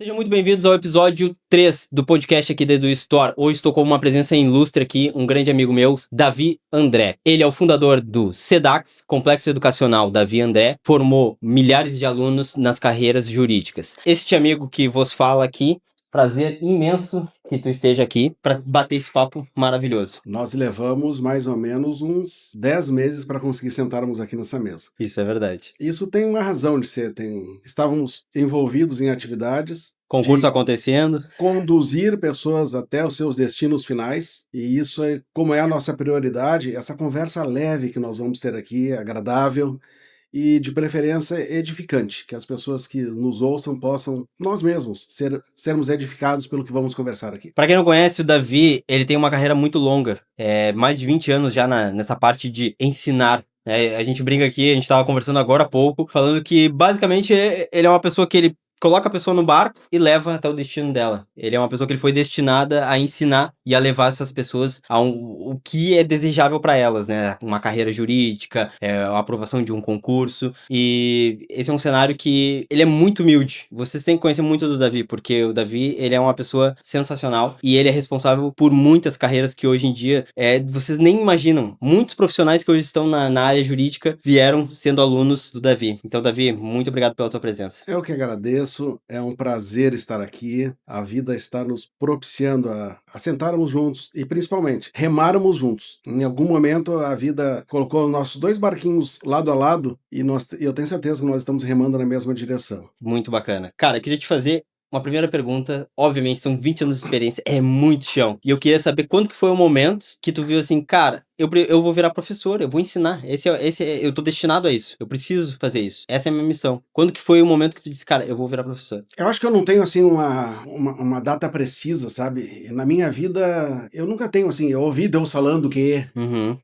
Sejam muito bem-vindos ao episódio 3 do podcast aqui da Edu Store. Hoje estou com uma presença ilustre aqui, um grande amigo meu, Davi André. Ele é o fundador do CEDAX, Complexo Educacional Davi André, formou milhares de alunos nas carreiras jurídicas. Este amigo que vos fala aqui, prazer imenso que tu esteja aqui para bater esse papo maravilhoso. Nós levamos mais ou menos uns 10 meses para conseguir sentarmos aqui nessa mesa. Isso é verdade. Isso tem uma razão de ser. Estávamos envolvidos em atividades, Concurso acontecendo. conduzir pessoas até os seus destinos finais, e isso é como é a nossa prioridade, essa conversa leve que nós vamos ter aqui, agradável e de preferência edificante, que as pessoas que nos ouçam possam, nós mesmos, sermos edificados pelo que vamos conversar aqui. Para quem não conhece, o Davi, ele tem uma carreira muito longa, mais de 20 anos já nessa parte de ensinar. A gente brinca aqui, a gente estava conversando agora há pouco, falando que basicamente ele é uma pessoa que ele coloca a pessoa no barco e leva até o destino dela. Ele é uma pessoa que ele foi destinada a ensinar e a levar essas pessoas o que é desejável para elas, né? Uma carreira jurídica, a aprovação de um concurso. E esse é um cenário que ele é muito humilde. Vocês têm que conhecer muito do Davi, porque o Davi, ele é uma pessoa sensacional e ele é responsável por muitas carreiras que hoje em dia vocês nem imaginam. Muitos profissionais que hoje estão na área jurídica vieram sendo alunos do Davi. Então, Davi, muito obrigado pela tua presença. Eu que agradeço. É um prazer estar aqui. A vida está nos propiciando a sentarmos juntos e, principalmente, remarmos juntos. Em algum momento, a vida colocou nossos dois barquinhos lado a lado e eu tenho certeza que nós estamos remando na mesma direção. Muito bacana. Cara, eu queria te fazer uma primeira pergunta. Obviamente, são 20 anos de experiência, é muito chão. E eu queria saber quando que foi o momento que tu viu assim, cara, eu vou virar professor, eu vou ensinar. Eu tô destinado a isso. Eu preciso fazer isso. Essa é a minha missão. Quando que foi o momento que tu disse, cara, eu vou virar professor? Eu acho que eu não tenho, assim, uma data precisa, sabe? Na minha vida, eu nunca tenho, assim, eu ouvi Deus falando que,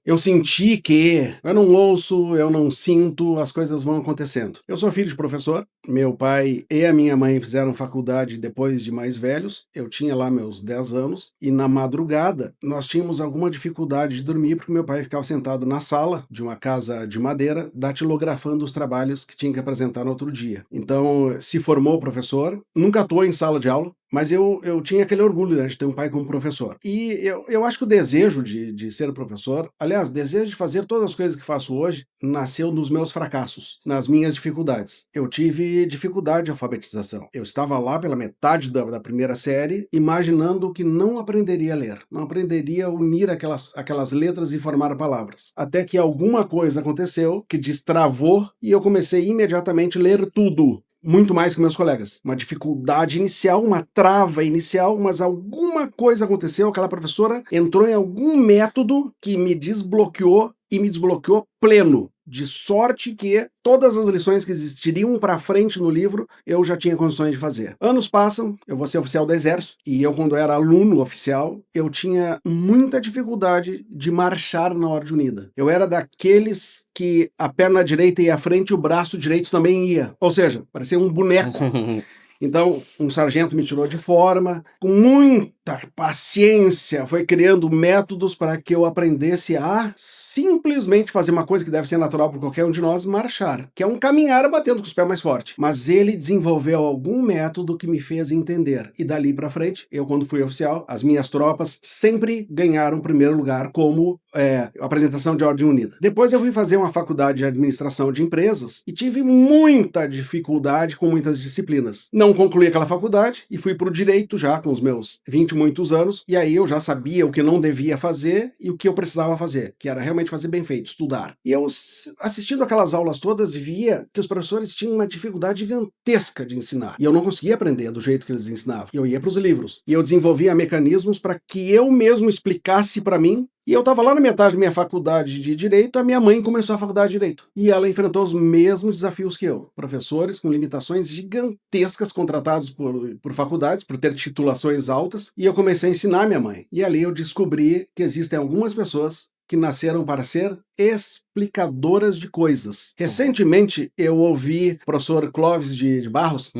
eu senti que, eu não ouço, eu não sinto, as coisas vão acontecendo. Eu sou filho de professor, meu pai e a minha mãe fizeram faculdade depois de mais velhos, eu tinha lá meus 10 anos, e na madrugada nós tínhamos alguma dificuldade de dormir, porque meu pai ficava sentado na sala de uma casa de madeira, datilografando os trabalhos que tinha que apresentar no outro dia. Então, se formou professor, nunca atuou em sala de aula, mas eu tinha aquele orgulho, né, de ter um pai como professor. E eu acho que o desejo de ser professor, aliás, o desejo de fazer todas as coisas que faço hoje, nasceu nos meus fracassos, nas minhas dificuldades. Eu tive dificuldade de alfabetização. Eu estava lá pela metade da primeira série, imaginando que não aprenderia a ler, não aprenderia a unir aquelas letras e formar palavras. Até que alguma coisa aconteceu que destravou e eu comecei imediatamente a ler tudo. Muito mais que meus colegas. Uma dificuldade inicial, uma trava inicial, mas alguma coisa aconteceu, aquela professora entrou em algum método que me desbloqueou e me desbloqueou pleno. De sorte que todas as lições que existiriam para frente no livro, eu já tinha condições de fazer. Anos passam, eu vou ser oficial do Exército, e eu, quando era aluno oficial, eu tinha muita dificuldade de marchar na ordem unida. Eu era daqueles que a perna direita ia à frente e o braço direito também ia. Ou seja, parecia um boneco. Então, um sargento me tirou de forma, com muita paciência, foi criando métodos para que eu aprendesse a simplesmente fazer uma coisa que deve ser natural para qualquer um de nós, marchar, que é um caminhar batendo com os pés mais forte. Mas ele desenvolveu algum método que me fez entender. E dali para frente, eu quando fui oficial, as minhas tropas sempre ganharam primeiro lugar como apresentação de ordem unida. Depois eu fui fazer uma faculdade de administração de empresas e tive muita dificuldade com muitas disciplinas. Não concluí aquela faculdade e fui para o direito já com os meus 20 e muitos anos, e aí eu já sabia o que não devia fazer e o que eu precisava fazer, que era realmente fazer bem feito, estudar. E eu, assistindo aquelas aulas todas, via que os professores tinham uma dificuldade gigantesca de ensinar, e eu não conseguia aprender do jeito que eles ensinavam. Eu ia para os livros, e eu desenvolvia mecanismos para que eu mesmo explicasse para mim. E eu estava lá na metade da minha faculdade de Direito, a minha mãe começou a faculdade de Direito. E ela enfrentou os mesmos desafios que eu. Professores com limitações gigantescas contratados por faculdades, por ter titulações altas. E eu comecei a ensinar minha mãe. E ali eu descobri que existem algumas pessoas que nasceram para ser explicadoras de coisas. Recentemente, eu ouvi o professor Clóvis de Barros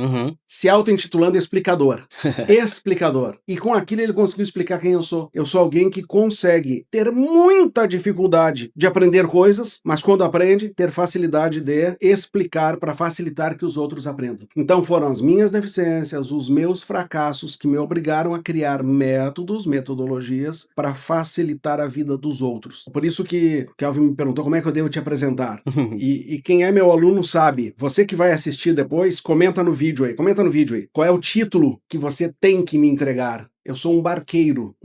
se auto-intitulando explicador. Explicador. E com aquilo ele conseguiu explicar quem eu sou. Eu sou alguém que consegue ter muita dificuldade de aprender coisas, mas quando aprende, ter facilidade de explicar para facilitar que os outros aprendam. Então foram as minhas deficiências, os meus fracassos que me obrigaram a criar métodos, metodologias para facilitar a vida dos outros. Por isso que Kelvin me perguntou como é que eu devo te apresentar. E quem é meu aluno sabe. Você que vai assistir depois, comenta no vídeo aí. Qual é o título que você tem que me entregar? Eu sou um barqueiro.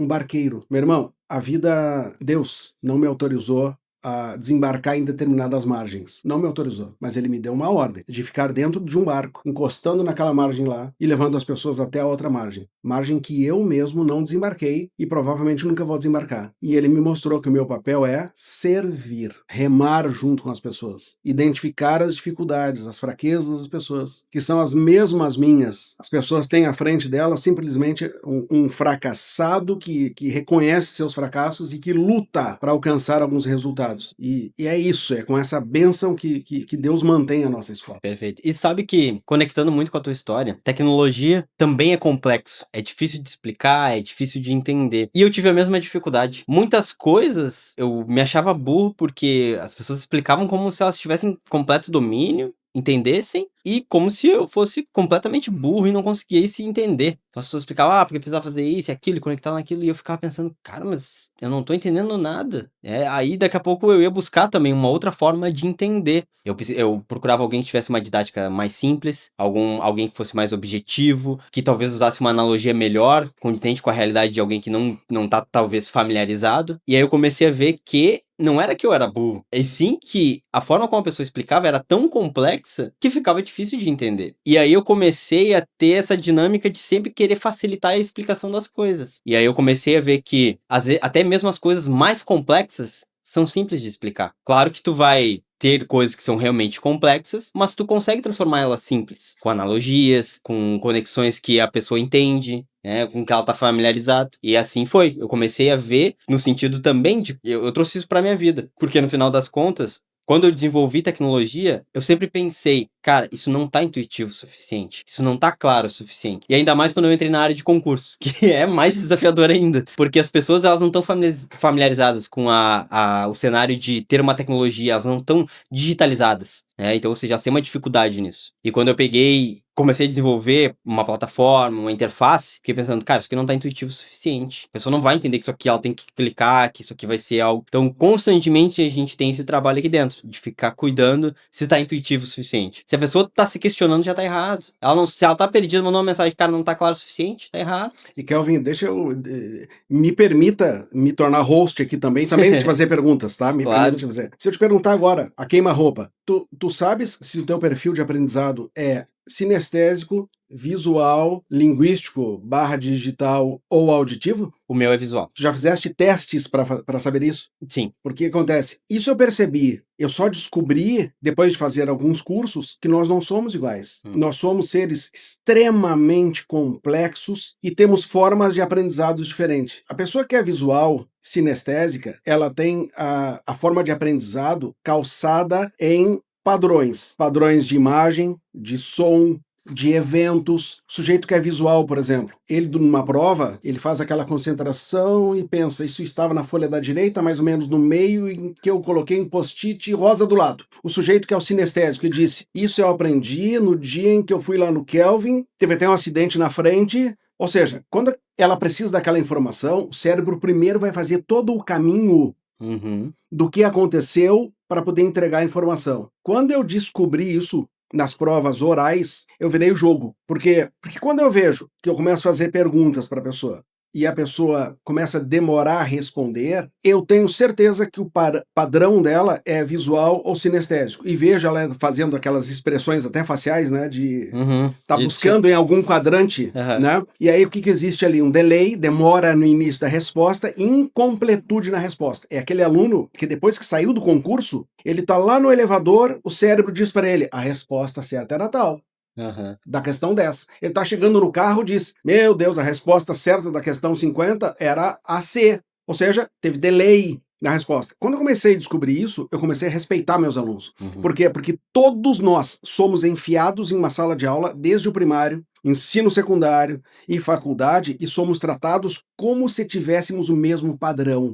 Meu irmão, a vida, Deus não me autorizou a desembarcar em determinadas margens. Não me autorizou, mas ele me deu uma ordem de ficar dentro de um barco, encostando naquela margem lá e levando as pessoas até a outra margem. Margem que eu mesmo não desembarquei e provavelmente nunca vou desembarcar. E ele me mostrou que o meu papel é servir, remar junto com as pessoas, identificar as dificuldades, as fraquezas das pessoas, que são as mesmas minhas. As pessoas têm à frente delas simplesmente um fracassado que reconhece seus fracassos e que luta para alcançar alguns resultados. E é isso, é com essa bênção que Deus mantém a nossa escola. Perfeito. E sabe que, conectando muito com a tua história, tecnologia também é complexo. É difícil de explicar, é difícil de entender. E eu tive a mesma dificuldade. Muitas coisas eu me achava burro porque as pessoas explicavam como se elas tivessem completo domínio, entendessem, e como se eu fosse completamente burro e não conseguisse entender. Então as pessoas explicavam, porque precisava fazer isso e aquilo, conectar naquilo, e eu ficava pensando, cara, mas eu não tô entendendo nada. Aí daqui a pouco eu ia buscar também uma outra forma de entender. Eu procurava alguém que tivesse uma didática mais simples, alguém que fosse mais objetivo, que talvez usasse uma analogia melhor, condizente com a realidade de alguém que não tá talvez familiarizado. E aí eu comecei a ver que não era que eu era burro, e sim que a forma como a pessoa explicava era tão complexa que ficava difícil de entender. E aí eu comecei a ter essa dinâmica de sempre querer facilitar a explicação das coisas. E aí eu comecei a ver que até mesmo as coisas mais complexas são simples de explicar. Claro que tu vai ter coisas que são realmente complexas, mas tu consegue transformar elas simples, com analogias, com conexões que a pessoa entende, com que ela tá familiarizada. E assim foi. Eu comecei a ver no sentido também de... Eu trouxe isso pra minha vida. Porque no final das contas, quando eu desenvolvi tecnologia, eu sempre pensei, cara, isso não tá intuitivo o suficiente. Isso não tá claro o suficiente. E ainda mais quando eu entrei na área de concurso, que é mais desafiador ainda. Porque as pessoas, elas não estão familiarizadas com o cenário de ter uma tecnologia, elas não estão digitalizadas. Então você já tem uma dificuldade nisso. E quando eu comecei a desenvolver uma plataforma, uma interface, fiquei pensando, cara, isso aqui não tá intuitivo o suficiente. A pessoa não vai entender que isso aqui ela tem que clicar, que isso aqui vai ser algo... Então, constantemente a gente tem esse trabalho aqui dentro, de ficar cuidando se tá intuitivo o suficiente. Se a pessoa tá se questionando, já tá errado. Se ela tá perdida, mandou uma mensagem, cara, não tá claro o suficiente, tá errado. E Kelvin, deixa eu... me permita me tornar host aqui também te fazer perguntas, tá? Claro. Permita te fazer. Se eu te perguntar agora, a queima-roupa, tu sabes se o teu perfil de aprendizado é sinestésico, visual, linguístico, /digital ou auditivo? O meu é visual. Tu já fizeste testes para saber isso? Sim. Porque acontece, isso eu percebi, eu só descobri, depois de fazer alguns cursos, que nós não somos iguais. Nós somos seres extremamente complexos e temos formas de aprendizados diferentes. A pessoa que é visual, sinestésica, ela tem a forma de aprendizado calçada em padrões de imagem, de som, de eventos. O sujeito que é visual, por exemplo, ele numa prova, ele faz aquela concentração e pensa, isso estava na folha da direita, mais ou menos no meio, em que eu coloquei um post-it rosa do lado. O sujeito que é o sinestésico, ele disse, isso eu aprendi no dia em que eu fui lá no Kelvin, teve até um acidente na frente. Ou seja, quando ela precisa daquela informação, o cérebro primeiro vai fazer todo o caminho do que aconteceu para poder entregar a informação. Quando eu descobri isso nas provas orais, eu virei o jogo. Por quê? Porque quando eu vejo que eu começo a fazer perguntas para a pessoa e a pessoa começa a demorar a responder, eu tenho certeza que o padrão dela é visual ou sinestésico. E vejo ela fazendo aquelas expressões até faciais, né, de tá buscando em algum quadrante, né? E aí o que existe ali? Um delay, demora no início da resposta, incompletude na resposta. É aquele aluno que depois que saiu do concurso, ele tá lá no elevador, o cérebro diz para ele, a resposta certa era tal. Da questão 10. Ele tá chegando no carro e diz, meu Deus, a resposta certa da questão 50 era a C. Ou seja, teve delay na resposta. Quando eu comecei a descobrir isso, eu comecei a respeitar meus alunos. Por quê? Porque todos nós somos enfiados em uma sala de aula desde o primário, ensino secundário e faculdade e somos tratados como se tivéssemos o mesmo padrão.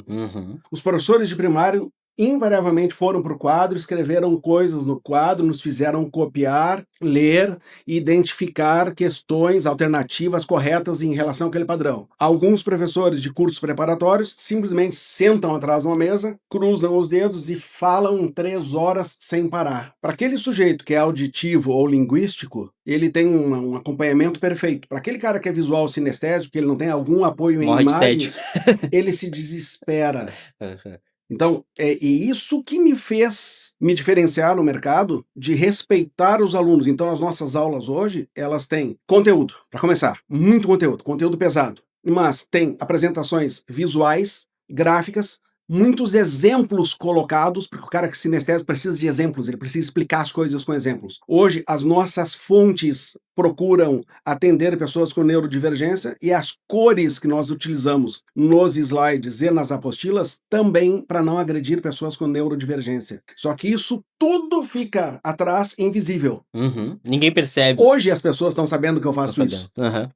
Os professores de primário invariavelmente foram para o quadro, escreveram coisas no quadro, nos fizeram copiar, ler e identificar questões alternativas corretas em relação àquele padrão. Alguns professores de cursos preparatórios simplesmente sentam atrás de uma mesa, cruzam os dedos e falam 3 horas sem parar. Para aquele sujeito que é auditivo ou linguístico, ele tem um acompanhamento perfeito. Para aquele cara que é visual sinestésico, que ele não tem algum apoio em imagens, ele se desespera. Então, é isso que me fez me diferenciar no mercado, de respeitar os alunos. Então, as nossas aulas hoje, elas têm conteúdo, para começar, muito conteúdo pesado, mas tem apresentações visuais, gráficas, muitos exemplos colocados, porque o cara que é sinestésico precisa de exemplos, ele precisa explicar as coisas com exemplos. Hoje, as nossas fontes procuram atender pessoas com neurodivergência e as cores que nós utilizamos nos slides e nas apostilas também para não agredir pessoas com neurodivergência. Só que isso tudo fica atrás, invisível. Ninguém percebe. Hoje as pessoas estão sabendo que eu faço isso.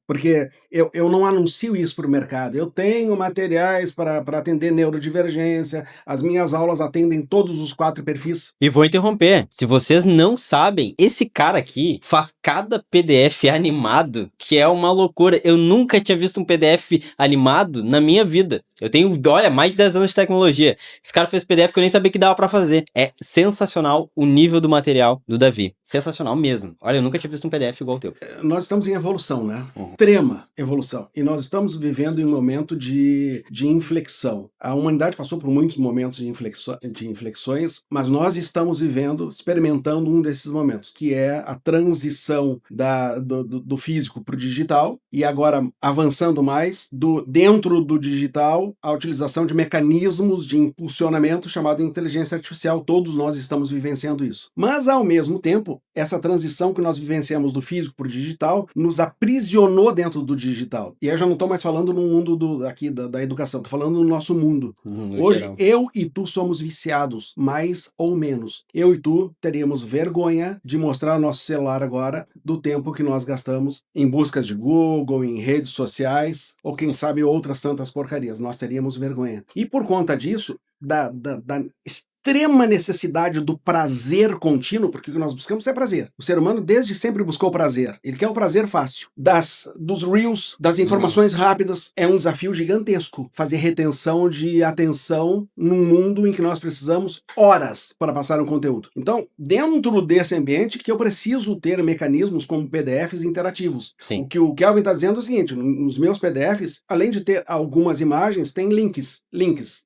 Porque eu não anuncio isso para o mercado. Eu tenho materiais para atender neurodivergência. As minhas aulas atendem todos os 4 perfis. E vou interromper. Se vocês não sabem, esse cara aqui faz cada PDF animado, que é uma loucura. Eu nunca tinha visto um PDF animado na minha vida. Eu tenho, olha, mais de 10 anos de tecnologia. Esse cara fez PDF que eu nem sabia que dava pra fazer. É sensacional o nível do material do Davi. Sensacional mesmo. Olha, eu nunca tinha visto um PDF igual o teu. Nós estamos em evolução, né? Extrema evolução. E nós estamos vivendo em um momento de inflexão. A humanidade passou por muitos momentos de inflexões, mas nós estamos vivendo, experimentando um desses momentos, que é a transição do físico para o digital, e agora avançando mais, dentro do digital, a utilização de mecanismos de impulsionamento chamado inteligência artificial. Todos nós estamos vivenciando isso. Mas, ao mesmo tempo, essa transição que nós vivenciamos do físico para o digital nos aprisionou dentro do digital. E eu já não estou mais falando no mundo da educação, estou falando no nosso mundo. Hoje, geral, eu e tu somos viciados, mais ou menos. Eu e tu teríamos vergonha de mostrar o nosso celular agora do tempo que nós gastamos em buscas de Google, em redes sociais, ou quem sabe outras tantas porcarias. Nós teríamos vergonha. E por conta disso, da extrema necessidade do prazer contínuo, porque o que nós buscamos é prazer. O ser humano desde sempre buscou prazer. Ele quer o prazer fácil. Dos reels, das informações rápidas, é um desafio gigantesco fazer retenção de atenção num mundo em que nós precisamos horas para passar um conteúdo. Então, dentro desse ambiente que eu preciso ter mecanismos como PDFs interativos. Sim. O que o Kelvin está dizendo é o seguinte, nos meus PDFs, além de ter algumas imagens, tem links.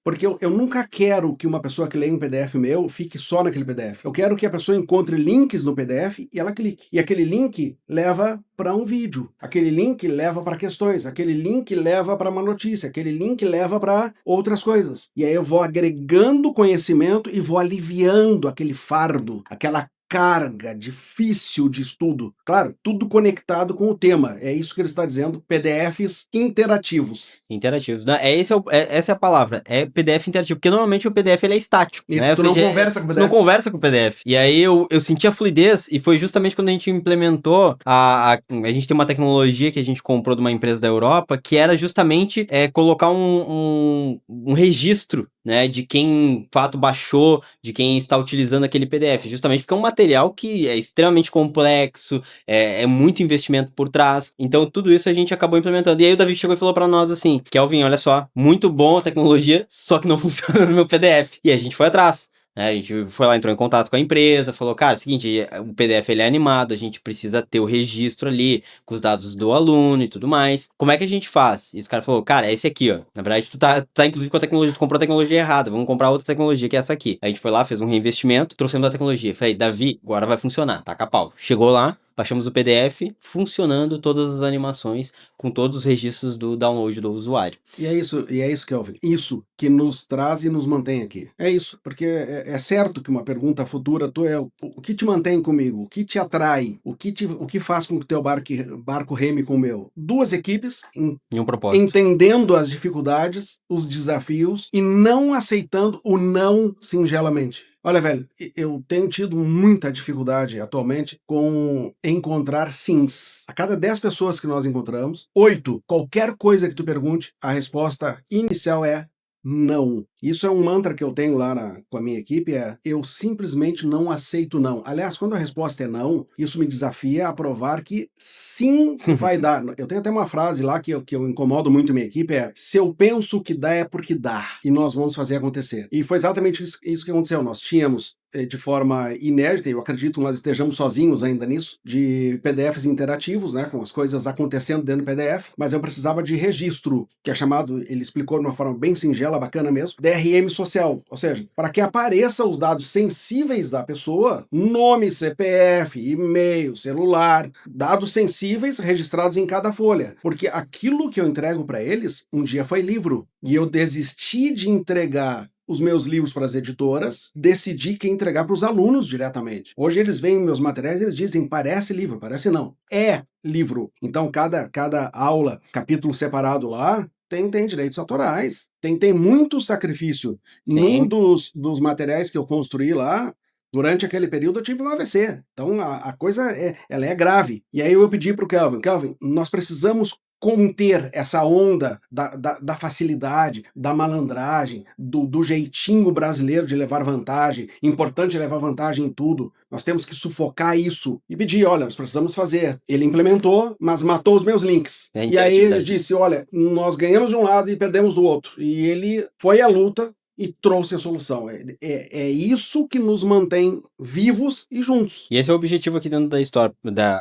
Porque eu nunca quero que uma pessoa que leia um PDF meu fique só naquele PDF. Eu quero que a pessoa encontre links no PDF e ela clique. E aquele link leva para um vídeo. Aquele link leva para questões. Aquele link leva para uma notícia. Aquele link leva para outras coisas. E aí eu vou agregando conhecimento e vou aliviando aquele fardo, aquela carga difícil de estudo. Claro, tudo conectado com o tema. É isso que ele está dizendo, PDFs interativos. Interativos. Essa é a palavra. É PDF interativo. Porque normalmente o PDF ele é estático. Isso, né? Tu não conversa com o PDF. Não conversa com o PDF. E aí eu senti a fluidez e foi justamente quando a gente implementou a gente tem uma tecnologia que a gente comprou de uma empresa da Europa que era justamente colocar um registro, né, de quem de fato baixou, de quem está utilizando aquele PDF, justamente porque é um material que é extremamente complexo, é muito investimento por trás, então tudo isso a gente acabou implementando. E aí o Davi chegou e falou pra nós assim, Kelvin, olha só, muito bom a tecnologia, só que não funciona no meu PDF. E a gente foi atrás. A gente foi lá, entrou em contato com a empresa, falou, cara, é o seguinte, o PDF ele é animado, a gente precisa ter o registro ali, com os dados do aluno e tudo mais. Como é que a gente faz? E os caras falaram, cara, é esse aqui, ó. Na verdade, tu tá inclusive com a tecnologia, tu comprou a tecnologia errada, vamos comprar outra tecnologia, que é essa aqui. A gente foi lá, fez um reinvestimento, trouxemos a tecnologia. Falei, Davi, agora vai funcionar, taca pau. Chegou lá, baixamos o PDF, funcionando todas as animações, com todos os registros do download do usuário. E é isso, Kelvin. Isso que nos traz e nos mantém aqui. É isso, porque é certo que uma pergunta futura tua é o que te mantém comigo, o que te atrai, o que faz com que o teu barco reme com o meu. Duas equipes E um propósito. entendendo as dificuldades, os desafios e não aceitando o não singelamente. Olha, velho, eu tenho tido muita dificuldade atualmente com encontrar sims. A cada 10 pessoas que nós encontramos, 8, qualquer coisa que tu pergunte, a resposta inicial é não. Isso é um mantra que eu tenho lá com a minha equipe, eu simplesmente não aceito não. Aliás, quando a resposta é não, isso me desafia a provar que sim vai dar. Eu tenho até uma frase lá que eu incomodo muito a minha equipe, se eu penso que dá é porque dá, e nós vamos fazer acontecer. E foi exatamente isso que aconteceu. Nós tínhamos de forma inédita, eu acredito que nós estejamos sozinhos ainda nisso, de PDFs interativos, né, com as coisas acontecendo dentro do PDF, mas eu precisava de registro, que é chamado, ele explicou de uma forma bem singela, bacana mesmo, DRM social, ou seja, para que apareça os dados sensíveis da pessoa, nome, CPF, e-mail, celular, dados sensíveis registrados em cada folha, porque aquilo que eu entrego para eles, um dia foi livro, e eu desisti de entregar os meus livros para as editoras, decidi que entregar para os alunos diretamente. Hoje eles veem meus materiais e eles dizem, parece livro, parece não. É livro. Então cada aula, capítulo separado lá, tem direitos autorais. Tem muito sacrifício. Sim. Num dos materiais que eu construí lá, durante aquele período eu tive um AVC. Então a coisa ela é grave. E aí eu pedi para o Kelvin, nós precisamos conter essa onda da facilidade, da malandragem, do jeitinho brasileiro de levar vantagem, importante levar vantagem em tudo, nós temos que sufocar isso, e pedir, olha, nós precisamos fazer. Ele implementou, mas matou os meus links. E aí ele disse, olha, nós ganhamos de um lado e perdemos do outro, e ele foi à luta, e trouxe a solução. É isso que nos mantém vivos e juntos. E esse é o objetivo aqui dentro da história.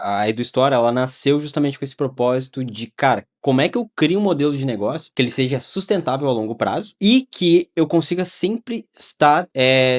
A Edu História, ela nasceu justamente com esse propósito de, cara, como é que eu crio um modelo de negócio que ele seja sustentável a longo prazo e que eu consiga sempre estar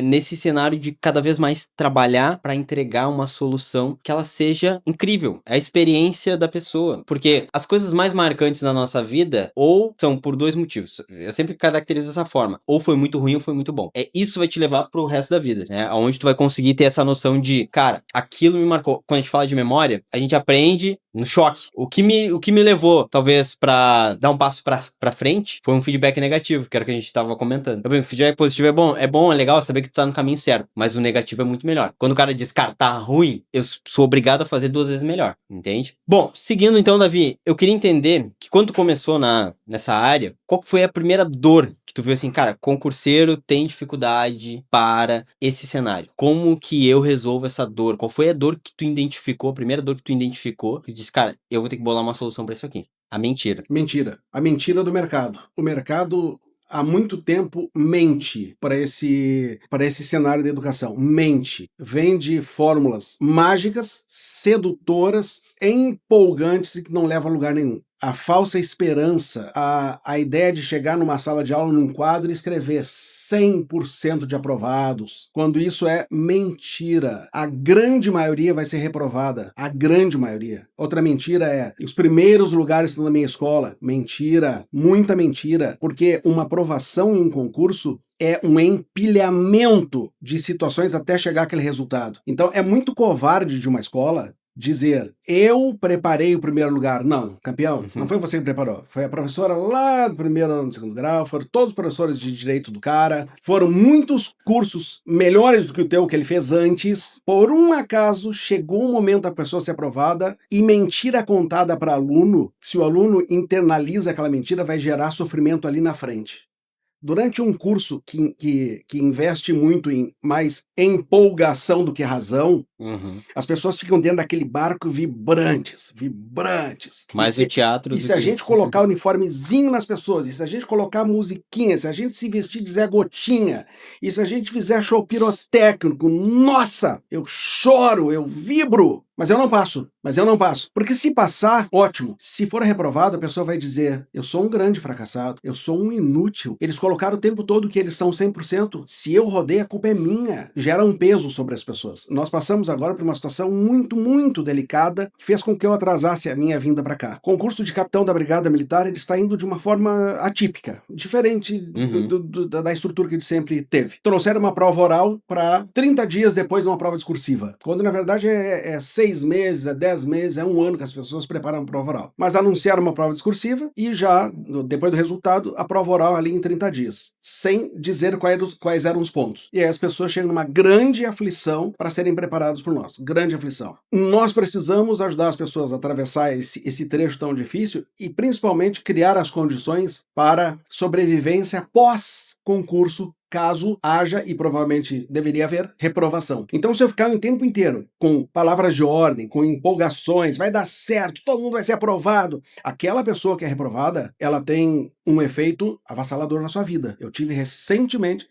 nesse cenário de cada vez mais trabalhar para entregar uma solução que ela seja incrível, a experiência da pessoa. Porque as coisas mais marcantes na nossa vida ou são por dois motivos. Eu sempre caracterizo dessa forma. Ou foi muito ruim ou foi muito bom. Isso vai te levar pro resto da vida, né? Onde tu vai conseguir ter essa noção de, cara, aquilo me marcou. Quando a gente fala de memória, a gente aprende no choque. O que me levou, talvez, pra dar um passo pra frente, foi um feedback negativo, que era o que a gente tava comentando. O feedback positivo é bom, é legal saber que tu tá no caminho certo, mas o negativo é muito melhor. Quando o cara diz, cara, tá ruim, eu sou obrigado a fazer 2 vezes melhor, entende? Bom, seguindo então, Davi, eu queria entender que quando tu começou nessa área, qual foi a primeira dor que tu viu assim, cara, concurseiro tem dificuldade para esse cenário. Como que eu resolvo essa dor? Qual foi a dor que tu identificou, a primeira dor que tu identificou, que tu disse, cara, eu vou ter que bolar uma solução para isso aqui? A mentira. Mentira. A mentira do mercado. O mercado há muito tempo mente para esse cenário da educação. Mente. Vende fórmulas mágicas, sedutoras, empolgantes e que não levam a lugar nenhum. A falsa esperança, a ideia de chegar numa sala de aula, num quadro e escrever 100% de aprovados, quando isso é mentira. A grande maioria vai ser reprovada. A grande maioria. Outra mentira é, os primeiros lugares estão na minha escola. Mentira. Muita mentira. Porque uma aprovação em um concurso é um empilhamento de situações até chegar àquele resultado. Então é muito covarde de uma escola dizer, eu preparei o primeiro lugar. Não, campeão, não foi você que preparou. Foi a professora lá do primeiro ano do segundo grau, foram todos os professores de direito do cara, foram muitos cursos melhores do que o teu que ele fez antes. Por um acaso, chegou um momento da pessoa ser aprovada e mentira contada para aluno, se o aluno internaliza aquela mentira, vai gerar sofrimento ali na frente. Durante um curso que investe muito em mais empolgação do que razão, as pessoas ficam dentro daquele barco vibrantes. Mais o teatro. E se a gente colocar uniformezinho nas pessoas, e se a gente colocar musiquinha, se a gente se vestir de Zé Gotinha, e se a gente fizer show pirotécnico, nossa, eu choro, eu vibro. mas eu não passo, mas eu não passo. Porque se passar, ótimo. Se for reprovado, a pessoa vai dizer, eu sou um grande fracassado, eu sou um inútil. Eles colocaram o tempo todo que eles são 100%. Se eu rodei, a culpa é minha. Gera um peso sobre as pessoas. Nós passamos agora por uma situação muito, muito delicada, que fez com que eu atrasasse a minha vinda para cá. Concurso de capitão da Brigada Militar, ele está indo de uma forma atípica, diferente da estrutura que ele sempre teve. Trouxeram uma prova oral para 30 dias depois de uma prova discursiva, quando na verdade é 6 meses, é 10 meses, é um ano que as pessoas preparam a prova oral. Mas anunciaram uma prova discursiva e já, depois do resultado, a prova oral ali em 30 dias, sem dizer quais eram os pontos. E aí as pessoas chegam numa grande aflição para serem preparadas por nós. Grande aflição. Nós precisamos ajudar as pessoas a atravessar esse trecho tão difícil e principalmente criar as condições para sobrevivência pós-concurso, caso haja, e provavelmente deveria haver, reprovação. Então, se eu ficar o tempo inteiro com palavras de ordem, com empolgações, vai dar certo, todo mundo vai ser aprovado, aquela pessoa que é reprovada, ela tem um efeito avassalador na sua vida. Eu tive recentemente,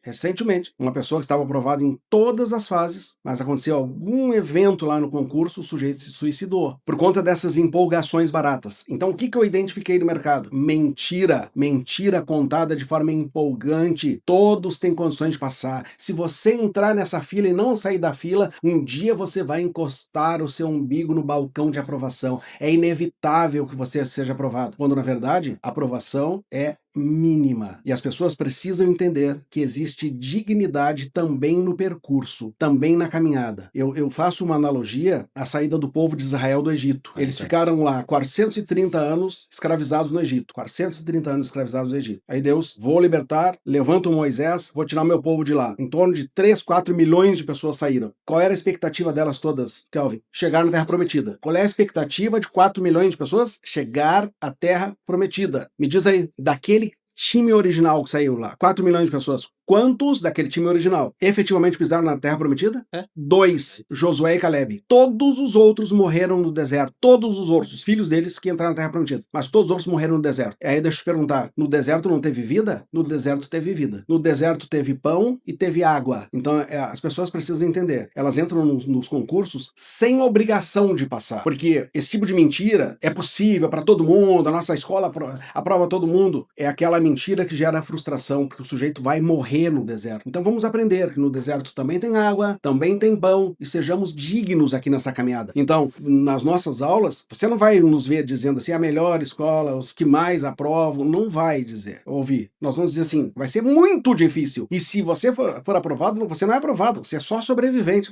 uma pessoa que estava aprovada em todas as fases, mas aconteceu algum evento lá no concurso, o sujeito se suicidou, por conta dessas empolgações baratas. Então, o que eu identifiquei no mercado? Mentira. Mentira contada de forma empolgante. Todos têm condições de passar. Se você entrar nessa fila e não sair da fila, um dia você vai encostar o seu umbigo no balcão de aprovação. É inevitável que você seja aprovado, quando na verdade a aprovação é mínima. E as pessoas precisam entender que existe dignidade também no percurso, também na caminhada. Eu faço uma analogia à saída do povo de Israel do Egito. Eles ficaram lá 430 anos escravizados no Egito. 430 anos escravizados no Egito. Aí Deus, vou libertar, levanta o Moisés, vou tirar meu povo de lá. Em torno de 3, 4 milhões de pessoas saíram. Qual era a expectativa delas todas, Kelvin? Chegar na Terra Prometida. Qual é a expectativa de 4 milhões de pessoas? Chegar à Terra Prometida. Me diz aí, daquele time original que saiu lá, 4 milhões de pessoas, quantos daquele time original efetivamente pisaram na Terra Prometida? 2, Josué e Caleb. Todos os outros morreram no deserto. Todos os outros, os filhos deles que entraram na Terra Prometida. Mas todos os outros morreram no deserto. Aí deixa eu te perguntar, no deserto não teve vida? No deserto teve vida. No deserto teve pão e teve água. Então as pessoas precisam entender. Elas entram nos concursos sem obrigação de passar. Porque esse tipo de mentira é possível para todo mundo, a nossa escola aprova todo mundo. É aquela mentira que gera frustração, porque o sujeito vai morrer no deserto. Então vamos aprender que no deserto também tem água, também tem pão, e sejamos dignos aqui nessa caminhada. Então, nas nossas aulas, você não vai nos ver dizendo assim, a melhor escola, os que mais aprovam, não vai dizer, ouvir. Nós vamos dizer assim, vai ser muito difícil. E se você for aprovado, você não é aprovado, você é só sobrevivente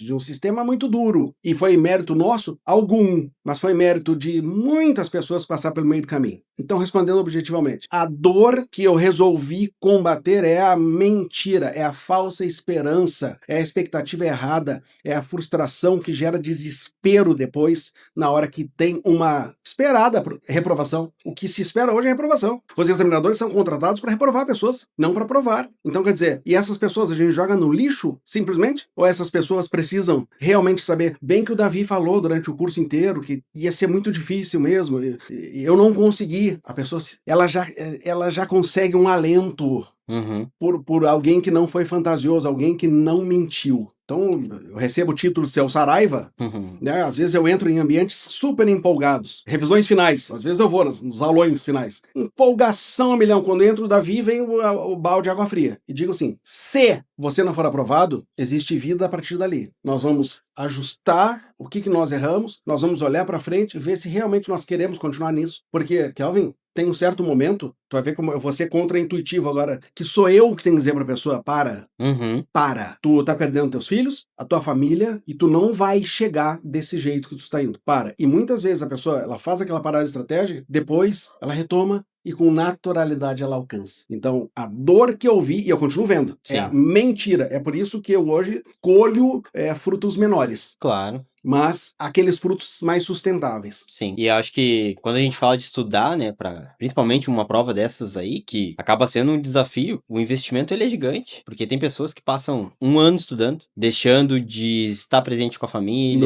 de um sistema muito duro. E foi mérito nosso? Algum, mas foi mérito de muitas pessoas passar pelo meio do caminho. Então, respondendo objetivamente, a dor que eu resolvi combater é a mentira, é a falsa esperança, é a expectativa errada, é a frustração que gera desespero depois, na hora que tem uma esperada reprovação. O que se espera hoje é reprovação. Os examinadores são contratados para reprovar pessoas, não para provar. Então, quer dizer, e essas pessoas a gente joga no lixo, simplesmente? Ou essas pessoas precisam realmente saber? Bem que o Davi falou durante o curso inteiro que ia ser muito difícil mesmo, eu não consegui. A pessoa, ela já consegue um alento por alguém que não foi fantasioso, alguém que não mentiu. Então, eu recebo o título de Celso Saraiva, né? Às vezes eu entro em ambientes super empolgados. Revisões finais, às vezes eu vou nos aulões finais. Empolgação a milhão. Quando entro o Davi, vem o balde de água fria. E digo assim, se você não for aprovado, existe vida a partir dali. Nós vamos ajustar o que nós erramos, nós vamos olhar para frente e ver se realmente nós queremos continuar nisso. Porque, Kelvin, tem um certo momento, tu vai ver como eu vou ser contra-intuitivo agora, que sou eu que tenho que dizer pra pessoa, para. Tu tá perdendo teus filhos, a tua família, e tu não vai chegar desse jeito que tu está indo. Para. E muitas vezes a pessoa, ela faz aquela parada estratégica, depois ela retoma e com naturalidade ela alcança. Então, a dor que eu vi, e eu continuo vendo, é a mentira. É por isso que eu hoje colho frutos menores. Claro. Mas aqueles frutos mais sustentáveis. Sim, e acho que quando a gente fala de estudar, né, principalmente uma prova dessas aí, que acaba sendo um desafio, o investimento ele é gigante, porque tem pessoas que passam um ano estudando, deixando de estar presente com a família.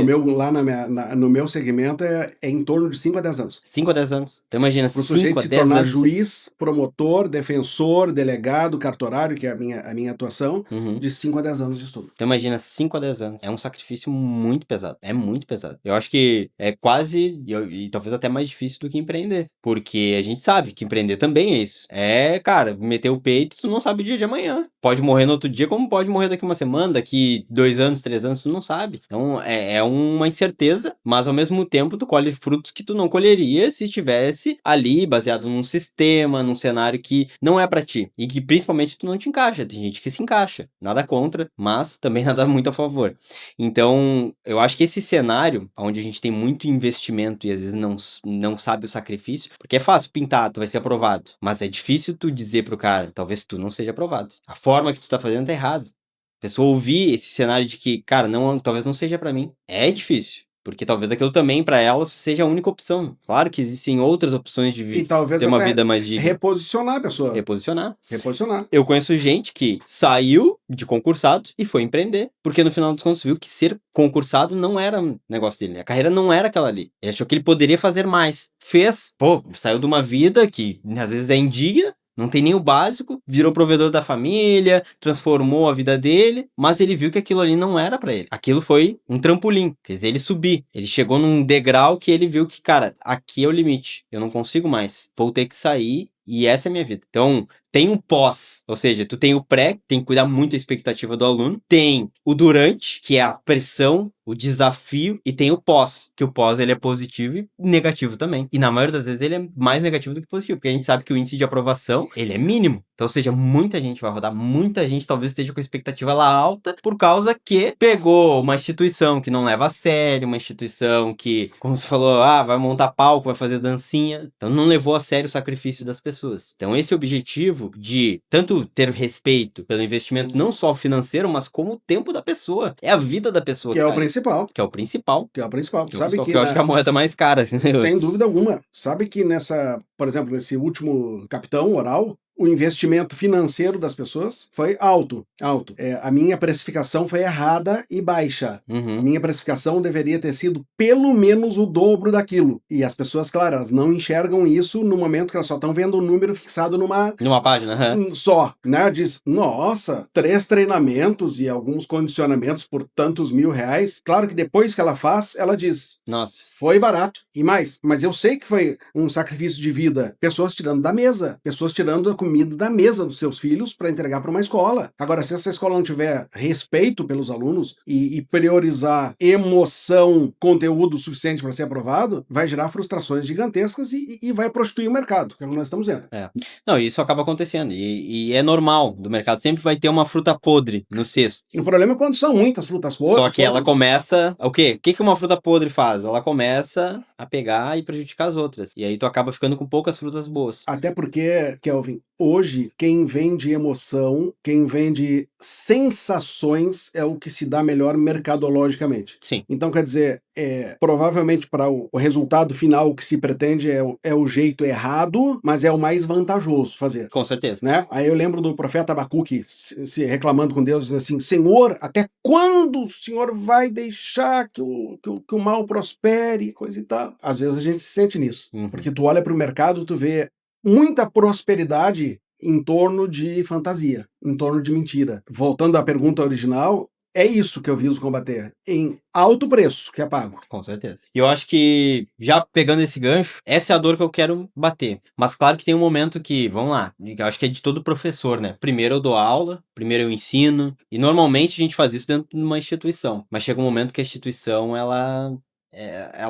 No meu segmento é em torno de 5 a 10 anos. 5 a 10 anos. Então imagina, 5 a 10 anos. Para o sujeito se tornar juiz, promotor, defensor, delegado, cartorário, que é a minha atuação, de 5 a 10 anos de estudo. Então imagina, 5 a 10 anos. É um sacrifício muito pesado. É muito pesado. Eu acho que é quase, e talvez até mais difícil do que empreender. Porque a gente sabe que empreender também é isso. É, cara, meter o peito, tu não sabe o dia de amanhã. Pode morrer no outro dia, como pode morrer daqui uma semana, daqui 2 anos, 3 anos, tu não sabe. Então, é uma incerteza, mas ao mesmo tempo tu colhe frutos que tu não colheria se estivesse ali, baseado num sistema, num cenário que não é pra ti. E que principalmente tu não te encaixa. Tem gente que se encaixa. Nada contra, mas também nada muito a favor. Então, eu acho que esse cenário, onde a gente tem muito investimento e às vezes não sabe o sacrifício, porque é fácil pintar, tu vai ser aprovado, mas é difícil tu dizer pro cara, talvez tu não seja aprovado. A forma que tu tá fazendo tá errada. A pessoa ouvir esse cenário de que, cara, não, talvez não seja pra mim, é difícil. Porque talvez aquilo também, pra ela, seja a única opção. Claro que existem outras opções de E talvez ter uma até vida mais digna. reposicionar a pessoa. Reposicionar. Reposicionar. Eu conheço gente que saiu de concursado e foi empreender, porque no final dos contos viu que ser concursado não era um negócio dele. A carreira não era aquela ali. Ele achou que ele poderia fazer mais. Fez, saiu de uma vida que às vezes é indigna, não tem nem o básico, virou provedor da família, transformou a vida dele, mas ele viu que aquilo ali não era pra ele. Aquilo foi um trampolim, fez ele subir. Ele chegou num degrau que ele viu que, cara, aqui é o limite, eu não consigo mais, vou ter que sair e essa é a minha vida. Então, tem um pós, ou seja, tu tem o pré, tem que cuidar muito da expectativa do aluno, tem o durante, que é a pressão, o desafio, e tem o pós, que o pós ele é positivo e negativo também. E na maioria das vezes ele é mais negativo do que positivo, porque a gente sabe que o índice de aprovação, ele é mínimo. Então, ou seja, muita gente vai rodar, muita gente talvez esteja com a expectativa lá alta, por causa que pegou uma instituição que não leva a sério, uma instituição que, como você falou, vai montar palco, vai fazer dancinha, então não levou a sério o sacrifício das pessoas. Então esse objetivo de tanto ter respeito pelo investimento, não só financeiro, mas como o tempo da pessoa, é a vida da pessoa. Que é o principal. Que é o principal. Que é o principal. Sabe que eu acho que é a moeda mais cara. Sem dúvida alguma. Sabe que por exemplo, nesse último Capitão Oral, o investimento financeiro das pessoas foi alto. A minha precificação foi errada e baixa. Uhum. A minha precificação deveria ter sido pelo menos o dobro daquilo. E as pessoas, claro, elas não enxergam isso no momento que elas só estão vendo o número fixado numa página. Só, né? Diz, nossa, 3 treinamentos e alguns condicionamentos por tantos R$1.000. Claro que depois que ela faz, ela diz, nossa, foi barato. E mais, mas eu sei que foi um sacrifício de vida. Pessoas tirando da mesa, pessoas tirando a comida da mesa dos seus filhos para entregar para uma escola. Agora, se essa escola não tiver respeito pelos alunos e priorizar emoção, conteúdo suficiente para ser aprovado, vai gerar frustrações gigantescas e vai prostituir o mercado, que é o que nós estamos vendo. Não, isso acaba acontecendo. E é normal do mercado. Sempre vai ter uma fruta podre no cesto. O problema é quando são muitas frutas podres. Só que ela começa... O quê? O que uma fruta podre faz? Ela começa a pegar e prejudicar as outras. E aí tu acaba ficando com poucas frutas boas. Até porque, Kelvin, hoje quem vende emoção, quem vende sensações é o que se dá melhor mercadologicamente. Sim. Então, quer dizer, provavelmente para o resultado final que se pretende é o jeito errado, mas é o mais vantajoso fazer. Com certeza. Né? Aí eu lembro do profeta Abacuque se reclamando com Deus, dizendo assim, Senhor, até quando o Senhor vai deixar que o mal prospere, coisa e tal? Às vezes a gente se sente nisso, porque tu olha para o mercado, tu vê muita prosperidade em torno de fantasia, em torno de mentira. Voltando à pergunta original, é isso que eu viso combater, em alto preço que é pago. Com certeza. E eu acho que, já pegando esse gancho, essa é a dor que eu quero bater. Mas claro que tem um momento que, vamos lá, eu acho que é de todo professor, né? Primeiro eu dou aula, primeiro eu ensino, e normalmente a gente faz isso dentro de uma instituição. Mas chega um momento que a instituição, ela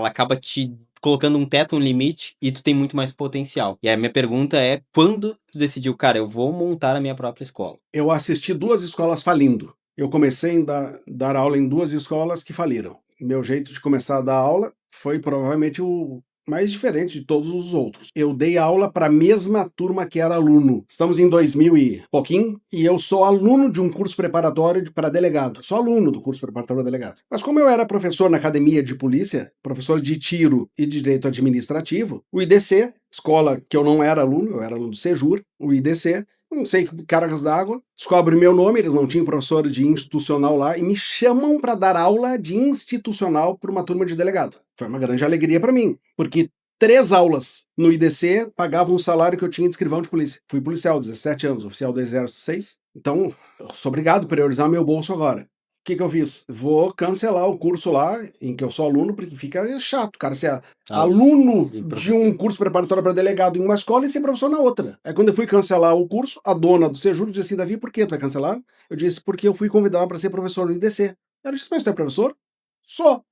acaba te colocando um teto, um limite, e tu tem muito mais potencial. E a minha pergunta é, quando tu decidiu, cara, eu vou montar a minha própria escola? Eu assisti 2 escolas falindo. Eu comecei a dar aula em 2 escolas que faliram. Meu jeito de começar a dar aula foi provavelmente o mais diferente de todos os outros. Eu dei aula para a mesma turma que era aluno. Estamos em 2000 e pouquinho, e eu sou aluno de um curso preparatório para delegado. Sou aluno do curso preparatório para delegado. Mas como eu era professor na academia de polícia, professor de tiro e de direito administrativo, o IDC, escola que eu não era aluno, eu era aluno do Sejur, o IDC, não sei, cargas d'água, descobre meu nome, eles não tinham professor de institucional lá, e me chamam para dar aula de institucional para uma turma de delegado. Foi uma grande alegria para mim, porque 3 aulas no IDC pagavam o salário que eu tinha de escrivão de polícia. Fui policial, 17 anos, oficial do Exército, 6. Então, eu sou obrigado a priorizar meu bolso agora. que eu fiz? Vou cancelar o curso lá em que eu sou aluno, porque fica chato, cara, ser aluno de um curso preparatório para delegado em uma escola e ser professor na outra. Aí quando eu fui cancelar o curso, a dona do Sejuro disse assim, Davi, por que tu vai cancelar? Eu disse, porque eu fui convidado para ser professor no IDC. Ela disse, mas tu é professor? Sou.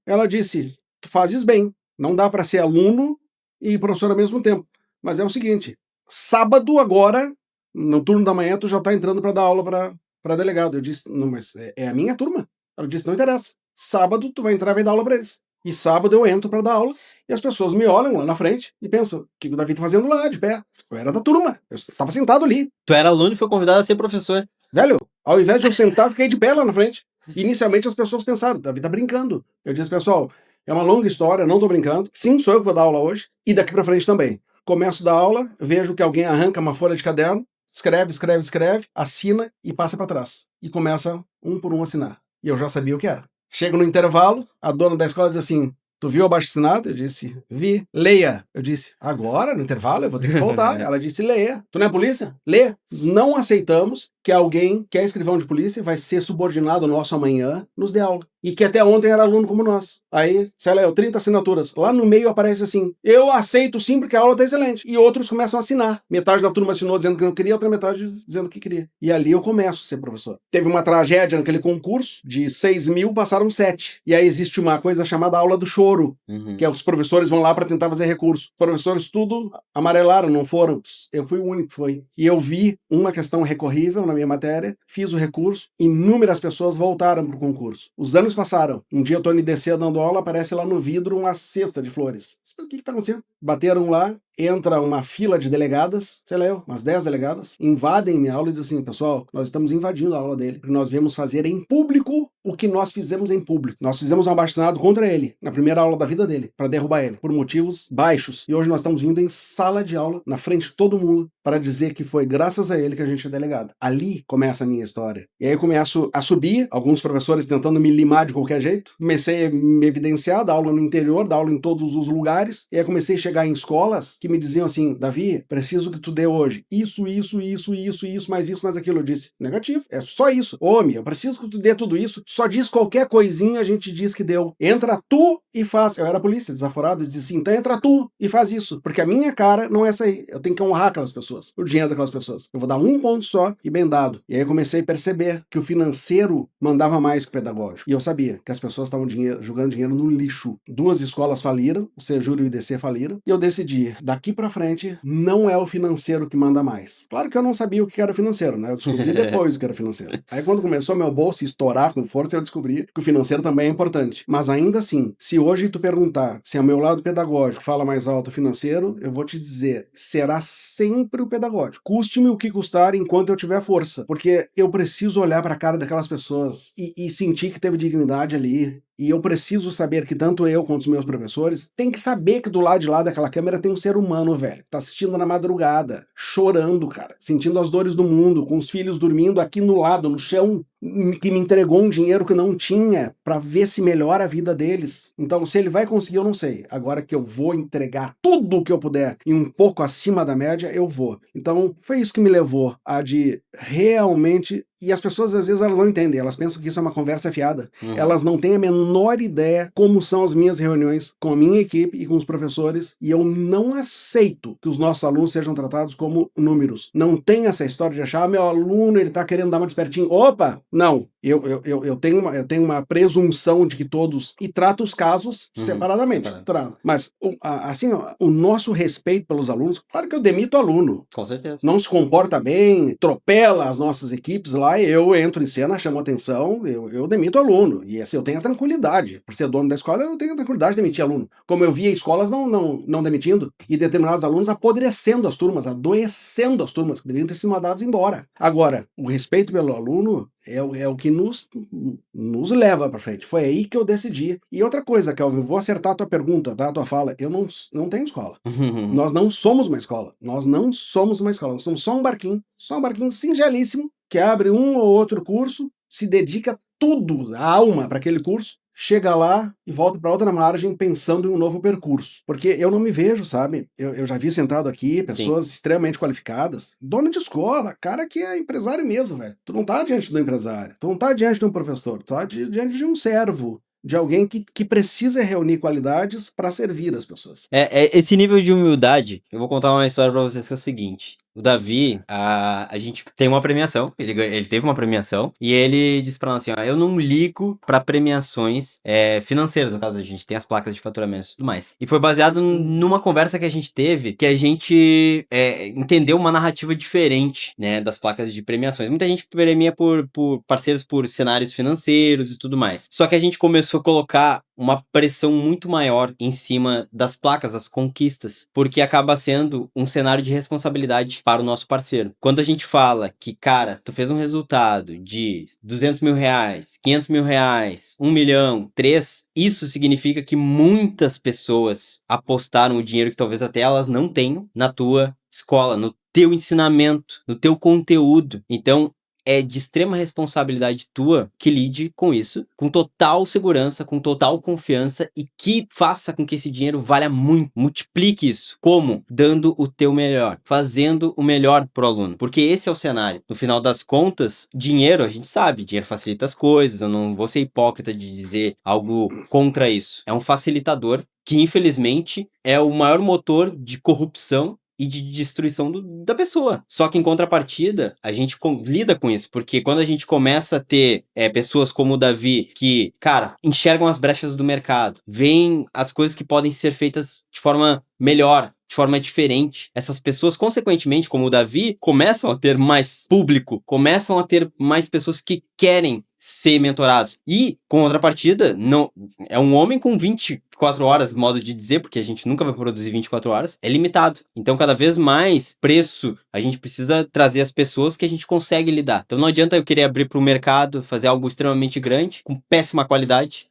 Ela disse, tu fazes bem, não dá para ser aluno e professor ao mesmo tempo. Mas é o seguinte, sábado agora, no turno da manhã, tu já tá entrando para dar aula para delegado. Eu disse, não, mas é a minha turma. Ela disse, não interessa. Sábado tu vai entrar e vai dar aula para eles. E sábado eu entro para dar aula e as pessoas me olham lá na frente e pensam, o que o Davi tá fazendo lá, de pé? Eu era da turma, eu tava sentado ali. Tu era aluno e foi convidado a ser professor. Velho, ao invés de eu sentar, eu fiquei de pé lá na frente. Inicialmente as pessoas pensaram, Davi tá brincando. Eu disse, pessoal, é uma longa história, não tô brincando. Sim, sou eu que vou dar aula hoje e daqui para frente também. Começo da aula, vejo que alguém arranca uma folha de caderno, escreve, assina e passa para trás. E começa um por um a assinar. E eu já sabia o que era. Chego no intervalo, a dona da escola diz assim, tu viu o abaixo-assinado? Eu disse, vi. Leia. Eu disse, agora, no intervalo, eu vou ter que voltar. Ela disse, leia. Tu não é polícia? Lê. Não aceitamos que alguém que é escrivão de polícia vai ser subordinado nosso amanhã nos dê aula. E que até ontem era aluno como nós. Aí, sei lá, 30 assinaturas. Lá no meio aparece assim, eu aceito sim porque a aula tá excelente. E outros começam a assinar. Metade da turma assinou dizendo que não queria, outra metade dizendo que queria. E ali eu começo a ser professor. Teve uma tragédia naquele concurso, de 6 mil passaram 7. E aí existe uma coisa chamada aula do choro, que é os professores vão lá para tentar fazer recurso. Os professores tudo amarelaram, não foram. Eu fui o único que foi. E eu vi uma questão recorrível na minha matéria, fiz o recurso, inúmeras pessoas voltaram pro concurso. Os anos passaram. Um dia eu tô no IDC dando aula, aparece lá no vidro uma cesta de flores. O que tá acontecendo? Bateram lá, entra uma fila de delegadas, sei lá eu, umas 10 delegadas, invadem minha aula e dizem assim, pessoal, nós estamos invadindo a aula dele, porque nós viemos fazer em público o que nós fizemos em público. Nós fizemos um abaixo-assinado contra ele, na primeira aula da vida dele, para derrubar ele, por motivos baixos. E hoje nós estamos vindo em sala de aula, na frente de todo mundo, para dizer que foi graças a ele que a gente é delegado. Ali começa a minha história. E aí eu começo a subir, alguns professores tentando me limar de qualquer jeito. Comecei a me evidenciar, dar aula no interior, dar aula em todos os lugares. E aí comecei a chegar em escolas que me diziam assim, Davi, preciso que tu dê hoje isso, mais aquilo. Eu disse, negativo, é só isso. Homem, eu preciso que tu dê tudo isso. Só diz qualquer coisinha, a gente diz que deu. Entra tu e faz. Eu era polícia, desaforado, eu disse assim, então entra tu e faz isso. Porque a minha cara não é essa aí. Eu tenho que honrar aquelas pessoas, o dinheiro daquelas pessoas. Eu vou dar um ponto só e bem dado. E aí eu comecei a perceber que o financeiro mandava mais que o pedagógico. E eu sabia que as pessoas estavam jogando dinheiro no lixo. 2 escolas faliram, o Sejuro e o IDC faliram. E eu decidi, daqui pra frente, não é o financeiro que manda mais. Claro que eu não sabia o que era financeiro, né? Eu descobri depois o que era financeiro. Aí quando começou meu bolso a estourar com força, eu descobri que o financeiro também é importante. Mas ainda assim, se hoje tu perguntar se é o meu lado pedagógico fala mais alto o financeiro, eu vou te dizer, será sempre o pedagógico. Custe-me o que custar enquanto eu tiver força. Porque eu preciso olhar pra cara daquelas pessoas e sentir que teve dignidade ali. E eu preciso saber que tanto eu quanto os meus professores tem que saber que do lado de lá daquela câmera tem um ser humano, velho. Tá assistindo na madrugada, chorando, cara, sentindo as dores do mundo, com os filhos dormindo aqui no lado, no chão, que me entregou um dinheiro que não tinha pra ver se melhora a vida deles. Então, se ele vai conseguir, eu não sei. Agora que eu vou entregar tudo o que eu puder e um pouco acima da média, eu vou. Então, foi isso que me levou a de realmente... E as pessoas, às vezes, elas não entendem. Elas pensam que isso é uma conversa fiada. Elas não têm a menor ideia como são as minhas reuniões com a minha equipe e com os professores. E eu não aceito que os nossos alunos sejam tratados como números. Não tem essa história de achar, meu aluno, ele tá querendo dar uma despertinho. Opa! Não. Eu tenho uma presunção de que todos... E trato os casos separadamente. Trato. Mas, assim, o nosso respeito pelos alunos... Claro que eu demito aluno. Com certeza. Não se comporta bem, atropela as nossas equipes lá, eu entro em cena, chamo atenção, eu demito aluno. E assim, eu tenho a tranquilidade. Por ser dono da escola, eu tenho a tranquilidade de demitir aluno. Como eu via escolas não demitindo, e determinados alunos apodrecendo as turmas, adoecendo as turmas, que deveriam ter sido mandados embora. Agora, o respeito pelo aluno é o que nos leva para frente. Foi aí que eu decidi. E outra coisa, Kelvin, vou acertar a tua pergunta, tá? A tua fala. Eu não tenho escola. Nós não somos uma escola. Nós não somos uma escola. Nós somos só um barquinho singelíssimo, que abre um ou outro curso, se dedica tudo, a alma para aquele curso, chega lá e volta para outra margem pensando em um novo percurso. Porque eu não me vejo, sabe? Eu já vi sentado aqui pessoas extremamente qualificadas, dono de escola, cara que é empresário mesmo, velho. Tu não tá diante do empresário, tu não tá diante de um professor, tu tá diante de um servo. De alguém que precisa reunir qualidades para servir as pessoas. Esse nível de humildade, eu vou contar uma história pra vocês que é o seguinte. O Davi, a gente tem uma premiação, ele teve uma premiação, e ele disse pra nós assim, ó, eu não ligo pra premiações financeiras, no caso, a gente tem as placas de faturamento e tudo mais. E foi baseado numa conversa que a gente teve, que a gente entendeu uma narrativa diferente, né, das placas de premiações. Muita gente premia por parceiros por cenários financeiros e tudo mais. Só que a gente começou a colocar uma pressão muito maior em cima das placas, das conquistas, porque acaba sendo um cenário de responsabilidade para o nosso parceiro. Quando a gente fala que, cara, tu fez um resultado de 200 mil reais, 500 mil reais, 1 milhão, 3, isso significa que muitas pessoas apostaram o dinheiro que talvez até elas não tenham na tua escola, no teu ensinamento, no teu conteúdo. Então, é de extrema responsabilidade tua que lide com isso, com total segurança, com total confiança e que faça com que esse dinheiro valha muito, multiplique isso. Como? Dando o teu melhor, fazendo o melhor pro aluno, porque esse é o cenário. No final das contas, dinheiro, a gente sabe, dinheiro facilita as coisas, eu não vou ser hipócrita de dizer algo contra isso. É um facilitador que, infelizmente, é o maior motor de corrupção e de destruição da pessoa. Só que em contrapartida, a gente lida com isso, porque quando a gente começa a ter pessoas como o Davi, que, cara, enxergam as brechas do mercado, veem as coisas que podem ser feitas de forma melhor, de forma diferente. Essas pessoas, consequentemente, como o Davi, começam a ter mais público, começam a ter mais pessoas que querem ser mentorados. E, com contrapartida, não é um homem com 24 horas, modo de dizer, porque a gente nunca vai produzir 24 horas, é limitado. Então, cada vez mais preço, a gente precisa trazer as pessoas que a gente consegue lidar. Então, não adianta eu querer abrir para o mercado, fazer algo extremamente grande, com péssima qualidade.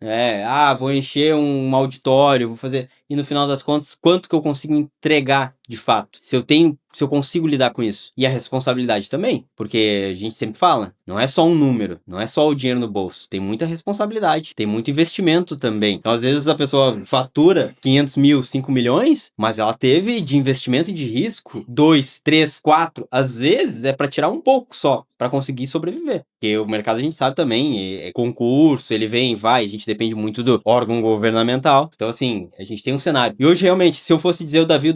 Vou encher um auditório, vou fazer... E no final das contas, quanto que eu consigo entregar de fato? Se eu consigo lidar com isso. E a responsabilidade também, porque a gente sempre fala, não é só um número, não é só o dinheiro no bolso, tem muita responsabilidade, tem muito investimento também. Então, às vezes a pessoa fatura 500 mil, 5 milhões, mas ela teve de investimento e de risco 2, 3, 4, às vezes é para tirar um pouco só, para conseguir sobreviver. Porque o mercado a gente sabe também, é concurso, ele vem, vai, a gente depende muito do órgão governamental. Então, assim, a gente tem um cenário. E hoje, realmente, se eu fosse dizer o Davi,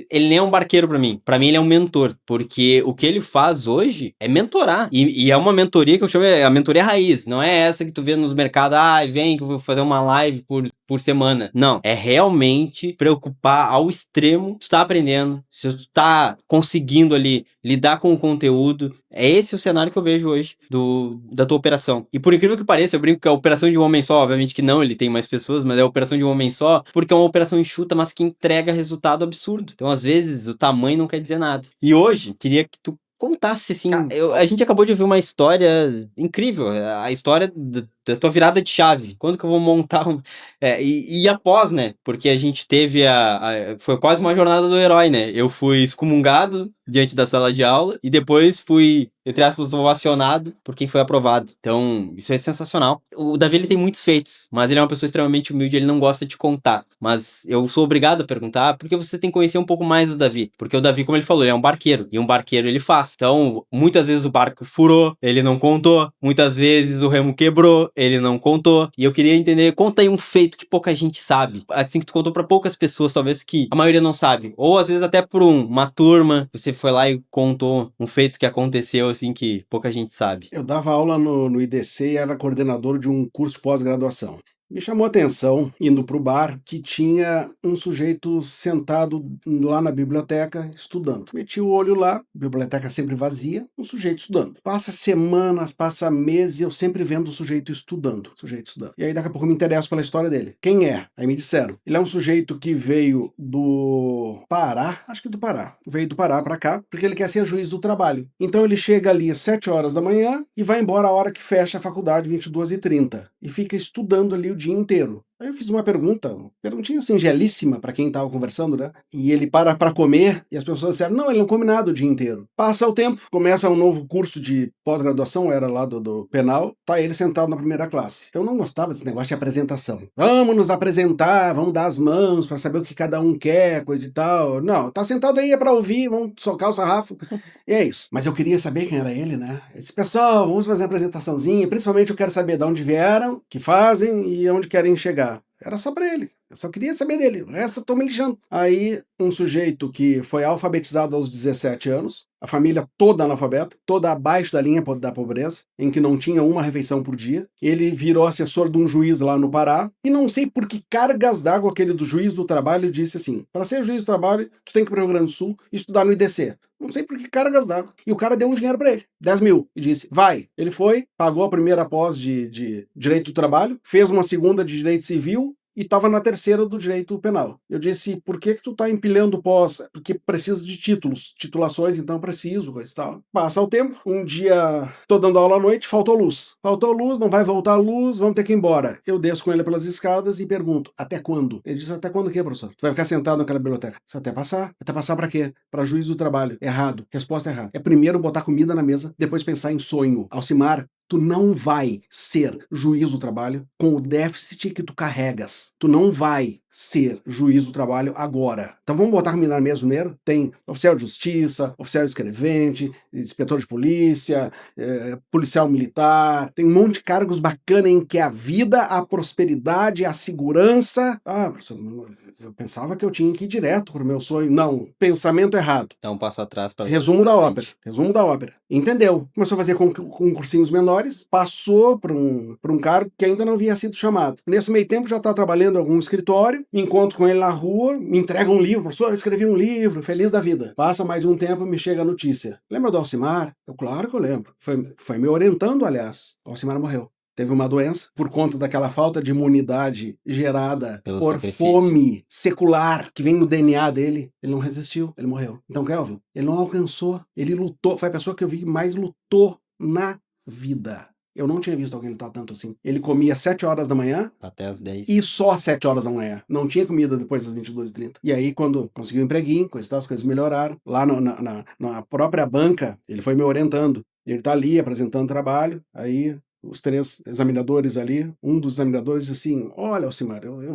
ele nem é um barqueiro para mim. Para mim, ele é um mentor, porque o que ele faz hoje é mentorar. E é uma mentoria que eu chamo a mentoria raiz. Não é essa que tu vê nos mercados, vem que eu vou fazer uma live por semana. Não, é realmente preocupar ao extremo. Tu tá aprendendo, se tu tá conseguindo ali lidar com o conteúdo. É esse o cenário que eu vejo hoje da tua operação. E por incrível que pareça, eu brinco que é a operação de um homem só, obviamente que não, ele tem mais pessoas, mas é a operação de um homem só, porque é uma operação enxuta, mas que entrega resultado absurdo. Então, às vezes, o tamanho não quer dizer nada. E hoje, queria que tu contasse, assim, a gente acabou de ouvir uma história incrível, a história da tua virada de chave. Quando que eu vou montar e após, né? Porque a gente teve foi quase uma jornada do herói, né? Eu fui excomungado diante da sala de aula e depois fui, entre aspas, ovacionado por quem foi aprovado. Então, isso é sensacional. O Davi, ele tem muitos feitos, mas ele é uma pessoa extremamente humilde, ele não gosta de contar. Mas eu sou obrigado a perguntar, porque vocês têm que conhecer um pouco mais do Davi. Porque o Davi, como ele falou, ele é um barqueiro, e um barqueiro ele faz. Então, muitas vezes o barco furou, ele não contou. Muitas vezes o remo quebrou, ele não contou. E eu queria entender, conta aí um feito que pouca gente sabe. Assim que tu contou pra poucas pessoas, talvez que a maioria não sabe. Ou às vezes até por uma turma, você foi lá e contou um feito que aconteceu, assim, que pouca gente sabe. Eu dava aula no IDC e era coordenador de um curso de pós-graduação. Me chamou a atenção, indo para o bar, que tinha um sujeito sentado lá na biblioteca estudando. Meti o olho lá, biblioteca sempre vazia, um sujeito estudando. Passa semanas, passa meses, eu sempre vendo o sujeito estudando. E aí daqui a pouco eu me interesso pela história dele. Quem é? Aí me disseram. Ele é um sujeito que veio do Pará, acho que do Pará. Veio do Pará para cá, porque ele quer ser juiz do trabalho. Então ele chega ali às 7 horas da manhã e vai embora a hora que fecha a faculdade, 22h30. E fica estudando ali o dia inteiro. Aí eu fiz uma perguntinha singelíssima para quem tava conversando, né? E ele para pra comer e as pessoas disseram, não, ele não come nada o dia inteiro. Passa o tempo, começa um novo curso de pós-graduação, era lá do penal, tá ele sentado na primeira classe. Eu não gostava desse negócio de apresentação. Vamos nos apresentar, vamos dar as mãos para saber o que cada um quer, coisa e tal. Não, tá sentado aí é para ouvir, vamos socar o sarrafo. E é isso. Mas eu queria saber quem era ele, né? Eu disse, pessoal, vamos fazer uma apresentaçãozinha, principalmente eu quero saber de onde vieram, o que fazem e onde querem chegar. Era só pra ele. Eu só queria saber dele. O resto eu tô me lixando. Aí, um sujeito que foi alfabetizado aos 17 anos, a família toda analfabeta, toda abaixo da linha da pobreza, em que não tinha uma refeição por dia. Ele virou assessor de um juiz lá no Pará, e não sei por que cargas d'água aquele do juiz do trabalho disse assim, para ser juiz do trabalho, tu tem que ir pro Rio Grande do Sul e estudar no IDC. Não sei por que cargas d'água. E o cara deu um dinheiro pra ele, 10 mil, e disse, vai. Ele foi, pagou a primeira pós de Direito do Trabalho, fez uma segunda de Direito Civil, e estava na terceira do direito penal. Eu disse, por que tu tá empilhando pós? Porque precisa de títulos, titulações, então preciso, coisa e tal. Passa o tempo, um dia tô dando aula à noite, faltou luz. Faltou luz, não vai voltar a luz, vamos ter que ir embora. Eu desço com ele pelas escadas e pergunto, até quando? Ele disse, até quando o quê, professor? Tu vai ficar sentado naquela biblioteca? Só até passar. Até passar pra quê? Pra juiz do trabalho. Errado. Resposta errada. É primeiro botar comida na mesa, depois pensar em sonho. Alcimar, tu não vai ser juiz do trabalho com o déficit que tu carregas. Tu não vai ser juiz do trabalho agora. Então vamos botar comida na mesa primeiro? Tem oficial de justiça, oficial escrevente, inspetor de polícia, policial militar, tem um monte de cargos bacanas em que a vida, a prosperidade, a segurança... Ah, professor, eu pensava que eu tinha que ir direto pro meu sonho. Não, pensamento errado. Dá um passo atrás para Resumo da ópera. Resumo da ópera. Entendeu? Começou a fazer concursinhos menores, passou para um cargo que ainda não havia sido chamado. Nesse meio tempo já está trabalhando em algum escritório, me encontro com ele na rua, me entrega um livro, professor, eu escrevi um livro, feliz da vida. Passa mais um tempo e me chega a notícia. Lembra do Alcimar? Claro que eu lembro. Foi me orientando, aliás. O Alcimar morreu. Teve uma doença por conta daquela falta de imunidade gerada por fome secular que vem no DNA dele. Ele não resistiu, ele morreu. Então, Kelvin, ele não alcançou, ele lutou. Foi a pessoa que eu vi que mais lutou na vida. Eu não tinha visto alguém lutar tanto assim. Ele comia às 7 horas da manhã. Até às 10. E só às 7 horas da manhã. Não tinha comida depois das 22h30. E aí, quando conseguiu um empreguinho, as coisas melhoraram. Lá na própria banca, ele foi me orientando. Ele tá ali apresentando trabalho. Aí os 3 examinadores ali, um dos examinadores disse assim, olha, Alcimar, eu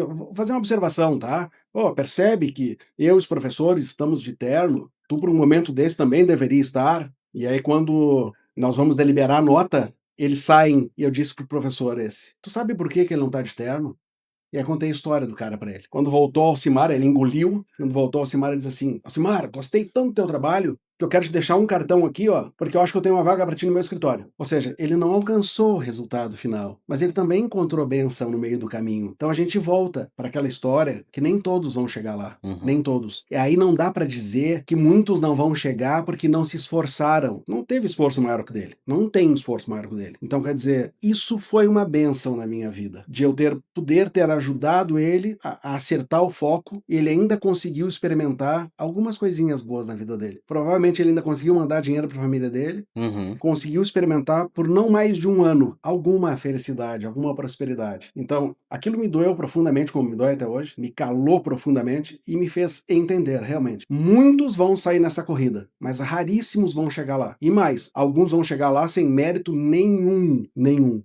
vou fazer uma observação, tá? Percebe que eu e os professores estamos de terno, tu por um momento desse também deveria estar, e aí quando nós vamos deliberar a nota, eles saem, e eu disse pro professor esse, tu sabe por que ele não tá de terno? E aí contei a história do cara pra ele. Quando voltou ao Alcimar, ele engoliu, quando voltou ao Alcimar, ele disse assim, Alcimar, gostei tanto do teu trabalho, que eu quero te deixar um cartão aqui, porque eu acho que eu tenho uma vaga para ti no meu escritório. Ou seja, ele não alcançou o resultado final, mas ele também encontrou benção no meio do caminho. Então a gente volta para aquela história que nem todos vão chegar lá, nem todos. E aí não dá para dizer que muitos não vão chegar porque não se esforçaram. Não teve esforço maior que o dele. Não tem esforço maior que o dele. Então quer dizer, isso foi uma benção na minha vida, de eu poder ter ajudado ele a acertar o foco e ele ainda conseguiu experimentar algumas coisinhas boas na vida dele. Provavelmente ele ainda conseguiu mandar dinheiro para a família dele, conseguiu experimentar por não mais de um ano alguma felicidade, alguma prosperidade. Então, aquilo me doeu profundamente, como me dói até hoje, me calou profundamente e me fez entender, realmente. Muitos vão sair nessa corrida, mas raríssimos vão chegar lá. E mais, alguns vão chegar lá sem mérito nenhum.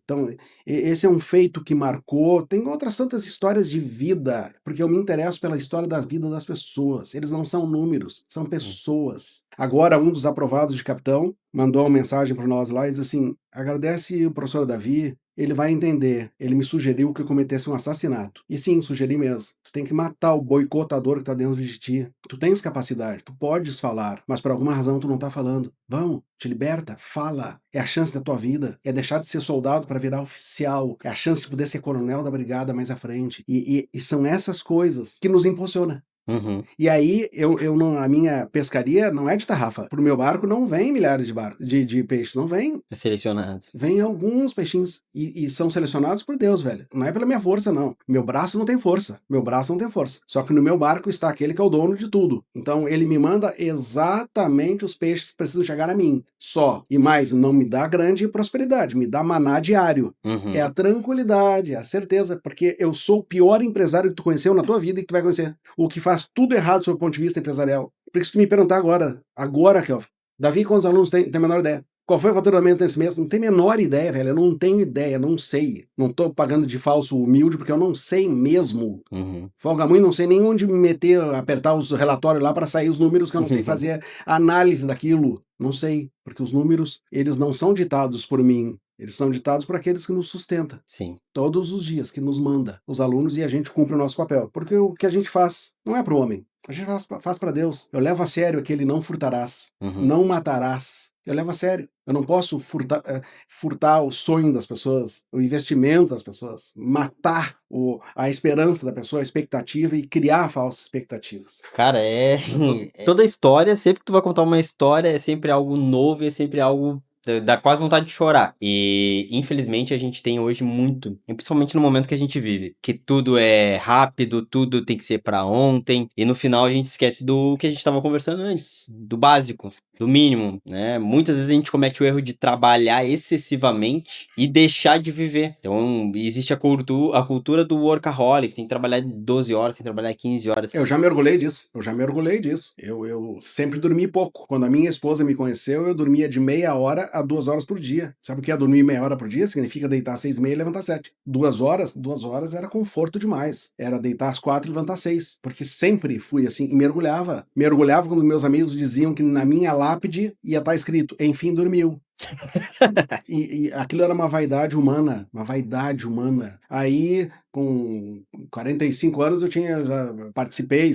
Então, esse é um feito que marcou. Tem outras tantas histórias de vida, porque eu me interesso pela história da vida das pessoas. Eles não são números, são pessoas. Agora, um dos aprovados de capitão mandou uma mensagem para nós lá e diz assim, agradece o professor Davi, ele vai entender, ele me sugeriu que eu cometesse um assassinato. E sim, sugeri mesmo. Tu tem que matar o boicotador que tá dentro de ti. Tu tens capacidade, tu podes falar, mas por alguma razão tu não tá falando. Vamos, te liberta, fala. É a chance da tua vida, é deixar de ser soldado para virar oficial, é a chance de poder ser coronel da brigada mais à frente. E são essas coisas que nos impulsionam. Uhum. E aí, eu não, a minha pescaria não é de tarrafa. Pro meu barco não vem milhares de peixes, não vem. É selecionado. Vem alguns peixinhos e são selecionados por Deus, velho. Não é pela minha força, não. Meu braço não tem força. Meu braço não tem força. Só que no meu barco está aquele que é o dono de tudo. Então ele me manda exatamente os peixes que precisam chegar a mim. Só. E mais, não me dá grande prosperidade, me dá maná diário. Uhum. É a tranquilidade, a certeza, porque eu sou o pior empresário que tu conheceu na tua vida e que tu vai conhecer. O que faz tudo errado sob o ponto de vista empresarial. Porque se tu me perguntar agora, Kelvin, Davi, quantos alunos tem a menor ideia? Qual foi o faturamento desse mês? Não tenho a menor ideia, velho. Eu não tenho ideia, não sei. Não tô pagando de falso humilde porque eu não sei mesmo. Uhum. Folga muito, não sei nem onde me meter, apertar os relatórios lá para sair os números, que eu não sei fazer a análise daquilo. Não sei, porque os números, eles não são ditados por mim. Eles são ditados por aqueles que nos sustentam. Sim. Todos os dias, que nos manda os alunos e a gente cumpre o nosso papel. Porque o que a gente faz não é para o homem. A gente faz para Deus. Eu levo a sério aquele não furtarás, não matarás. Eu levo a sério. Eu não posso furtar o sonho das pessoas, o investimento das pessoas, matar a esperança da pessoa, a expectativa e criar falsas expectativas. Cara, toda história, sempre que tu vai contar uma história, é sempre algo novo, é sempre algo dá quase vontade de chorar. E, infelizmente, a gente tem hoje muito, e principalmente no momento que a gente vive, que tudo é rápido, tudo tem que ser pra ontem, e no final a gente esquece do que a gente tava conversando antes, do básico, do mínimo, né? Muitas vezes a gente comete o erro de trabalhar excessivamente e deixar de viver. Então, existe a cultura do workaholic, tem que trabalhar 12 horas, tem que trabalhar 15 horas. Eu já mergulhei disso. Eu sempre dormi pouco. Quando a minha esposa me conheceu, eu dormia de meia hora a 2 horas por dia. Sabe o que é dormir meia hora por dia? Significa deitar às 6h30 e levantar às 7. 2 horas era conforto demais. Era deitar às 4 e levantar às 6. Porque sempre fui assim e mergulhava. Mergulhava quando meus amigos diziam que na minha lápide ia estar escrito, enfim, dormiu. E aquilo era uma vaidade humana, Aí, com 45 anos, eu já participei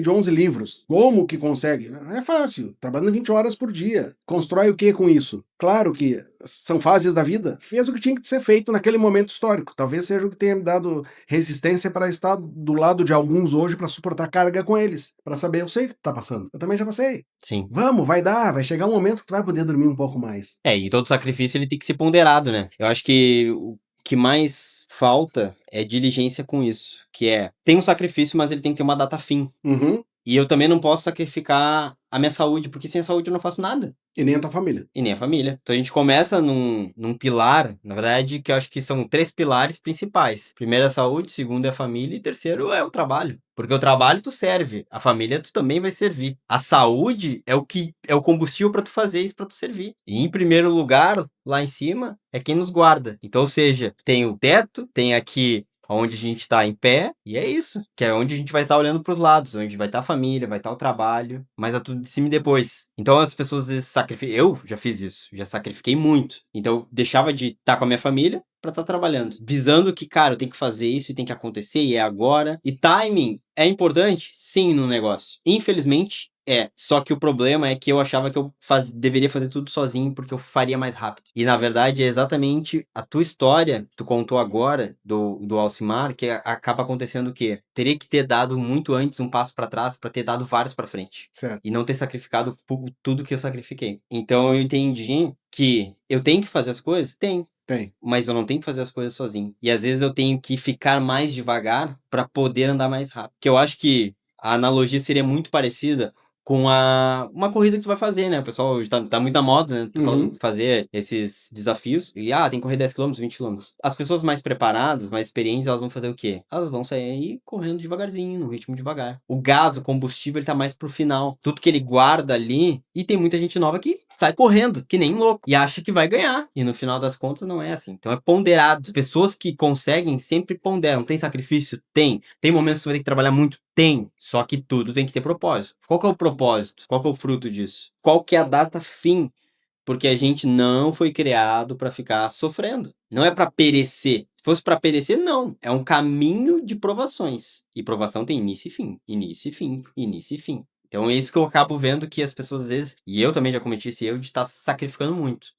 de 11 livros. Como que consegue? É fácil, trabalhando 20 horas por dia. Constrói o que com isso? Claro que são fases da vida. Fez o que tinha que ser feito naquele momento histórico. Talvez seja o que tenha me dado resistência para estar do lado de alguns hoje para suportar carga com eles. Para saber, eu sei o que tá passando. Eu também já passei. Sim. Vamos, vai chegar um momento que tu vai poder dormir um pouco mais. E todo sacrifício ele tem que ser ponderado, né? Eu acho que o que mais falta é diligência com isso, que tem um sacrifício, mas ele tem que ter uma data fim. Uhum. E eu também não posso sacrificar a minha saúde, porque sem a saúde eu não faço nada. E nem a tua família. E nem a família. Então a gente começa num pilar, na verdade, que eu acho que são 3 pilares principais. Primeiro é a saúde, segundo é a família e terceiro é o trabalho. Porque o trabalho tu serve, a família tu também vai servir. A saúde é o combustível para tu fazer isso, para tu servir. E em primeiro lugar, lá em cima, é quem nos guarda. Então, ou seja, tem o teto, tem aqui onde a gente está em pé, e é isso, que é onde a gente vai estar olhando para os lados, onde vai estar a família, vai estar o trabalho, mas é tudo de cima e depois. Então as pessoas às vezes sacrificam, eu já fiz isso, já sacrifiquei muito, então eu deixava de estar com a minha família para estar trabalhando, visando que, cara, eu tenho que fazer isso e tem que acontecer, e é agora, e timing é importante? Sim, no negócio. Infelizmente, só que o problema é que eu achava que eu deveria fazer tudo sozinho porque eu faria mais rápido. E na verdade é exatamente a tua história, tu contou agora do Alcimar, que acaba acontecendo o quê? Teria que ter dado muito antes um passo para trás para ter dado vários para frente. Certo. E não ter sacrificado tudo que eu sacrifiquei. Então eu entendi que eu tenho que fazer as coisas? Tem. Mas eu não tenho que fazer as coisas sozinho. E às vezes eu tenho que ficar mais devagar para poder andar mais rápido. Que eu acho que a analogia seria muito parecida com uma corrida que tu vai fazer, né? O pessoal tá muito na moda, né? O pessoal fazer esses desafios. E, tem que correr 10 km, 20 km. As pessoas mais preparadas, mais experientes, elas vão fazer o quê? Elas vão sair correndo devagarzinho, no ritmo devagar. O gás, o combustível, ele tá mais pro final. Tudo que ele guarda ali. E tem muita gente nova que sai correndo, que nem louco. E acha que vai ganhar. E no final das contas não é assim. Então é ponderado. Pessoas que conseguem sempre ponderam. Tem sacrifício? Tem. Tem momentos que tu vai ter que trabalhar muito? Tem, só que tudo tem que ter propósito. Qual que é o propósito? Qual que é o fruto disso? Qual que é a data fim? Porque a gente não foi criado para ficar sofrendo. Não é para perecer. Se fosse para perecer, não. É um caminho de provações. E provação tem início e fim. Início e fim. Início e fim. Então é isso que eu acabo vendo que as pessoas às vezes, e eu também já cometi esse erro de estar sacrificando muito.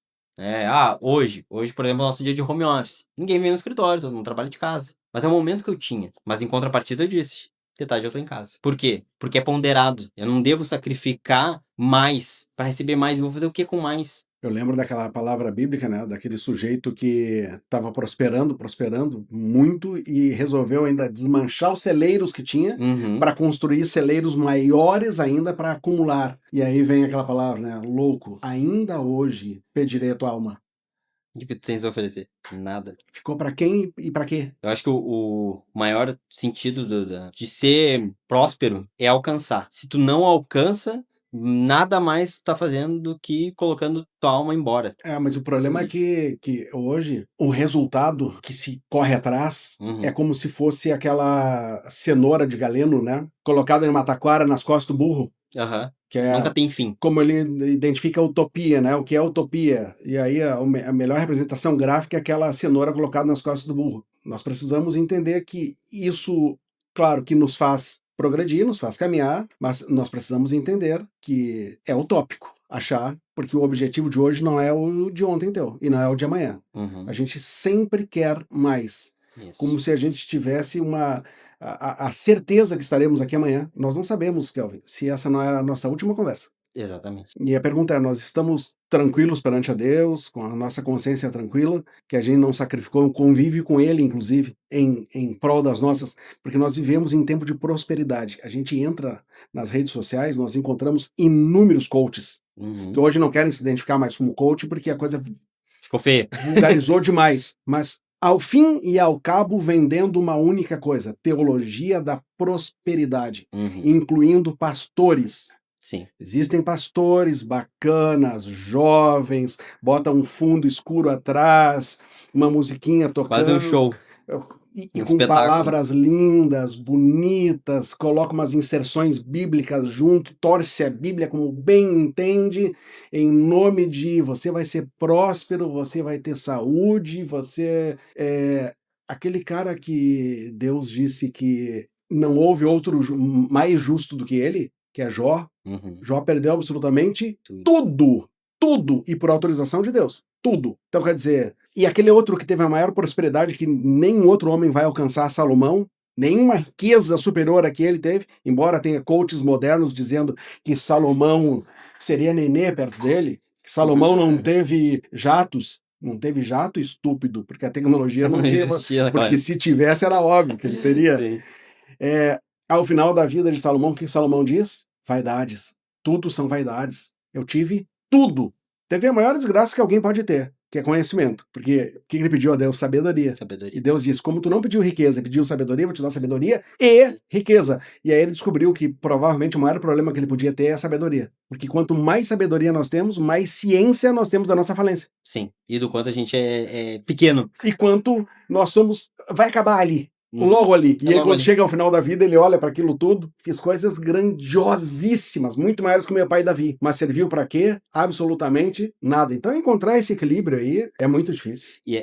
Hoje, por exemplo, é o nosso dia de home office. Ninguém vem no escritório, todo mundo trabalha de casa. Mas é o momento que eu tinha. Mas em contrapartida eu disse, metade eu tô em casa. Por quê? Porque é ponderado. Eu não devo sacrificar mais para receber mais. Eu vou fazer o que com mais? Eu lembro daquela palavra bíblica, né? Daquele sujeito que estava prosperando, prosperando muito e resolveu ainda desmanchar os celeiros que tinha para construir celeiros maiores ainda para acumular. E aí vem aquela palavra, né? Louco, ainda hoje pedirei a tua alma. O que tu tens a oferecer? Nada. Ficou para quem e para quê? Eu acho que o maior sentido de ser próspero é alcançar. Se tu não alcança, nada mais tu tá fazendo do que colocando tua alma embora. Mas o problema é que hoje o resultado que se corre atrás é como se fosse aquela cenoura de Galeno, né? Colocada em uma taquara nas costas do burro. Que é, nunca tem fim. Como ele identifica a utopia, né? O que é utopia? E aí a melhor representação gráfica é aquela cenoura colocada nas costas do burro. Nós precisamos entender que isso, claro, que nos faz progredir, nos faz caminhar, mas nós precisamos entender que é utópico achar, porque o objetivo de hoje não é o de ontem teu, e não é o de amanhã. A gente sempre quer mais. Isso. Como se a gente tivesse a certeza que estaremos aqui amanhã. Nós não sabemos, Kelvin, se essa não é a nossa última conversa. Exatamente. E a pergunta é, nós estamos tranquilos perante a Deus, com a nossa consciência tranquila, que a gente não sacrificou o convívio com Ele, inclusive, em prol das nossas... Porque nós vivemos em tempo de prosperidade. A gente entra nas redes sociais, nós encontramos inúmeros coaches, que hoje não querem se identificar mais como coach, porque a coisa ficou feia. Vulgarizou demais. Mas, ao fim e ao cabo, vendendo uma única coisa, teologia da prosperidade, incluindo pastores. Sim. Existem pastores bacanas, jovens, botam um fundo escuro atrás, uma musiquinha tocando. Quase um show. E com palavras lindas, bonitas, coloca umas inserções bíblicas junto, torce a Bíblia como bem entende, em nome de você vai ser próspero, você vai ter saúde, você é aquele cara que Deus disse que não houve outro mais justo do que ele, que é Jó. Jó perdeu absolutamente tudo, e por autorização de Deus, tudo. Então quer dizer, e aquele outro que teve a maior prosperidade que nenhum outro homem vai alcançar, Salomão, nenhuma riqueza superior a que ele teve, embora tenha coaches modernos dizendo que Salomão seria nenê perto dele, que Salomão não teve jatos. Não teve jato, estúpido, porque a tecnologia não tinha, porque se tivesse era óbvio que ele teria. Ao final da vida de Salomão, o que Salomão diz? Vaidades. Tudo são vaidades. Eu tive tudo. Teve a maior desgraça que alguém pode ter, que é conhecimento. Porque o que ele pediu a Deus? Sabedoria. E Deus disse, como tu não pediu riqueza, pediu sabedoria, vou te dar sabedoria e riqueza. E aí ele descobriu que provavelmente o maior problema que ele podia ter é a sabedoria. Porque quanto mais sabedoria nós temos, mais ciência nós temos da nossa falência. Sim, e do quanto a gente é pequeno. E quanto nós somos... Vai acabar ali. Logo ali. E aí, quando chega ao final da vida, ele olha para aquilo tudo, fiz coisas grandiosíssimas, muito maiores que o meu pai Davi. Mas serviu para quê? Absolutamente nada. Então, encontrar esse equilíbrio aí é muito difícil. E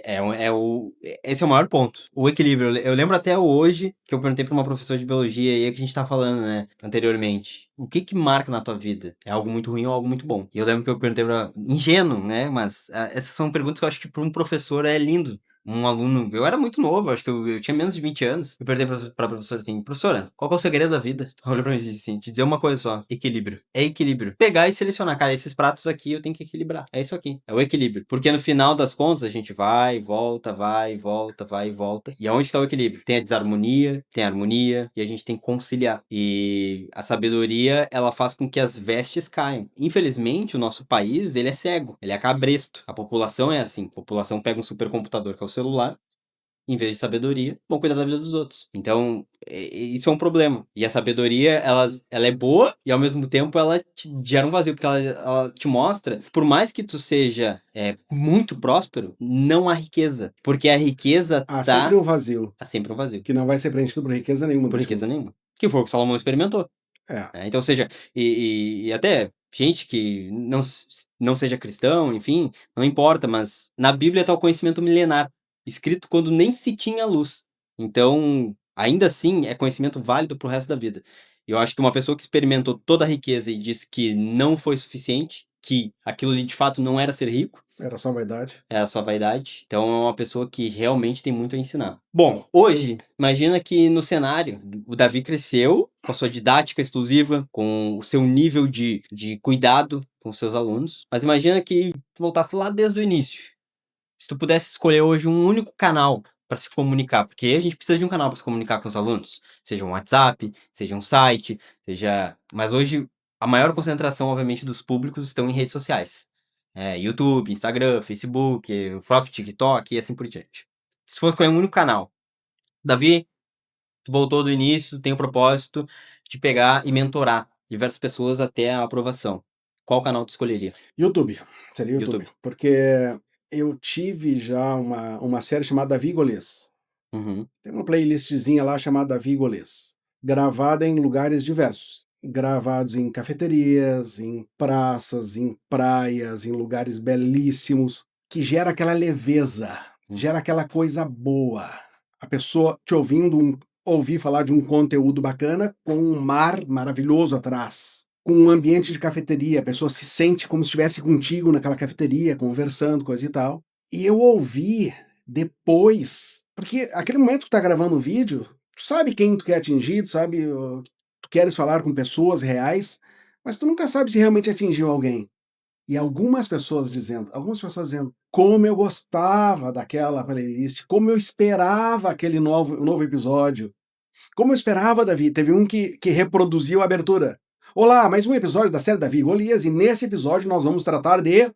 esse é o maior ponto. O equilíbrio. Eu lembro até hoje que eu perguntei para uma professora de biologia, e é que a gente tá falando, né, anteriormente. O que marca na tua vida? É algo muito ruim ou algo muito bom? E eu lembro que eu perguntei pra... Ingênuo, né? Mas essas são perguntas que eu acho que para um professor é lindo. Um aluno, eu era muito novo, acho que eu tinha menos de 20 anos. Eu perguntei pra professora assim, professora, qual que é o segredo da vida? Ela olhou pra mim e disse assim, te dizer uma coisa só, equilíbrio. É equilíbrio. Pegar e selecionar, cara, esses pratos aqui eu tenho que equilibrar. É isso aqui, é o equilíbrio. Porque no final das contas a gente vai, volta, vai, volta, vai, volta. E aonde tá o equilíbrio? Tem a desarmonia, tem a harmonia, e a gente tem que conciliar. E a sabedoria, ela faz com que as vestes caiam. Infelizmente, o nosso país, ele é cego, ele é cabresto. A população é assim, a população pega um supercomputador que é o celular, em vez de sabedoria, vão cuidar da vida dos outros. Então, isso é um problema. E a sabedoria, ela é boa e, ao mesmo tempo, ela te gera um vazio, porque ela te mostra, por mais que tu seja muito próspero, não há riqueza. Porque a riqueza Há sempre um vazio. Há sempre um vazio. Que não vai ser preenchido por riqueza nenhuma. Por riqueza nenhuma. Que foi o que Salomão experimentou. Então, ou seja, e até gente que não seja cristão, enfim, não importa, mas na Bíblia está o conhecimento milenar, escrito quando nem se tinha luz. Então, ainda assim, é conhecimento válido pro resto da vida. Eu acho que uma pessoa que experimentou toda a riqueza e disse que não foi suficiente, que aquilo ali de fato não era ser rico. Era só vaidade. Era só vaidade. Então é uma pessoa que realmente tem muito a ensinar. Bom, hoje, imagina que no cenário, o Davi cresceu com a sua didática exclusiva, com o seu nível de cuidado com os seus alunos. Mas imagina que tu voltasse lá desde o início. Se tu pudesse escolher hoje um único canal para se comunicar, porque a gente precisa de um canal para se comunicar com os alunos, seja um WhatsApp, seja um site, seja... Mas hoje, a maior concentração, obviamente, dos públicos estão em redes sociais. YouTube, Instagram, Facebook, o próprio TikTok e assim por diante. Se fosse escolher um único canal, Davi, tu voltou do início, tem o propósito de pegar e mentorar diversas pessoas até a aprovação. Qual canal tu escolheria? YouTube. Seria YouTube. Porque eu tive já uma série chamada Vigolês. Tem uma playlistzinha lá chamada Vigolês, gravada em lugares diversos. Gravados em cafeterias, em praças, em praias, em lugares belíssimos, que gera aquela leveza, gera aquela coisa boa. A pessoa te ouvindo ouvir falar de um conteúdo bacana com um mar maravilhoso atrás, com um ambiente de cafeteria, a pessoa se sente como se estivesse contigo naquela cafeteria, conversando, coisa e tal. E eu ouvi depois, porque aquele momento que tá gravando o vídeo, tu sabe quem tu quer atingir, tu sabe, tu queres falar com pessoas reais, mas tu nunca sabe se realmente atingiu alguém. E algumas pessoas dizendo, como eu gostava daquela playlist, como eu esperava aquele novo episódio, como eu esperava, Davi. Teve um que reproduziu a abertura. Olá, mais um episódio da série Davi e Golias, e nesse episódio nós vamos tratar de...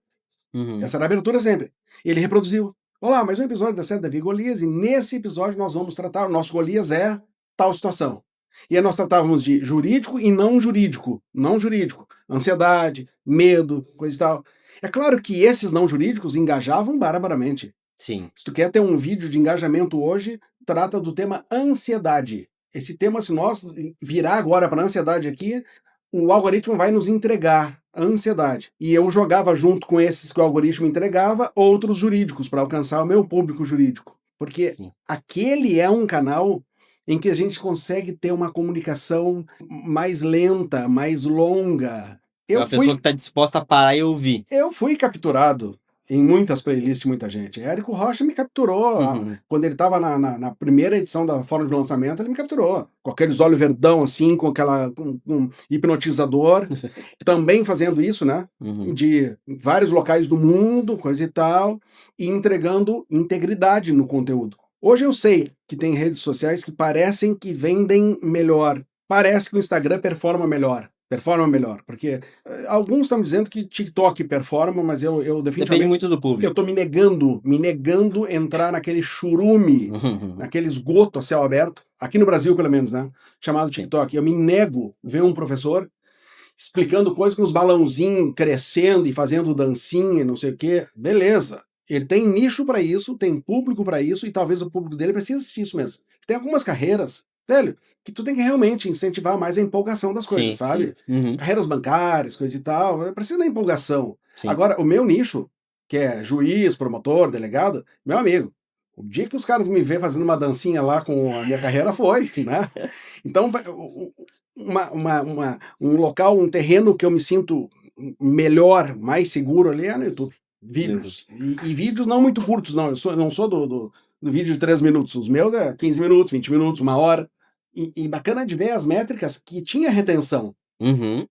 Essa era a abertura sempre. Ele reproduziu. Olá, mais um episódio da série Davi e Golias, e nesse episódio nós vamos tratar... O nosso Golias é tal situação. E aí nós tratávamos de jurídico e não jurídico. Não jurídico. Ansiedade, medo, coisa e tal. É claro que esses não jurídicos engajavam barbaramente. Sim. Se tu quer ter um vídeo de engajamento hoje, trata do tema ansiedade. Esse tema, se nós virar agora para ansiedade aqui, o algoritmo vai nos entregar ansiedade. E eu jogava junto com esses que o algoritmo entregava, outros jurídicos, para alcançar o meu público jurídico. Porque aquele é um canal em que a gente consegue ter uma comunicação mais lenta, mais longa. É uma pessoa que está disposta a parar e ouvir. Eu fui capturado em muitas playlists de muita gente. Érico Rocha me capturou. Quando ele estava na primeira edição da Fórmula de Lançamento, ele me capturou. Com aqueles olhos verdão, assim, com hipnotizador. Também fazendo isso, né? De vários locais do mundo, coisa e tal. E entregando integridade no conteúdo. Hoje eu sei que tem redes sociais que parecem que vendem melhor. Parece que o Instagram performa melhor, porque alguns estão dizendo que TikTok performa, mas eu definitivamente... Depende muito do público. Eu tô me negando entrar naquele churume, naquele esgoto a céu aberto, aqui no Brasil pelo menos, né, chamado TikTok. Eu me nego ver um professor explicando coisas com os balãozinhos crescendo e fazendo dancinha, não sei o quê. Beleza. Ele tem nicho para isso, tem público para isso, e talvez o público dele precise assistir isso mesmo. Tem algumas carreiras, velho, que tu tem que realmente incentivar mais a empolgação das coisas, sabe? Carreiras bancárias, coisa e tal, precisa da empolgação. Agora, o meu nicho, que é juiz, promotor, delegado, meu amigo, o dia que os caras me vê fazendo uma dancinha lá com a minha carreira foi, né? Então, um local, um terreno que eu me sinto melhor, mais seguro ali é no YouTube. Vídeos. E vídeos não muito curtos, não. Eu não sou do vídeo de 3 minutos. Os meus é 15 minutos, 20 minutos, 1 hora. E bacana de ver as métricas que tinha retenção.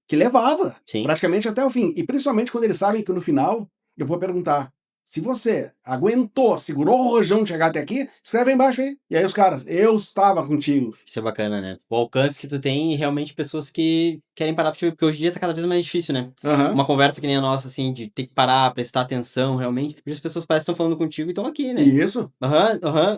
Que levava praticamente até o fim. E principalmente quando eles sabem que no final eu vou perguntar: se você aguentou, segurou o rojão de chegar até aqui, escreve aí embaixo aí. E aí os caras, eu estava contigo. Isso é bacana, né? O alcance que tu tem e realmente pessoas que querem parar pra te ver, porque hoje em dia tá cada vez mais difícil, né? Uma conversa que nem a nossa, assim, de ter que parar, prestar atenção, realmente. E as pessoas parecem que estão falando contigo e estão aqui, né? Isso.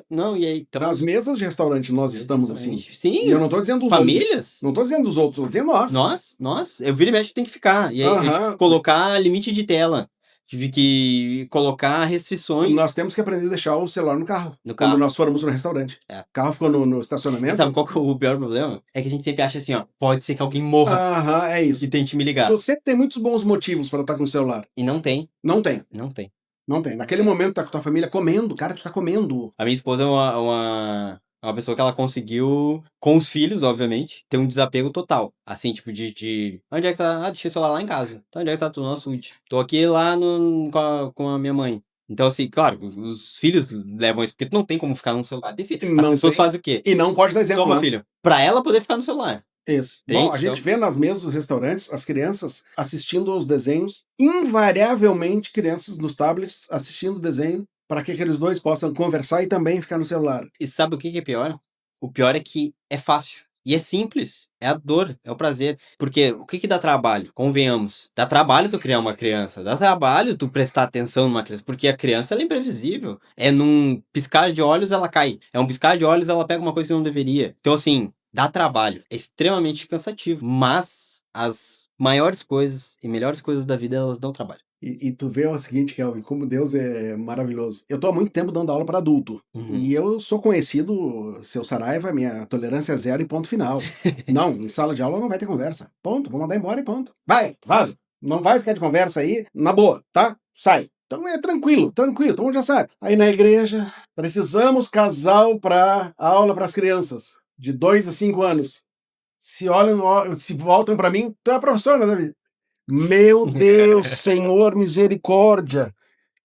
Não, e aí... Nas mesas de restaurante nós estamos assim. Sim. E eu não tô dizendo dos famílias? Outros. Não tô dizendo dos outros, tô dizendo nós. Nós. Eu viro e mexo tem que ficar. E aí, tipo, colocar limite de tela. Tive que colocar restrições. Nós temos que aprender a deixar o celular no carro. Quando nós formos no restaurante. O carro ficou no estacionamento. E sabe qual que é o pior problema? É que a gente sempre acha assim, ó, pode ser que alguém morra. É isso. E tente me ligar. Então, sempre tem muitos bons motivos para estar com o celular. E não tem. Não tem. Não tem. Não tem. Naquele momento tá com tua família comendo, cara, tu tá comendo. A minha esposa é uma É uma pessoa que ela conseguiu, com os filhos, obviamente, ter um desapego total. Assim, tipo, onde é que tá? Ah, deixei o celular lá em casa. Então, onde é que tá tudo no açude? Tô aqui lá com a minha mãe. Então, assim, claro, os filhos levam isso, porque tu não tem como ficar no celular. Tem filho. As Não pessoas tem. fazem o quê? E não pode dar exemplo, Toma, né? filho. Pra ela poder ficar no celular. Isso. Bom, Entende? a gente Então, vê nas mesas dos restaurantes as crianças assistindo aos desenhos, invariavelmente crianças nos tablets assistindo o desenho, para que aqueles dois possam conversar e também ficar no celular. e sabe o que que é pior? O pior é que é fácil. E é simples. É a dor, é o prazer. Porque o que que dá trabalho? Convenhamos. Dá trabalho tu criar uma criança. Dá trabalho tu prestar atenção numa criança. Porque a criança, ela é imprevisível. É num piscar de olhos, ela cai. É um piscar de olhos, ela pega uma coisa que não deveria. Então, assim, dá trabalho. É extremamente cansativo. Mas as maiores coisas e melhores coisas da vida, elas dão trabalho. E tu vê o seguinte, Kelvin, como Deus é maravilhoso. Eu tô há muito tempo dando aula para adulto. Uhum. E eu sou conhecido, seu Saraiva, minha tolerância é zero e ponto final. Não, em sala de aula não vai ter conversa. Ponto, vou mandar embora e ponto. Vai, vaza. Não vai ficar de conversa aí, na boa, tá? Sai. Então é tranquilo, tranquilo, todo mundo já sabe. Aí na igreja, precisamos casal para aula para as crianças, de 2 a 5 anos. Se olham, se voltam para mim, tu é a professora, né? Meu Deus, Senhor, misericórdia.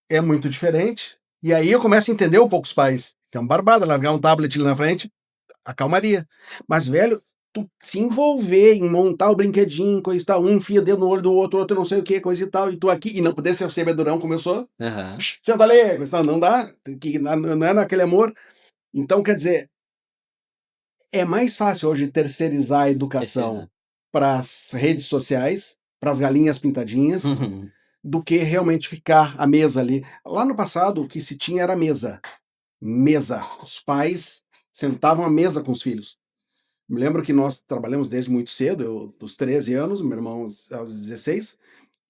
É muito diferente. E aí eu começo a entender um pouco os pais. Que é uma barbada largar um tablet ali na frente, a calmaria. Mas, velho, tu se envolver em montar o brinquedinho, coisa e tal, um enfia dedo no olho do outro, outro não sei o que, coisa e tal, e tu aqui, e não poder ser sebedurão como eu sou. Uhum. Senta ali, coisa e tal, não dá, não é naquele amor. Então, quer dizer, é mais fácil hoje terceirizar a educação para as redes sociais, para as galinhas pintadinhas, do que realmente ficar à mesa ali. Lá no passado, o que se tinha era mesa. Mesa. Os pais sentavam à mesa com os filhos. Me lembro que nós trabalhamos desde muito cedo, eu dos 13 anos, meu irmão aos 16,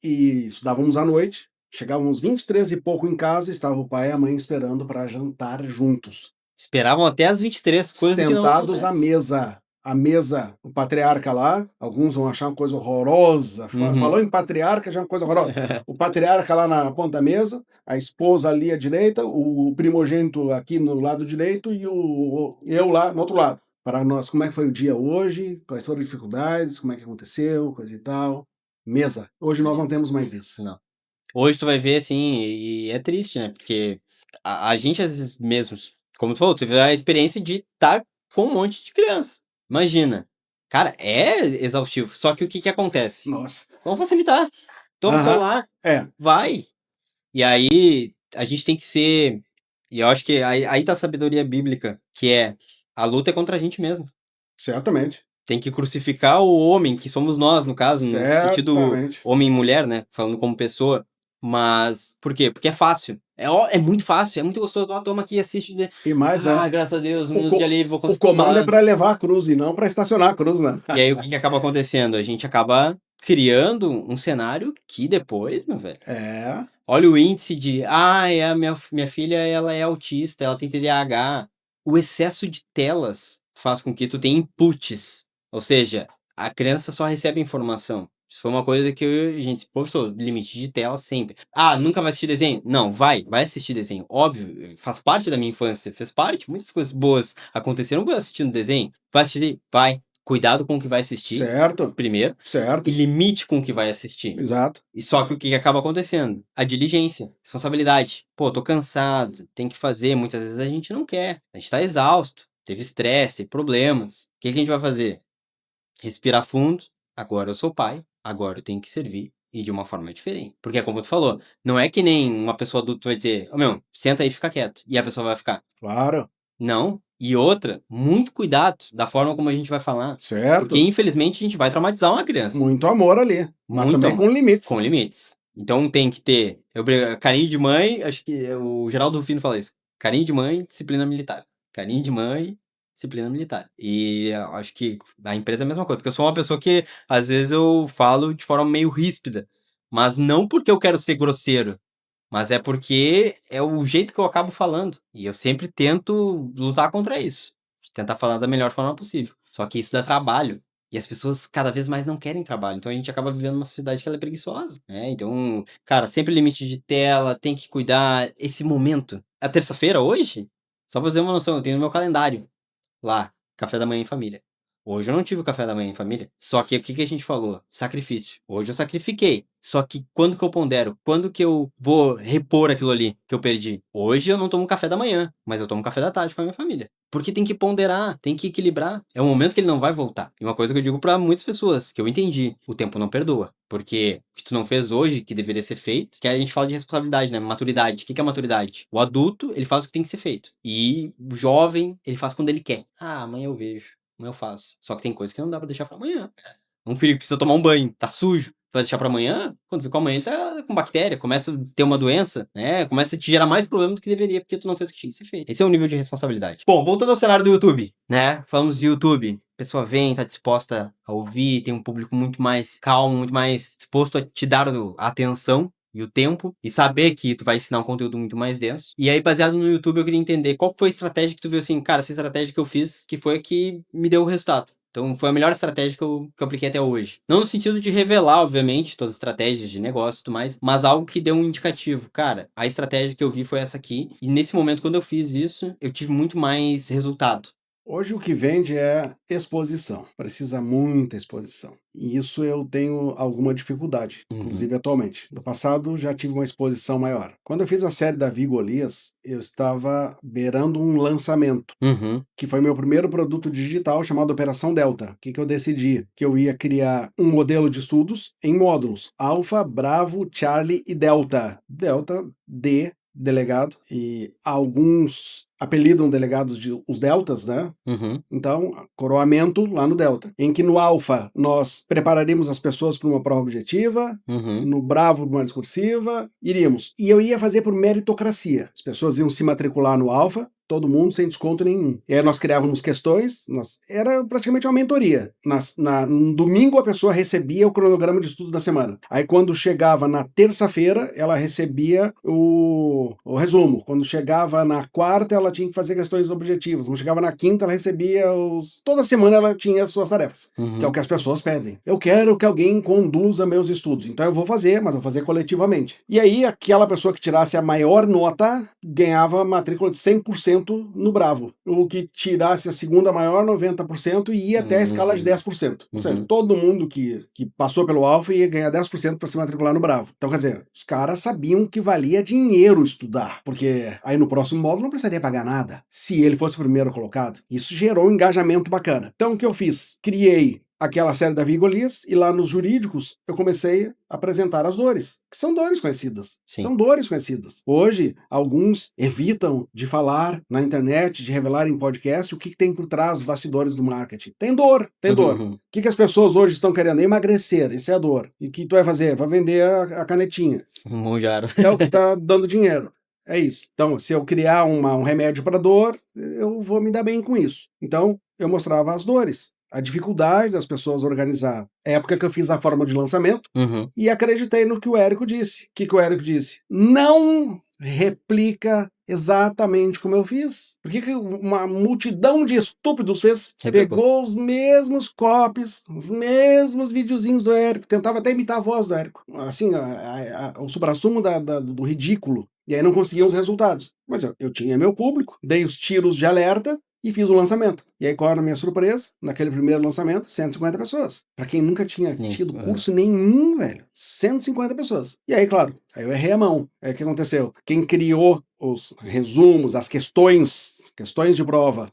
e estudávamos à noite. Chegávamos 23 e pouco em casa, e estava o pai e a mãe esperando para jantar juntos. Esperavam até as 23, coisas que não Sentados à acontece. mesa. A mesa, o patriarca lá, alguns vão achar uma coisa horrorosa. Falou em patriarca, já é uma coisa horrorosa. O patriarca lá na ponta da mesa, a esposa ali à direita, o primogênito aqui no lado direito e eu lá no outro lado. Para nós, como é que foi o dia hoje, quais foram as dificuldades, como é que aconteceu, coisa e tal. Mesa. Hoje nós não temos mais isso. Não. Hoje tu vai ver, assim, e é triste, né? Porque a gente, às vezes, mesmo, como tu falou, tu teve a experiência de estar com um monte de criança. Imagina. Cara, é exaustivo. Só que o que que acontece? Nossa. Vamos facilitar. Toma o celular. Vai. E aí, a gente tem que ser... E eu acho que aí tá a sabedoria bíblica, que é a luta é contra a gente mesmo. Certamente. Tem que crucificar o homem, que somos nós, no caso, no sentido homem e mulher, né? Falando como pessoa. Mas, por quê? Porque é fácil. É muito fácil, é muito gostoso. Toma aqui, assiste. E mais, né? Ah, graças a Deus, um minuto de alívio, vou conseguir O comando falar. é para levar a cruz e não para estacionar a cruz, né? E aí, o que acaba acontecendo? A gente acaba criando um cenário que depois, meu velho... Olha o índice de... a minha filha, ela é autista, ela tem TDAH. O excesso de telas faz com que tu tenha inputs. Ou seja, a criança só recebe informação. Isso foi uma coisa que a gente se postou, limite de tela sempre. Ah, nunca vai assistir desenho? Não, vai assistir desenho. Óbvio, faz parte da minha infância, fez parte, muitas coisas boas aconteceram assistindo desenho. Vai assistir? Vai. Cuidado com o que vai assistir. Certo. Primeiro. Certo. E limite com o que vai assistir. Exato. E só que o que acaba acontecendo? A diligência, responsabilidade. Pô, tô cansado, tem que fazer. Muitas vezes a gente não quer. A gente tá exausto, teve estresse, teve problemas. O que a gente vai fazer? Respirar fundo. Agora eu sou pai, agora eu tenho que servir. E de uma forma diferente. Porque, como tu falou, não é que nem uma pessoa adulta vai dizer, meu, senta aí e fica quieto. E a pessoa vai ficar. Claro. Não. E outra, muito cuidado da forma como a gente vai falar. Certo. Porque, infelizmente, a gente vai traumatizar uma criança. Muito amor ali. Mas também com limites. Com limites. Então tem que ter carinho de mãe, acho que o Geraldo Rufino fala isso. Carinho de mãe, disciplina militar. Carinho de mãe, disciplina militar. E acho que a empresa é a mesma coisa. Porque eu sou uma pessoa que, às vezes, eu falo de forma meio ríspida. Mas não porque eu quero ser grosseiro. Mas é porque é o jeito que eu acabo falando. E eu sempre tento lutar contra isso. Tentar falar da melhor forma possível. Só que isso dá trabalho. E as pessoas cada vez mais não querem trabalho. Então a gente acaba vivendo uma sociedade que ela é preguiçosa, né? Então, cara, sempre limite de tela, tem que cuidar. Esse momento. A terça-feira hoje, só pra ter uma noção, eu tenho no meu calendário. lá, café da manhã em família. Hoje eu não tive o café da manhã em família. Só que o que a gente falou? Sacrifício. Hoje eu sacrifiquei. Só que quando que eu pondero? Quando que eu vou repor aquilo ali que eu perdi? Hoje eu não tomo café da manhã, mas eu tomo café da tarde com a minha família. Porque tem que ponderar, tem que equilibrar. É um momento que ele não vai voltar. E uma coisa que eu digo pra muitas pessoas, que eu entendi, o tempo não perdoa. Porque o que tu não fez hoje, que deveria ser feito, que a gente fala de responsabilidade, né? Maturidade. O que é maturidade? O adulto, ele faz o que tem que ser feito. E o jovem, ele faz quando ele quer. Ah, amanhã eu vejo. Amanhã eu faço. Só que tem coisa que não dá pra deixar pra amanhã. Um filho que precisa tomar um banho, tá sujo, vai deixar pra amanhã? Quando fica amanhã, ele tá com bactéria, começa a ter uma doença, né? Começa a te gerar mais problema do que deveria, porque tu não fez o que tinha que ser feito. Esse é o nível de responsabilidade. Bom, voltando ao cenário do YouTube, né? Falamos de YouTube. A pessoa vem, tá disposta a ouvir, tem um público muito mais calmo, muito mais disposto a te dar a atenção e o tempo, e saber que tu vai ensinar um conteúdo muito mais denso. E aí, baseado no YouTube, eu queria entender qual foi a estratégia que tu viu assim, cara, essa estratégia que eu fiz, que foi a que me deu o resultado. Então, foi a melhor estratégia que eu apliquei até hoje. Não no sentido de revelar, obviamente, todas as estratégias de negócio e tudo mais, mas algo que deu um indicativo. Cara, a estratégia que eu vi foi essa aqui, e nesse momento, quando eu fiz isso, eu tive muito mais resultado. Hoje o que vende é exposição, precisa muita exposição. E isso eu tenho alguma dificuldade, inclusive atualmente. No passado já tive uma exposição maior. Quando eu fiz a série Davi e Golias, eu estava beirando um lançamento, que foi meu primeiro produto digital chamado Operação Delta. O que eu decidi? Que eu ia criar um modelo de estudos em módulos: Alfa, Bravo, Charlie e Delta. Delta, D, delegado, e alguns apelidam delegados de os deltas, né? Então, coroamento lá no delta, em que no alfa nós prepararíamos as pessoas para uma prova objetiva, no bravo uma discursiva, iríamos. E eu ia fazer por meritocracia. As pessoas iam se matricular no alfa, todo mundo sem desconto nenhum. E aí nós criávamos questões, era praticamente uma mentoria. No domingo a pessoa recebia o cronograma de estudo da semana. Aí quando chegava na terça-feira, ela recebia o resumo. Quando chegava na quarta, ela tinha que fazer questões objetivas. Quando chegava na quinta, ela recebia toda semana ela tinha as suas tarefas, que é o que as pessoas pedem. Eu quero que alguém conduza meus estudos, então eu vou fazer, mas vou fazer coletivamente. E aí aquela pessoa que tirasse a maior nota ganhava matrícula de 100% no Bravo. O que tirasse a segunda maior, 90%, e ia até a escala de 10%. Ou seja, todo mundo que passou pelo Alfa ia ganhar 10% para se matricular no Bravo. Então, quer dizer, os caras sabiam que valia dinheiro estudar, porque aí no próximo módulo não precisaria pagar nada, se ele fosse o primeiro colocado. Isso gerou um engajamento bacana. Então, o que eu fiz? Criei aquela série Davi e Golias, e lá nos jurídicos eu comecei a apresentar as dores, que são dores conhecidas. Sim. São dores conhecidas. Hoje, alguns evitam de falar na internet, de revelar em podcast o que tem por trás dos bastidores do marketing. Tem dor, tem dor. O que as pessoas hoje estão querendo? Emagrecer, isso é a dor. E o que tu vai fazer? Vai vender a canetinha. Monjaro. É o que tá dando dinheiro. É isso. Então, se eu criar um remédio para dor, eu vou me dar bem com isso. Então, eu mostrava as dores, a dificuldade das pessoas organizar. É a época que eu fiz a forma de lançamento e acreditei no que o Érico disse. O que o Érico disse? Não replica exatamente como eu fiz. Por que uma multidão de estúpidos fez? Pegou os mesmos copies, os mesmos videozinhos do Érico, tentava até imitar a voz do Érico. Assim, o suprassumo do ridículo. E aí não conseguia os resultados. Mas eu tinha meu público, dei os tiros de alerta e fiz o lançamento. E aí, qual era a minha surpresa? Naquele primeiro lançamento, 150 pessoas. Pra quem nunca tinha tido curso nenhum, velho. 150 pessoas. E aí, claro, aí eu errei a mão. Aí o que aconteceu? Quem criou os resumos, as questões de prova,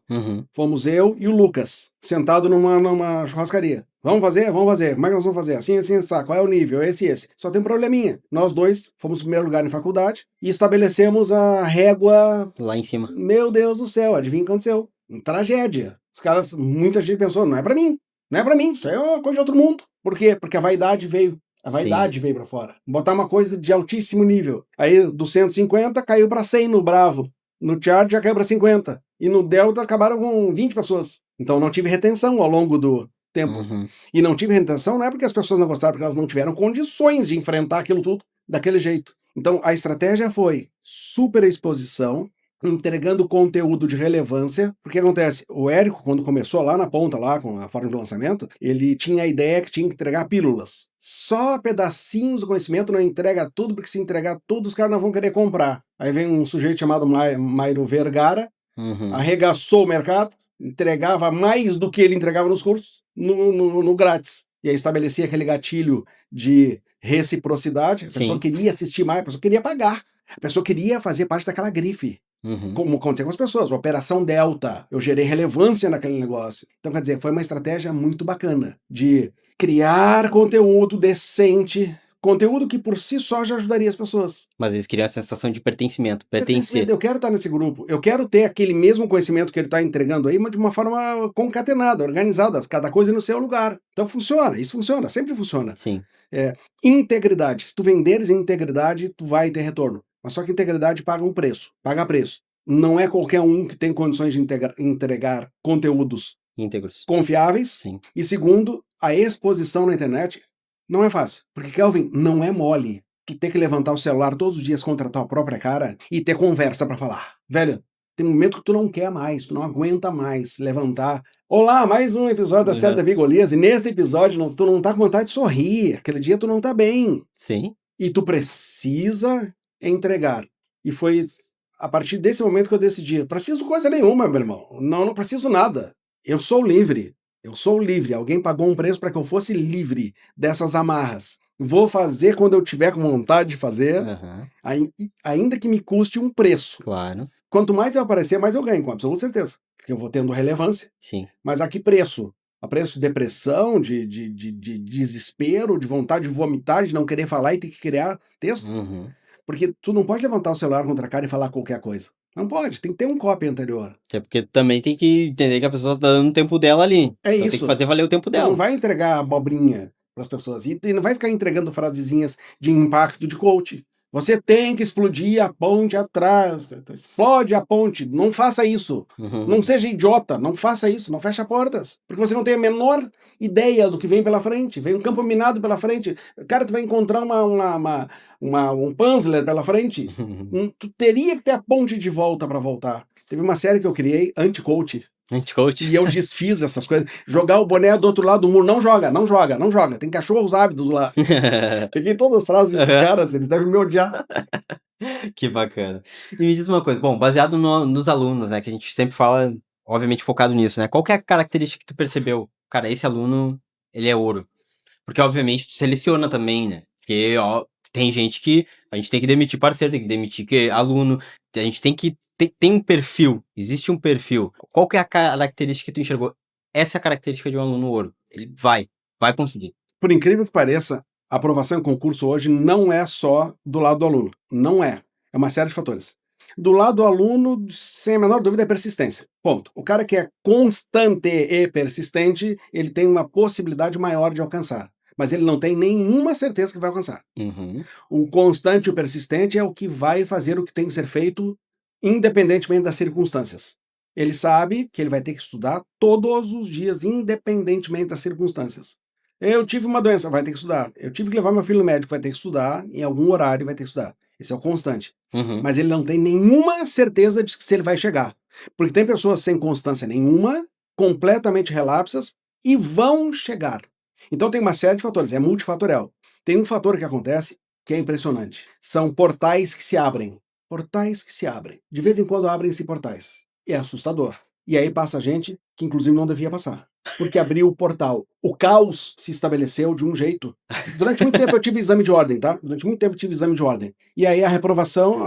fomos eu e o Lucas, sentado numa churrascaria. Vamos fazer? Vamos fazer. Como é que nós vamos fazer? Assim, assim, assim. Qual é o nível? Esse. Só tem um probleminha. Nós dois fomos no primeiro lugar em faculdade e estabelecemos a régua lá em cima. Meu Deus do céu, adivinha o que aconteceu? Tragédia. Os caras, muita gente pensou, não é pra mim. Não é pra mim, isso é uma coisa de outro mundo. Por quê? Porque a vaidade veio. A vaidade veio pra fora. Botar uma coisa de altíssimo nível. Aí, do 150, caiu pra 100 no Bravo. No Charge já caiu pra 50. E no Delta acabaram com 20 pessoas. Então não tive retenção ao longo do tempo. E não tive retenção não é porque as pessoas não gostaram, porque elas não tiveram condições de enfrentar aquilo tudo daquele jeito. Então a estratégia foi super exposição, entregando conteúdo de relevância. Porque acontece, o Érico, quando começou lá na ponta, lá com a forma de lançamento, ele tinha a ideia que tinha que entregar pílulas. Só pedacinhos do conhecimento, não entrega tudo, porque se entregar tudo, os caras não vão querer comprar. Aí vem um sujeito chamado Mairo Vergara, arregaçou o mercado, entregava mais do que ele entregava nos cursos, no grátis. E aí estabelecia aquele gatilho de reciprocidade, a pessoa queria assistir mais, a pessoa queria pagar, a pessoa queria fazer parte daquela grife. Como acontecia com as pessoas, Operação Delta, eu gerei relevância naquele negócio. Então, quer dizer, foi uma estratégia muito bacana de criar conteúdo decente, conteúdo que por si só já ajudaria as pessoas. Mas eles queriam a sensação de pertencimento, pertencer. Eu quero estar nesse grupo, eu quero ter aquele mesmo conhecimento que ele está entregando aí, mas de uma forma concatenada, organizada, cada coisa no seu lugar. Então funciona, isso funciona, sempre funciona. Sim. Integridade, se tu venderes em integridade, tu vai ter retorno. Mas só que integridade paga um preço, paga preço. Não é qualquer um que tem condições de entregar conteúdos íntegros, confiáveis. Sim. E segundo, a exposição na internet não é fácil. Porque, Kelvin, não é mole tu ter que levantar o celular todos os dias contra a tua própria cara e ter conversa pra falar. Velho, tem um momento que tu não quer mais, tu não aguenta mais levantar. Olá, mais um episódio da série Davi Golias. E nesse episódio tu não tá com vontade de sorrir. Aquele dia tu não tá bem. Sim. E tu precisa entregar. E foi a partir desse momento que eu decidi, preciso coisa nenhuma, meu irmão. Não preciso nada. Eu sou livre. Eu sou livre. Alguém pagou um preço para que eu fosse livre dessas amarras. Vou fazer quando eu tiver com vontade de fazer, ainda que me custe um preço. Claro. Quanto mais eu aparecer, mais eu ganho, com absoluta certeza. Porque eu vou tendo relevância. Sim. Mas a que preço? A preço de depressão, de desespero, de vontade de vomitar, de não querer falar e ter que criar texto? Porque tu não pode levantar o celular contra a cara e falar qualquer coisa. Não pode, tem que ter um copy anterior. Até porque também tem que entender que a pessoa tá dando o tempo dela ali. É então isso. Tem que fazer valer o tempo dela. Tu não vai entregar abobrinha pras pessoas. E não vai ficar entregando frasezinhas de impacto de coach. Você tem que explodir a ponte atrás. Explode a ponte. Não faça isso. Não seja idiota. Não faça isso. Não feche portas. Porque você não tem a menor ideia do que vem pela frente. Vem um campo minado pela frente. Cara, tu vai encontrar um Panzler pela frente. Tu teria que ter a ponte de volta para voltar. Teve uma série que eu criei, Anti-Coach. Anti-coach. E eu desfiz essas coisas. Jogar o boné do outro lado do muro. Não joga, não joga, não joga. Tem cachorros ávidos lá. Peguei todas as frases desses caras, eles devem me odiar. Que bacana. E me diz uma coisa, bom, baseado nos alunos, né, que a gente sempre fala, obviamente focado nisso, né, qual que é a característica que tu percebeu? Cara, esse aluno, ele é ouro. Porque, obviamente, tu seleciona também, né, porque, ó, tem gente que a gente tem que demitir parceiro, tem que demitir aluno, a gente tem que tem um perfil, existe um perfil. Qual que é a característica que tu enxergou? Essa é a característica de um aluno ouro. Ele vai conseguir. Por incrível que pareça, a aprovação em concurso hoje não é só do lado do aluno. Não é. É uma série de fatores. Do lado do aluno, sem a menor dúvida, é persistência. Ponto. O cara que é constante e persistente, ele tem uma possibilidade maior de alcançar. Mas ele não tem nenhuma certeza que vai alcançar. O constante e o persistente é o que vai fazer o que tem que ser feito independentemente das circunstâncias. Ele sabe que ele vai ter que estudar todos os dias, independentemente das circunstâncias. Eu tive uma doença, vai ter que estudar. Eu tive que levar meu filho no médico, vai ter que estudar. Em algum horário vai ter que estudar. Esse é o constante. Mas ele não tem nenhuma certeza de se ele vai chegar. Porque tem pessoas sem constância nenhuma, completamente relapsas, e vão chegar. Então tem uma série de fatores, é multifatorial. Tem um fator que acontece que é impressionante. São portais que se abrem. Portais que se abrem. De vez em quando abrem-se portais. É assustador. E aí passa gente que inclusive não devia passar. Porque abriu o portal. O caos se estabeleceu de um jeito. Durante muito tempo eu tive exame de ordem, tá? Durante muito tempo eu tive exame de ordem. E aí a reprovação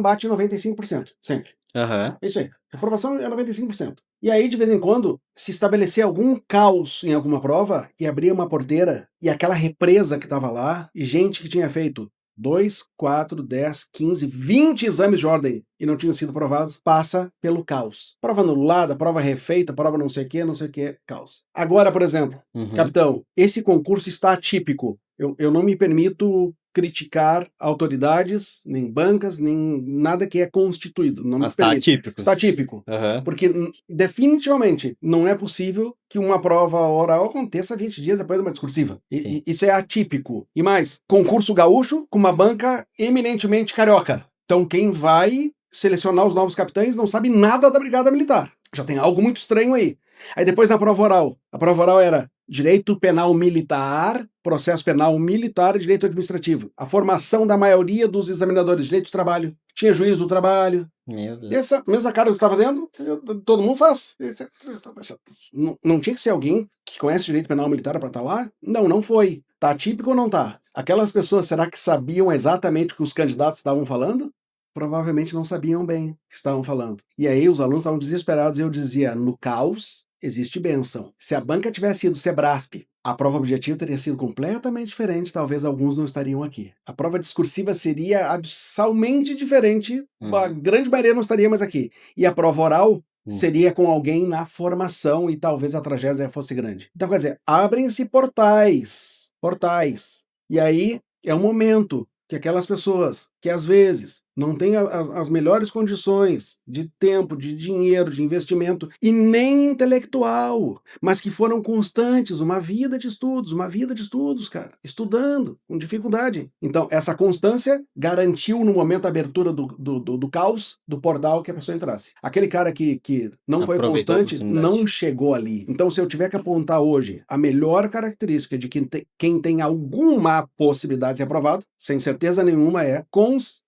bate 95%. Sempre. É isso aí. A reprovação é 95%. E aí, de vez em quando, se estabelecer algum caos em alguma prova e abria uma porteira e aquela represa que estava lá, e gente que tinha feito 2, 4, 10, 15, 20 exames de ordem e não tinham sido aprovados, passa pelo caos. Prova anulada, prova refeita, prova não sei o que, caos. Agora, por exemplo, capitão, esse concurso está atípico. Eu não me permito criticar autoridades, nem bancas, nem nada que é constituído. Não me permito. Atípico. Está atípico. Porque definitivamente não é possível que uma prova oral aconteça 20 dias depois de uma discursiva. Isso é atípico. E mais, concurso gaúcho com uma banca eminentemente carioca. Então quem vai selecionar os novos capitães não sabe nada da Brigada Militar. Já tem algo muito estranho aí. Aí depois na prova oral. A prova oral era direito penal militar, processo penal militar e direito administrativo. A formação da maioria dos examinadores de direito do trabalho. Tinha juiz do trabalho. Meu Deus. Essa mesma cara que tu tá fazendo, todo mundo faz. Não tinha que ser alguém que conhece direito penal militar para estar lá? Não foi. Tá atípico ou não tá? Aquelas pessoas, será que sabiam exatamente o que os candidatos estavam falando? Provavelmente não sabiam bem o que estavam falando. E aí os alunos estavam desesperados e eu dizia, no caos existe bênção. Se a banca tivesse sido Sebrasp, a prova objetiva teria sido completamente diferente, talvez alguns não estariam aqui. A prova discursiva seria absurdamente diferente, a grande maioria não estaria mais aqui. E a prova oral seria com alguém na formação e talvez a tragédia fosse grande. Então, quer dizer, abrem-se portais. E aí é um momento que aquelas pessoas que às vezes não têm as melhores condições de tempo, de dinheiro, de investimento e nem intelectual, mas que foram constantes, uma vida de estudos, cara, estudando com dificuldade. Então, essa constância garantiu no momento a abertura do caos, do portal que a pessoa entrasse. Aquele cara que não foi constante, não chegou ali. Então, se eu tiver que apontar hoje a melhor característica de quem tem alguma possibilidade de ser aprovado, sem certeza nenhuma, é constância.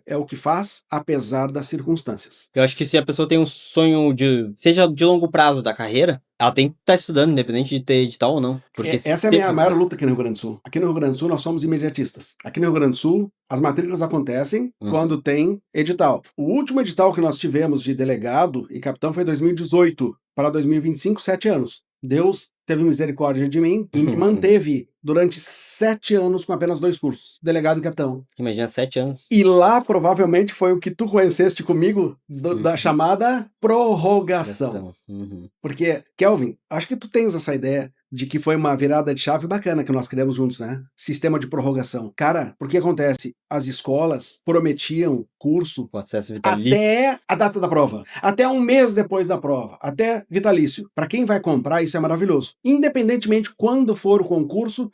É o que faz, apesar das circunstâncias. Eu acho que se a pessoa tem um sonho seja de longo prazo da carreira, ela tem que estar estudando, independente de ter edital ou não. Porque essa é a minha maior luta aqui no Rio Grande do Sul. Aqui no Rio Grande do Sul nós somos imediatistas. Aqui no Rio Grande do Sul, as matrículas acontecem quando tem edital. O último edital que nós tivemos de delegado e capitão foi em 2018 para 2025, 7 anos. Deus teve misericórdia de mim e me manteve durante 7 anos com apenas 2 cursos, delegado e capitão. Imagina, 7 anos. E lá provavelmente foi o que tu conheceste comigo da chamada prorrogação. Porque, Kelvin, acho que tu tens essa ideia de que foi uma virada de chave bacana que nós criamos juntos, né? Sistema de prorrogação. Cara, porque acontece? As escolas prometiam curso com acesso vitalício até a data da prova, até um mês depois da prova, até vitalício. Para quem vai comprar, isso é maravilhoso. Independentemente quando for o concurso,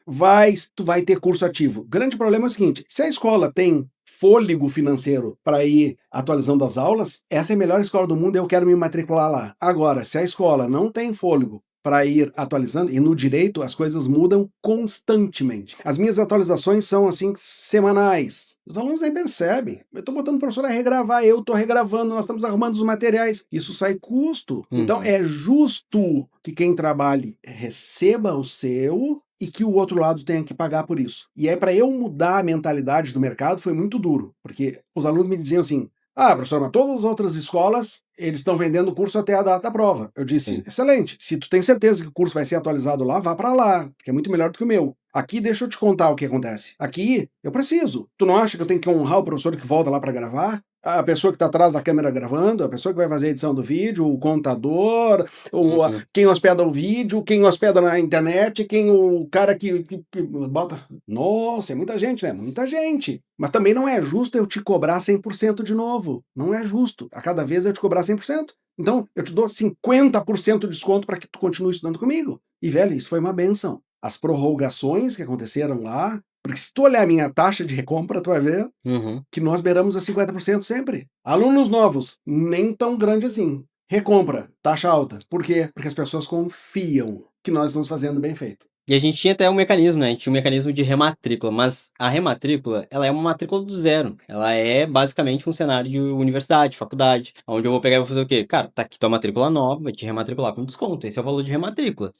tu vai ter curso ativo. O grande problema é o seguinte, se a escola tem fôlego financeiro para ir atualizando as aulas, essa é a melhor escola do mundo e eu quero me matricular lá. Agora, se a escola não tem fôlego para ir atualizando, e no direito as coisas mudam constantemente. As minhas atualizações são assim semanais. Os alunos nem percebem. Eu estou botando o professor a regravar, eu estou regravando, nós estamos arrumando os materiais. Isso sai custo. Então é justo que quem trabalhe receba o seu e que o outro lado tenha que pagar por isso. E aí para eu mudar a mentalidade do mercado foi muito duro, porque os alunos me diziam assim, professor, mas todas as outras escolas, eles estão vendendo o curso até a data da prova. Eu disse, excelente, se tu tem certeza que o curso vai ser atualizado lá, vá para lá, porque é muito melhor do que o meu. Aqui, deixa eu te contar o que acontece. Aqui, eu preciso. Tu não acha que eu tenho que honrar o professor que volta lá para gravar? A pessoa que está atrás da câmera gravando, a pessoa que vai fazer a edição do vídeo, o contador, quem hospeda o vídeo, quem hospeda na internet, o cara que bota... Nossa, é muita gente, né? Muita gente. Mas também não é justo eu te cobrar 100% de novo. Não é justo. A cada vez eu te cobrar 100%. Então, eu te dou 50% de desconto para que tu continue estudando comigo. E, velho, isso foi uma benção. As prorrogações que aconteceram lá, porque se tu olhar a minha taxa de recompra, tu vai ver que nós beiramos a 50% sempre. Alunos novos, nem tão grande assim. Recompra, taxa alta. Por quê? Porque as pessoas confiam que nós estamos fazendo bem feito. E a gente tinha até um mecanismo, né? A gente tinha um mecanismo de rematrícula, mas a rematrícula, ela é uma matrícula do zero. Ela é basicamente um cenário de universidade, faculdade, onde eu vou pegar e vou fazer o quê? Cara, tá aqui tua matrícula nova, vai te rematricular com desconto. Esse é o valor de rematrícula.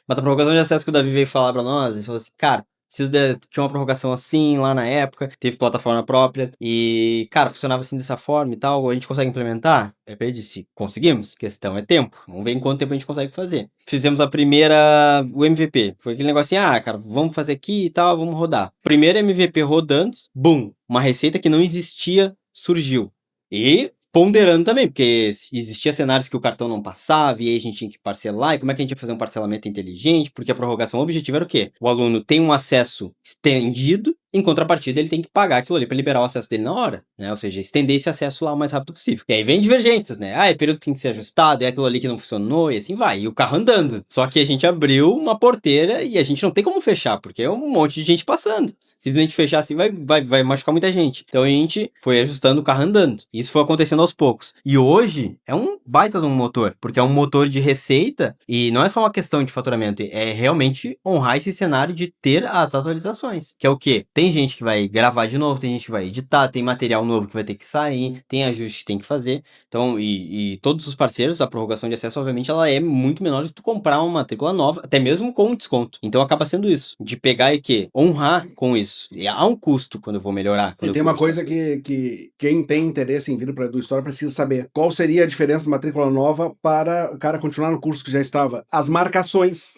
Mas a prorrogação de acesso que o Davi veio falar pra nós, ele falou assim, cara, tinha uma prorrogação assim lá na época, teve plataforma própria e, cara, funcionava assim dessa forma e tal, a gente consegue implementar? Ele disse, conseguimos, questão é tempo, vamos ver em quanto tempo a gente consegue fazer. Fizemos a primeira, o MVP, foi aquele negócio assim, cara, vamos fazer aqui e tal, vamos rodar. Primeiro MVP rodando, bum, uma receita que não existia surgiu. E ponderando também, porque existia cenários que o cartão não passava e aí a gente tinha que parcelar, e como é que a gente ia fazer um parcelamento inteligente, porque a prorrogação objetiva era o quê? O aluno tem um acesso estendido Em contrapartida, ele tem que pagar aquilo ali para liberar o acesso dele na hora, né? Ou seja, estender esse acesso lá o mais rápido possível. E aí vem divergências, né? Ah, é período que tem que ser ajustado, é aquilo ali que não funcionou, e assim vai. E o carro andando. Só que a gente abriu uma porteira e a gente não tem como fechar, porque é um monte de gente passando. Simplesmente fechar assim vai machucar muita gente. Então a gente foi ajustando o carro andando. Isso foi acontecendo aos poucos. E hoje é um baita de um motor, porque é um motor de receita e não é só uma questão de faturamento, é realmente honrar esse cenário de ter as atualizações. Que é o quê? Tem gente que vai gravar de novo, tem gente que vai editar, tem material novo que vai ter que sair, tem ajuste que tem que fazer. Então, e todos os parceiros, a prorrogação de acesso, obviamente, ela é muito menor do que tu comprar uma matrícula nova, até mesmo com desconto. Então acaba sendo isso, de pegar e honrar com isso. E há um custo quando eu vou melhorar. E tem uma coisa que quem tem interesse em vir para a Edu História precisa saber. Qual seria a diferença de matrícula nova para o cara continuar no curso que já estava? As marcações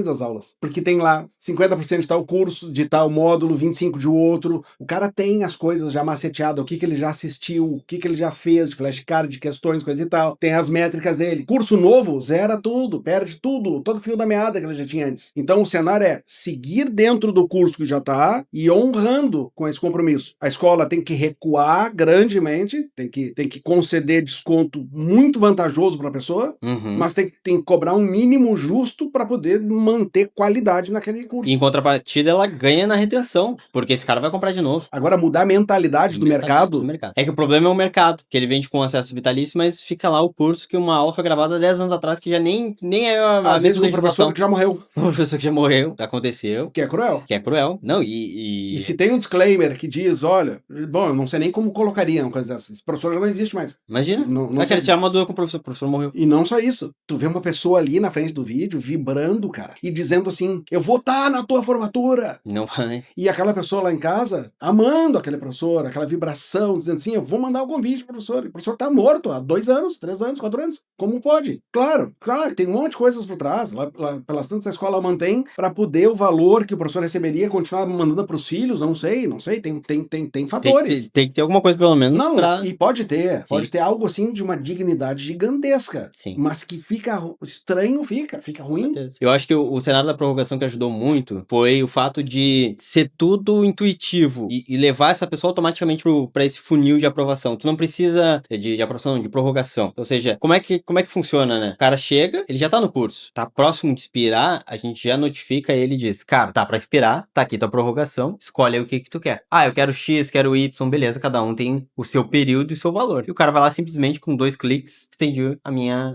das aulas. Porque tem lá 50% de tal curso, de tal módulo, 25% de outro. O cara tem as coisas já maceteadas, o que ele já assistiu, o que ele já fez de flashcard, de questões, coisa e tal. Tem as métricas dele. Curso novo, zera tudo, perde tudo, todo fio da meada que ele já tinha antes. Então o cenário é seguir dentro do curso que já está e honrando com esse compromisso. A escola tem que recuar grandemente, tem que conceder desconto muito vantajoso para a pessoa, mas tem que cobrar um mínimo justo para poder manter qualidade naquele curso. E em contrapartida, ela ganha na retenção, porque esse cara vai comprar de novo. Agora, mudar a mentalidade do mercado. É que o problema é o mercado, que ele vende com acesso vitalício, mas fica lá o curso que uma aula foi gravada 10 anos atrás, que já nem é a às vezes o professor que já morreu. O professor que já morreu, aconteceu. Que é cruel. Não, E se tem um disclaimer que diz, olha, bom, eu não sei nem como colocaria uma coisa dessas. Esse professor já não existe mais. Imagina. Não quero tirar uma dúvida com o professor morreu. E não só isso. Tu vê uma pessoa ali na frente do vídeo, vibrando, cara, e dizendo assim, eu vou estar na tua formatura. Não vai. E aquela pessoa lá em casa, amando aquele professor, aquela vibração, dizendo assim, eu vou mandar o convite pro professor. E o professor tá morto há 2 anos, 3 anos, 4 anos. Como pode? Claro, tem um monte de coisas por trás. Lá pelas tantas a escola mantém para poder o valor que o professor receberia continuar mandando pros filhos, não sei, tem fatores. Tem que ter alguma coisa pelo menos. Não, e pode ter algo assim de uma dignidade gigantesca. Sim. Mas que fica estranho, fica ruim. Com certeza. Eu acho que o cenário da prorrogação que ajudou muito foi o fato de ser tudo intuitivo e levar essa pessoa automaticamente para esse funil de aprovação. Tu não precisa de aprovação, de prorrogação. Ou seja, como é que funciona, né? O cara chega, ele já tá no curso, tá próximo de expirar, a gente já notifica ele e diz, cara, tá pra expirar, tá aqui tua prorrogação, escolhe aí o que tu quer. Ah, eu quero X, quero Y, beleza, cada um tem o seu período e o seu valor. E o cara vai lá simplesmente com 2 cliques, estende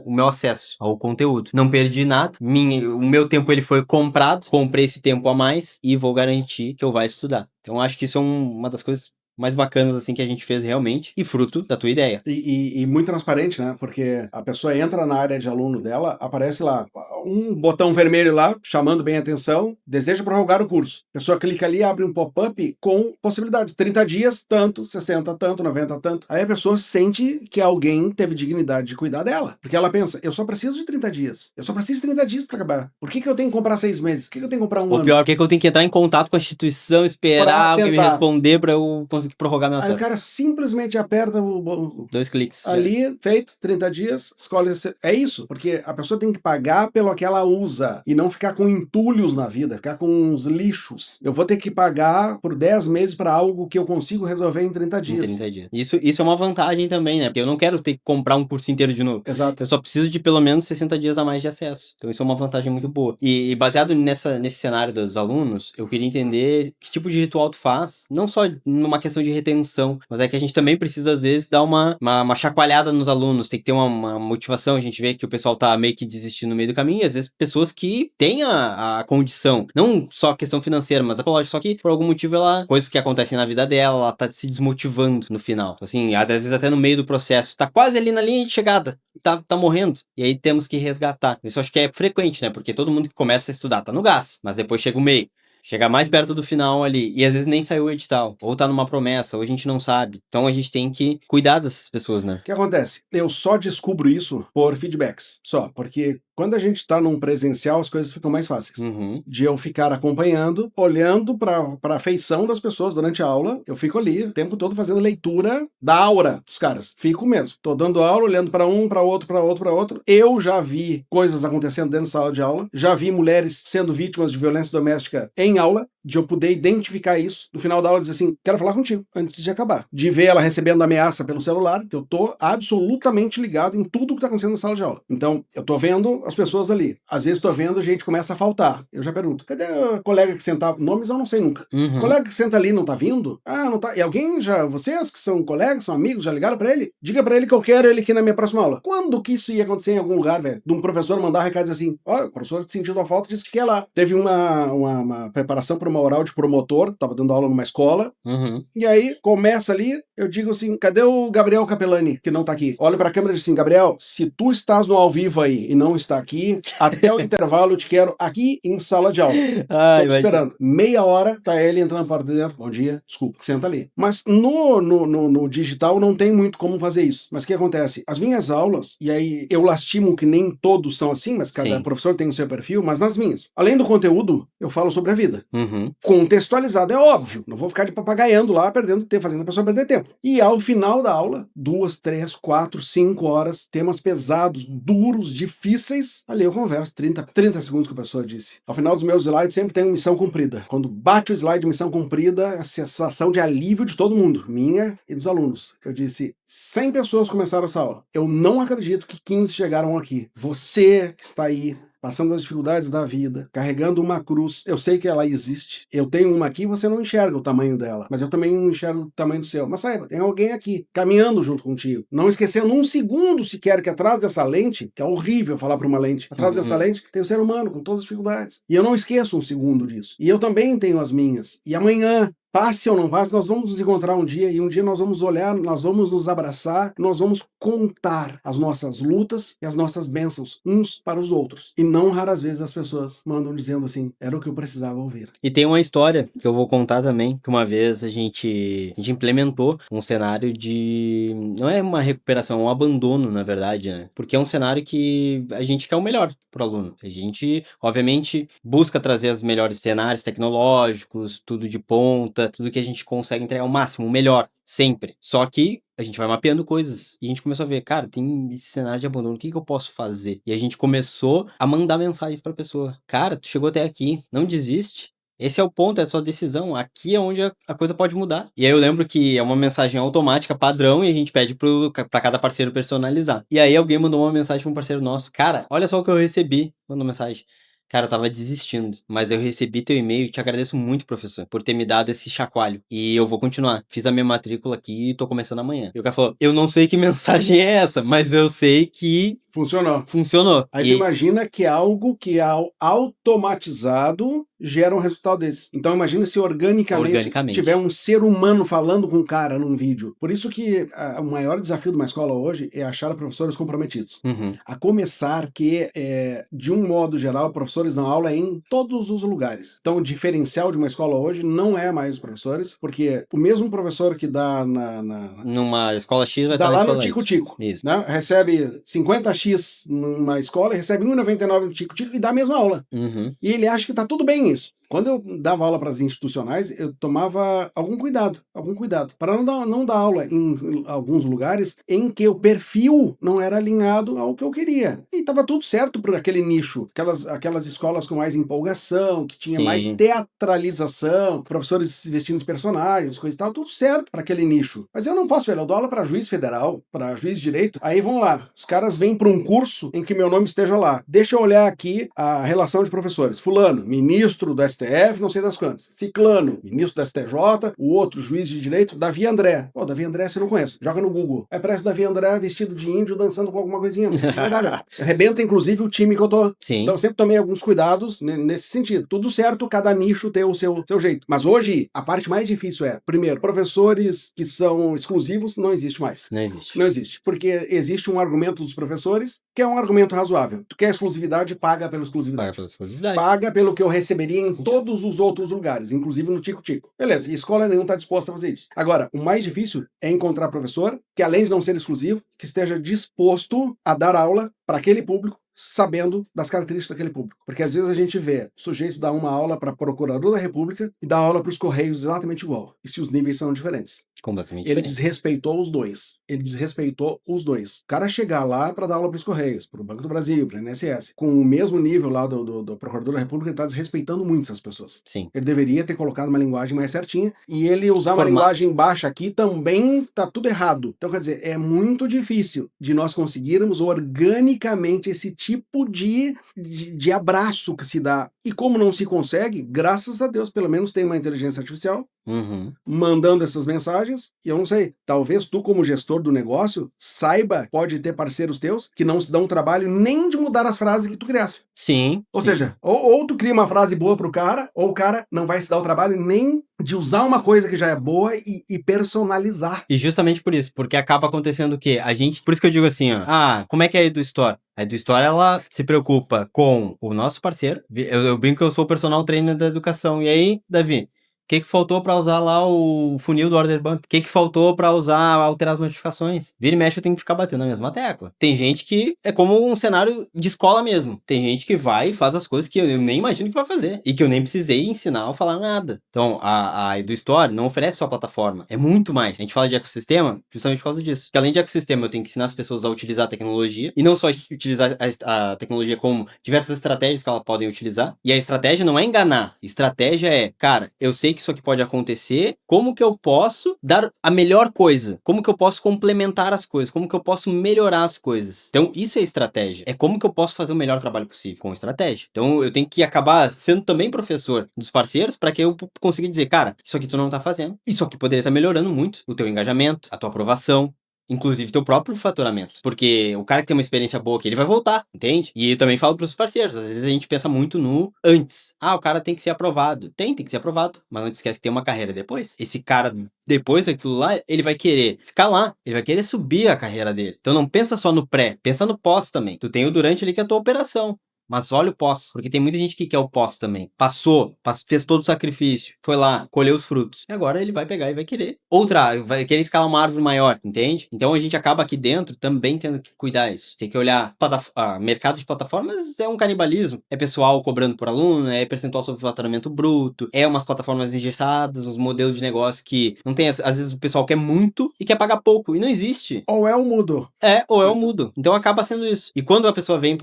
o meu acesso ao conteúdo. Não perdi nada, o meu tempo ele foi comprado, comprei esse tempo a mais e vou garantir que eu vou estudar. Então acho que isso é uma das coisas mais bacanas, assim, que a gente fez realmente, e fruto da tua ideia. E muito transparente, né? Porque a pessoa entra na área de aluno dela, aparece lá um botão vermelho lá, chamando bem a atenção, deseja prorrogar o curso. A pessoa clica ali, abre um pop-up com possibilidades. 30 dias, tanto, 60, tanto, 90, tanto. Aí a pessoa sente que alguém teve dignidade de cuidar dela. Porque ela pensa, eu só preciso de 30 dias. Eu só preciso de 30 dias pra acabar. Por que eu tenho que comprar 6 meses? Por que eu tenho que comprar um ano? Ou pior, por que eu tenho que entrar em contato com a instituição, esperar alguém me responder pra eu conseguir prorrogar meu acesso? Aí o cara simplesmente aperta 2 cliques. Ali, feito, 30 dias, escolhe. É isso, porque a pessoa tem que pagar pelo que ela usa e não ficar com entulhos na vida, ficar com uns lixos. Eu vou ter que pagar por 10 meses para algo que eu consigo resolver em 30 dias. Em 30 dias. Isso é uma vantagem também, né? Porque eu não quero ter que comprar um curso inteiro de novo. Exato. Eu só preciso de pelo menos 60 dias a mais de acesso. Então isso é uma vantagem muito boa. E baseado nesse cenário dos alunos, eu queria entender que tipo de ritual tu faz, não só numa questão de retenção, mas é que a gente também precisa, às vezes, dar uma chacoalhada nos alunos, tem que ter uma motivação. A gente vê que o pessoal tá meio que desistindo no meio do caminho, e às vezes pessoas que têm a condição, não só questão financeira, mas ecológica, só que por algum motivo coisas que acontecem na vida dela, ela tá se desmotivando no final. Assim, às vezes até no meio do processo, tá quase ali na linha de chegada, tá morrendo, e aí temos que resgatar. Isso acho que é frequente, né? Porque todo mundo que começa a estudar tá no gás, mas depois chega o meio. Chega mais perto do final ali, e às vezes nem saiu o edital, ou tá numa promessa, ou a gente não sabe. Então a gente tem que cuidar dessas pessoas, né? O que acontece? Eu só descubro isso por feedbacks, só, porque quando a gente tá num presencial, as coisas ficam mais fáceis. De eu ficar acompanhando, olhando pra feição das pessoas durante a aula, eu fico ali o tempo todo fazendo leitura da aura dos caras. Fico mesmo. Tô dando aula, olhando pra um, pra outro, pra outro, pra outro. Eu já vi coisas acontecendo dentro da sala de aula, já vi mulheres sendo vítimas de violência doméstica em em aula, de eu poder identificar isso, no final da aula dizer assim, quero falar contigo, antes de acabar. De ver ela recebendo ameaça pelo celular, que eu tô absolutamente ligado em tudo que tá acontecendo na sala de aula. Então, eu tô vendo as pessoas ali. Às vezes tô vendo, a gente começa a faltar. Eu já pergunto, cadê o colega que sentava? Nomes eu não sei nunca. O colega que senta ali não tá vindo? Ah, não tá. E alguém já, vocês que são colegas, são amigos, já ligaram pra ele? Diga pra ele que eu quero ele aqui na minha próxima aula. Quando que isso ia acontecer em algum lugar, velho? De um professor mandar um recado assim, ó, o professor sentiu a falta, disse que quer lá. Teve uma preparação para uma oral de promotor, tava dando aula numa escola, e aí começa ali, eu digo assim, cadê o Gabriel Capelani, que não tá aqui? Olha pra câmera e diz assim, Gabriel, se tu estás no ao vivo aí e não está aqui, até o intervalo eu te quero aqui em sala de aula. Tô te esperando. Meia hora, tá ele entrando para dentro, bom dia, desculpa, senta ali. Mas no digital não tem muito como fazer isso. Mas o que acontece? As minhas aulas, e aí eu lastimo que nem todos são assim, mas cada professor tem o seu perfil, mas nas minhas, além do conteúdo, eu falo sobre a vida. Contextualizado, é óbvio. Não vou ficar de papagaiando lá, perdendo tempo, fazendo a pessoa perder tempo. E ao final da aula, 2, 3, 4, 5 horas, temas pesados, duros, difíceis, ali eu converso 30 segundos que a pessoa disse. Ao final dos meus slides sempre tem uma missão cumprida. Quando bate o slide missão cumprida, a sensação de alívio de todo mundo, minha e dos alunos. Eu disse, 100 pessoas começaram essa aula. Eu não acredito que 15 chegaram aqui. Você que está aí, passando as dificuldades da vida, carregando uma cruz, eu sei que ela existe. Eu tenho uma aqui, você não enxerga o tamanho dela, mas eu também não enxergo o tamanho do seu. Mas saiba, tem alguém aqui, caminhando junto contigo. Não esquecendo um segundo sequer que atrás dessa lente, que é horrível falar para uma lente, atrás dessa lente tem o ser humano com todas as dificuldades. E eu não esqueço um segundo disso. E eu também tenho as minhas. E amanhã, passe ou não passe, nós vamos nos encontrar um dia e um dia nós vamos olhar, nós vamos nos abraçar, nós vamos contar as nossas lutas e as nossas bênçãos uns para os outros. E não raras vezes as pessoas mandam dizendo assim, era o que eu precisava ouvir. E tem uma história que eu vou contar também, que uma vez a gente implementou um cenário de... Não é uma recuperação, é um abandono, na verdade, né? Porque é um cenário que a gente quer o melhor pro aluno. A gente, obviamente, busca trazer os melhores cenários tecnológicos, tudo de ponta, tudo que a gente consegue entregar o máximo, o melhor, sempre. Só que a gente vai mapeando coisas e a gente começou a ver, cara, tem esse cenário de abandono, o que eu posso fazer? E a gente começou a mandar mensagens pra pessoa. Cara, tu chegou até aqui, não desiste. Esse é o ponto, é a sua decisão. Aqui é onde a coisa pode mudar. E aí eu lembro que é uma mensagem automática, padrão, e a gente pede pra cada parceiro personalizar. E aí alguém mandou uma mensagem pra um parceiro nosso. Cara, olha só o que eu recebi. Mandou mensagem. Cara, eu tava desistindo, mas eu recebi teu e-mail e te agradeço muito, professor, por ter me dado esse chacoalho. E eu vou continuar. Fiz a minha matrícula aqui e tô começando amanhã. E o cara falou, eu não sei que mensagem é essa, mas eu sei que... Funcionou. Aí tu imagina que é algo que é automatizado gera um resultado desse. Então imagina se organicamente tiver um ser humano falando com um cara num vídeo. Por isso que o maior desafio de uma escola hoje é achar professores comprometidos. A começar que, de um modo geral, professores dão aula em todos os lugares. Então o diferencial de uma escola hoje não é mais os professores, porque o mesmo professor que dá numa escola X vai estar lá no Tico-Tico. Isso. Né? Recebe 50x numa escola, recebe 1,99 no Tico-Tico e dá a mesma aula. E ele acha que tá tudo bem isso. Quando eu dava aula para as institucionais, eu tomava algum cuidado, para não dar aula em alguns lugares em que o perfil não era alinhado ao que eu queria. E estava tudo certo por aquele nicho, aquelas escolas com mais empolgação, que tinha mais teatralização, professores se vestindo de personagens, coisa e tal, tudo certo para aquele nicho. Mas eu não posso, velho, eu dou aula para juiz federal, para juiz de direito, aí vão lá, os caras vêm para um curso em que meu nome esteja lá. Deixa eu olhar aqui a relação de professores. Fulano, ministro do STF, não sei das quantas. Ciclano, ministro da STJ, o outro juiz de direito, Davi André. Pô, Davi André você não conhece. Joga no Google. Parece Davi André vestido de índio dançando com alguma coisinha. Arrebenta, inclusive, o time que eu tô. Então eu sempre tomei alguns cuidados nesse sentido. Tudo certo, cada nicho tem o seu jeito. Mas hoje, a parte mais difícil é, primeiro, professores que são exclusivos não existe mais. Não existe. Porque existe um argumento dos professores que é um argumento razoável. Tu quer exclusividade, paga pela exclusividade. Paga pelo que eu receberia em todos os outros lugares, inclusive no Tico-Tico. Beleza, e escola nenhuma está disposta a fazer isso. Agora, o mais difícil é encontrar professor que, além de não ser exclusivo, que esteja disposto a dar aula para aquele público sabendo das características daquele público. Porque às vezes a gente vê o sujeito dar uma aula para procurador da República e dar aula para os Correios exatamente igual. E se os níveis são diferentes. Completamente Ele diferente. desrespeitou os dois. Ele desrespeitou os dois. O cara chegar lá para dar aula para os Correios, para o Banco do Brasil, para o INSS, com o mesmo nível lá do Procurador da República, ele está desrespeitando muito essas pessoas. Sim. Ele deveria ter colocado uma linguagem mais certinha, e ele usar uma Formato. linguagem baixa aqui também tá tudo errado. Então, quer dizer, é muito difícil de nós conseguirmos organicamente esse tipo de abraço que se dá. E como não se consegue, graças a Deus, pelo menos tem uma inteligência artificial mandando essas mensagens, e eu não sei, talvez tu como gestor do negócio saiba, pode ter parceiros teus que não se dão trabalho nem de mudar as frases que tu criaste. Sim. Ou seja, ou tu cria uma frase boa pro cara, ou o cara não vai se dar o trabalho nem de usar uma coisa que já é boa e personalizar. E justamente por isso, porque acaba acontecendo o quê? Por isso que eu digo assim, ó, como é que é a EduStore? A EduStore, ela se preocupa com o nosso parceiro. Eu brinco que eu sou o personal trainer da educação. E aí, Davi, o que faltou para usar lá o funil do Order Bump? O que faltou para usar, alterar as notificações? Vira e mexe, eu tenho que ficar batendo na mesma tecla. Tem gente que é como um cenário de escola mesmo. Tem gente que vai e faz as coisas que eu nem imagino que vai fazer. E que eu nem precisei ensinar ou falar nada. Então, a EduStore não oferece só a plataforma. É muito mais. A gente fala de ecossistema justamente por causa disso. Porque além de ecossistema, eu tenho que ensinar as pessoas a utilizar a tecnologia. E não só utilizar a tecnologia como diversas estratégias que elas podem utilizar. E a estratégia não é enganar. Estratégia é, cara, eu sei que isso aqui pode acontecer, como que eu posso dar a melhor coisa? Como que eu posso complementar as coisas? Como que eu posso melhorar as coisas? Então, isso é estratégia. É como que eu posso fazer o melhor trabalho possível com estratégia. Então, eu tenho que acabar sendo também professor dos parceiros para que eu consiga dizer, cara, isso aqui tu não tá fazendo. Isso aqui poderia estar melhorando muito o teu engajamento, a tua aprovação, inclusive teu próprio faturamento. Porque o cara que tem uma experiência boa aqui, ele vai voltar, entende? E eu também falo pros parceiros, às vezes a gente pensa muito no antes. O cara tem que ser aprovado. Tem que ser aprovado. Mas não te esquece que tem uma carreira depois. Esse cara, depois daquilo lá, ele vai querer escalar. Ele vai querer subir a carreira dele. Então não pensa só no pré, pensa no pós também. Tu tem o durante ali que é a tua operação. Mas olha o pós, porque tem muita gente que quer o pós também. Passou, fez todo o sacrifício, foi lá, colheu os frutos. E agora ele vai pegar e vai querer vai querer escalar uma árvore maior, entende? Então a gente acaba aqui dentro também tendo que cuidar isso. Tem que olhar, mercado de plataformas é um canibalismo. É pessoal cobrando por aluno, é percentual sobre faturamento bruto, é umas plataformas engessadas, uns modelos de negócio que não tem, às vezes o pessoal quer muito e quer pagar pouco, e não existe. Ou é o mudo. Ou é o mudo. Então acaba sendo isso. E quando a pessoa vem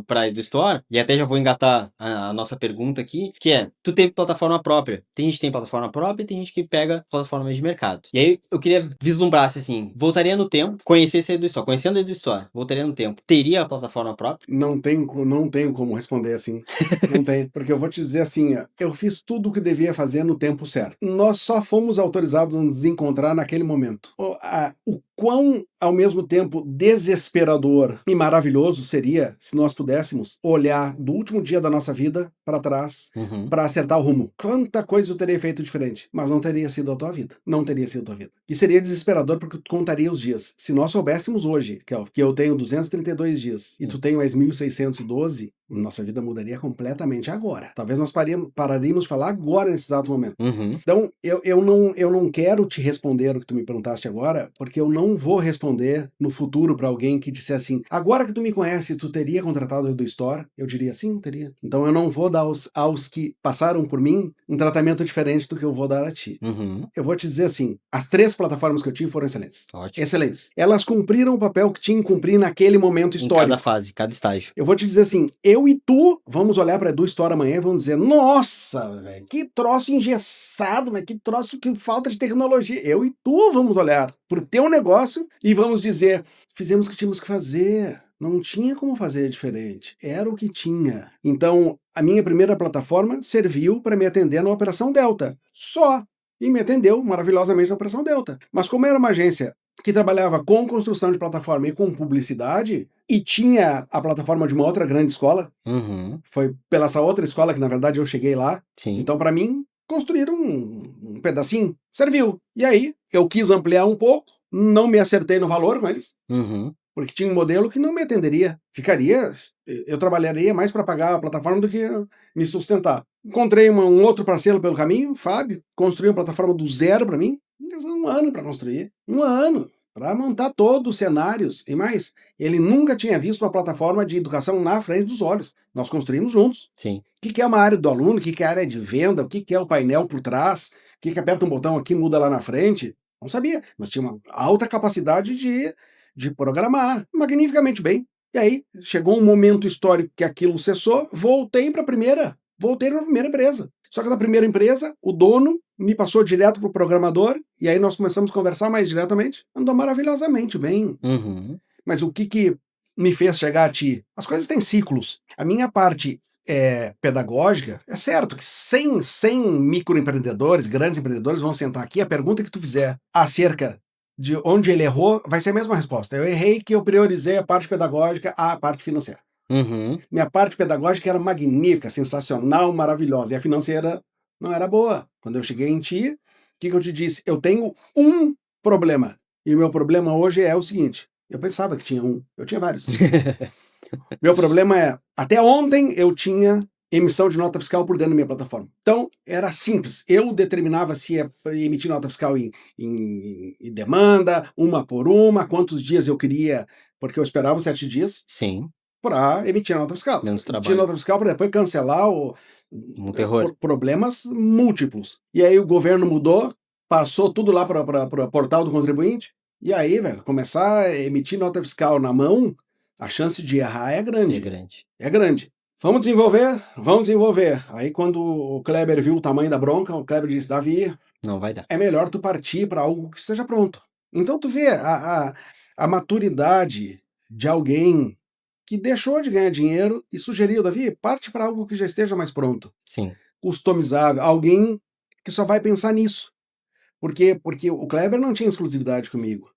pra EduStore, e até já vou engatar a nossa pergunta aqui, que é, tu teve plataforma própria. Tem gente que tem plataforma própria e tem gente que pega plataformas de mercado. E aí eu queria vislumbrar assim, voltaria no tempo, conhecesse a EduStore, conhecendo a EduStore, voltaria no tempo, teria a plataforma própria? Não tenho como responder assim. Não tenho. Porque eu vou te dizer assim, eu fiz tudo o que devia fazer no tempo certo. Nós só fomos autorizados a nos encontrar naquele momento. O quão, ao mesmo tempo, desesperador e maravilhoso seria se nós pudéssemos olhar do último dia da nossa vida para trás, para acertar o rumo. Quanta coisa eu teria feito diferente, mas não teria sido a tua vida. Não teria sido a tua vida. E seria desesperador porque tu contaria os dias. Se nós soubéssemos hoje, que eu tenho 232 dias e tu tem mais 1612, nossa vida mudaria completamente agora. Talvez nós pararíamos de falar agora, nesse exato momento. Então, eu não quero te responder o que tu me perguntaste agora, porque eu não vou responder no futuro para alguém que disser assim, agora que tu me conhece, tu teria contratado o EduStore? Eu diria, sim, teria. Então eu não vou dar aos que passaram por mim um tratamento diferente do que eu vou dar a ti. Eu vou te dizer assim, as 3 plataformas que eu tive foram excelentes. Ótimo. Excelentes. Elas cumpriram o papel que tinham que cumprir naquele momento histórico. Em cada fase, cada estágio. Eu vou te dizer assim, eu e tu vamos olhar para a EduStore amanhã e vamos dizer, nossa, véio, que troço engessado, véio, que troço, que falta de tecnologia. Eu e tu vamos olhar pro teu negócio e vamos dizer, fizemos o que tínhamos que fazer. Não tinha como fazer diferente. Era o que tinha. Então, a minha primeira plataforma serviu para me atender na Operação Delta. Só. E me atendeu maravilhosamente na Operação Delta. Mas como era uma agência que trabalhava com construção de plataforma e com publicidade, e tinha a plataforma de uma outra grande escola, foi pela essa outra escola que, na verdade, eu cheguei lá. Sim. Então, para mim, construíram um pedacinho. Serviu. E aí, eu quis ampliar um pouco, não me acertei no valor com eles, porque tinha um modelo que não me atenderia. Eu trabalharia mais para pagar a plataforma do que me sustentar. Encontrei um outro parceiro pelo caminho, Fábio, construiu uma plataforma do zero para mim. Um ano para construir. Um ano. para montar todos os cenários. E mais, ele nunca tinha visto uma plataforma de educação na frente dos olhos. Nós construímos juntos. Sim. O que é uma área do aluno, o que é a área de venda, o que é o painel por trás, o que aperta um botão aqui muda lá na frente. Não sabia, mas tinha uma alta capacidade de programar magnificamente bem. E aí, chegou um momento histórico que aquilo cessou, voltei para a primeira empresa. Só que na primeira empresa, o dono me passou direto para o programador, e aí nós começamos a conversar mais diretamente. Andou maravilhosamente bem. Uhum. Mas o que me fez chegar a ti? As coisas têm ciclos. A minha parte pedagógica, é certo que 100 microempreendedores, grandes empreendedores vão sentar aqui, a pergunta que tu fizer acerca de onde ele errou, vai ser a mesma resposta. Eu errei que eu priorizei a parte pedagógica à parte financeira. Uhum. Minha parte pedagógica era magnífica, sensacional, maravilhosa, e a financeira não era boa. Quando eu cheguei em ti, o que eu te disse? Eu tenho um problema, e o meu problema hoje é o seguinte, eu pensava que tinha um, eu tinha vários. Meu problema é, até ontem eu tinha emissão de nota fiscal por dentro da minha plataforma. Então, era simples. Eu determinava se ia emitir nota fiscal em demanda, uma por uma, quantos dias eu queria, porque eu esperava 7 dias. Sim. Para emitir a nota fiscal. Menos trabalho. Emitir nota fiscal para depois cancelar um terror. Problemas múltiplos. E aí o governo mudou, passou tudo lá para o portal do contribuinte, e aí, velho, começar a emitir nota fiscal na mão, a chance de errar é grande. É grande. É grande. Vamos desenvolver? Vamos desenvolver. Aí quando o Kleber viu o tamanho da bronca, o Kleber disse, Davi, não vai dar. É melhor tu partir para algo que esteja pronto. Então tu vê a maturidade de alguém que deixou de ganhar dinheiro e sugeriu, Davi, parte para algo que já esteja mais pronto. Sim. Customizável. Alguém que só vai pensar nisso. Por quê? Porque o Kleber não tinha exclusividade comigo.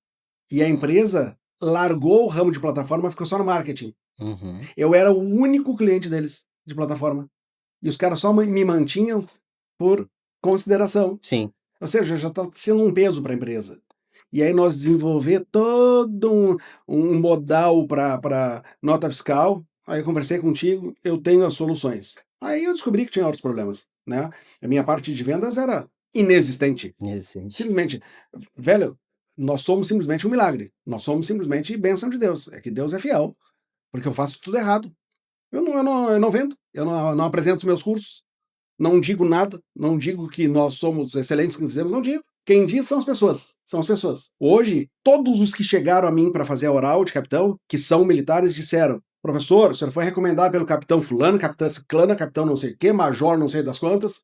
E a empresa largou o ramo de plataforma e ficou só no marketing. Uhum. Eu era o único cliente deles de plataforma. E os caras só me mantinham por consideração. Sim. Ou seja, já está sendo um peso para a empresa. E aí nós desenvolver todo um modal para nota fiscal. Aí eu conversei contigo, eu tenho as soluções. Aí eu descobri que tinha outros problemas, né? A minha parte de vendas era inexistente. Simplesmente, velho, nós somos simplesmente um milagre. Nós somos simplesmente bênção de Deus. É que Deus é fiel, porque eu faço tudo errado. Eu não vendo, eu não apresento os meus cursos, não digo nada, não digo que nós somos excelentes que fizemos, não digo. Quem diz são as pessoas. São as pessoas. Hoje, todos os que chegaram a mim para fazer a oral de capitão, que são militares, disseram: professor, o senhor foi recomendado pelo capitão fulano, capitão ciclana, capitão não sei o quê, major não sei das quantas.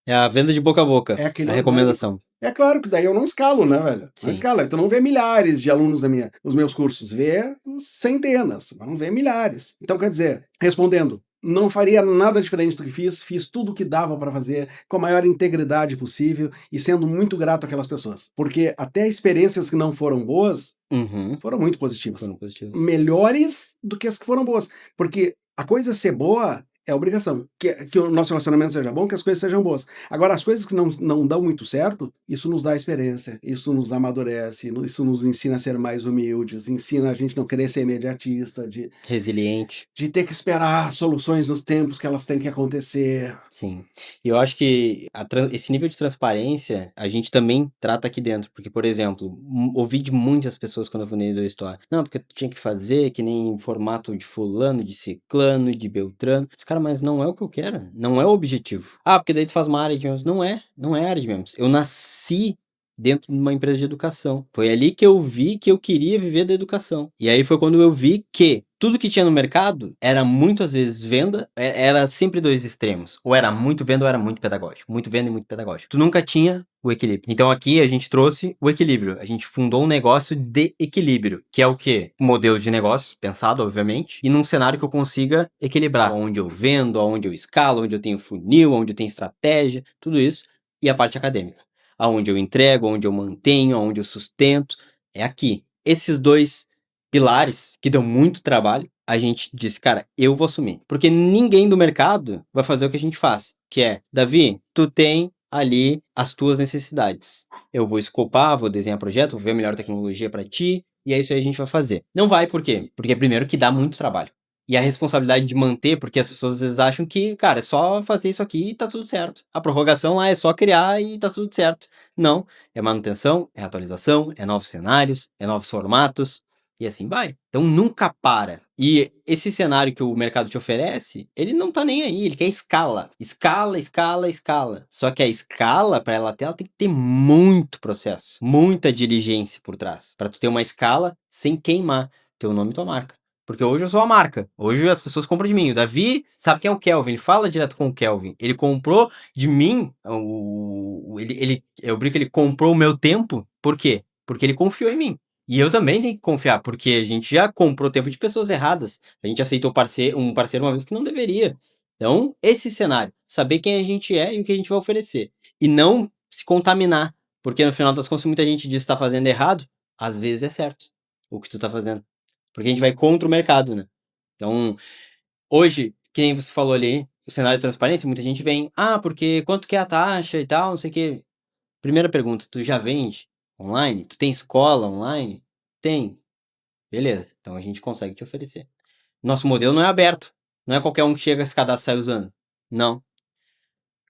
É a venda de boca a boca. É a recomendação. É claro que daí eu não escalo, né, velho? Sim. Não escalo. Então não vê milhares de alunos nos meus cursos. Vê centenas, não vê milhares. Então, quer dizer, respondendo, não faria nada diferente do que fiz tudo o que dava para fazer com a maior integridade possível e sendo muito grato àquelas pessoas. Porque até experiências que não foram boas foram muito positivas. Melhores do que as que foram boas. Porque a coisa ser boa é obrigação. Que o nosso relacionamento seja bom, que as coisas sejam boas. Agora, as coisas que não dão muito certo, isso nos dá experiência, isso nos amadurece, isso nos ensina a ser mais humildes, ensina a gente não querer ser imediatista, resiliente. De ter que esperar soluções nos tempos que elas têm que acontecer. Sim. E eu acho que esse nível de transparência, a gente também trata aqui dentro. Porque, por exemplo, ouvi de muitas pessoas quando eu fundei a história. Não, porque tu tinha que fazer que nem formato de fulano, de ciclano, de beltrano. Cara, mas não é o que eu quero. Não é o objetivo. Ah, porque daí tu faz uma área de membros. Não é área de membros. Eu nasci dentro de uma empresa de educação. Foi ali que eu vi que eu queria viver da educação. E aí foi quando eu vi que tudo que tinha no mercado era muitas vezes venda, era sempre dois extremos. Ou era muito venda ou era muito pedagógico. Muito venda e muito pedagógico. Tu nunca tinha o equilíbrio. Então aqui a gente trouxe o equilíbrio. A gente fundou um negócio de equilíbrio. Que é o quê? Um modelo de negócio, pensado, obviamente, e num cenário que eu consiga equilibrar. Onde eu vendo, onde eu escalo, onde eu tenho funil, onde eu tenho estratégia, tudo isso. E a parte acadêmica. Aonde eu entrego, onde eu mantenho, onde eu sustento. É aqui. Esses dois pilares que dão muito trabalho, a gente disse, cara, eu vou assumir. Porque ninguém do mercado vai fazer o que a gente faz. Que é, Davi, tu tem ali as tuas necessidades. Eu vou escopar, vou desenhar projeto, vou ver a melhor tecnologia para ti, e é isso aí que a gente vai fazer. Não vai, por quê? Porque primeiro que dá muito trabalho. E a responsabilidade de manter, porque as pessoas às vezes acham que, cara, é só fazer isso aqui e tá tudo certo. A prorrogação lá é só criar e tá tudo certo. Não, é manutenção, é atualização, é novos cenários, é novos formatos, e assim vai. Então nunca para. E esse cenário que o mercado te oferece, ele não tá nem aí, ele quer escala. Escala, escala, escala. Só que a escala, para ela ter, ela tem que ter muito processo, muita diligência por trás, para tu ter uma escala sem queimar teu nome e tua marca. Porque hoje eu sou a marca. Hoje as pessoas compram de mim. O Davi sabe quem é o Kelvin. Ele fala direto com o Kelvin. Ele comprou de mim. Eu brinco que ele comprou o meu tempo. Por quê? Porque ele confiou em mim. E eu também tenho que confiar. Porque a gente já comprou tempo de pessoas erradas. A gente aceitou um parceiro uma vez que não deveria. Então, esse cenário. Saber quem a gente é e o que a gente vai oferecer. E não se contaminar. Porque no final das contas, muita gente diz que tá fazendo errado. Às vezes é certo o que tu tá fazendo. Porque a gente vai contra o mercado, né? Então, hoje, que nem você falou ali, o cenário de transparência, muita gente vem, porque quanto que é a taxa e tal, não sei o quê. Primeira pergunta, tu já vende online? Tu tem escola online? Tem. Beleza, então a gente consegue te oferecer. Nosso modelo não é aberto. Não é qualquer um que chega, se cadastra e sai usando. Não.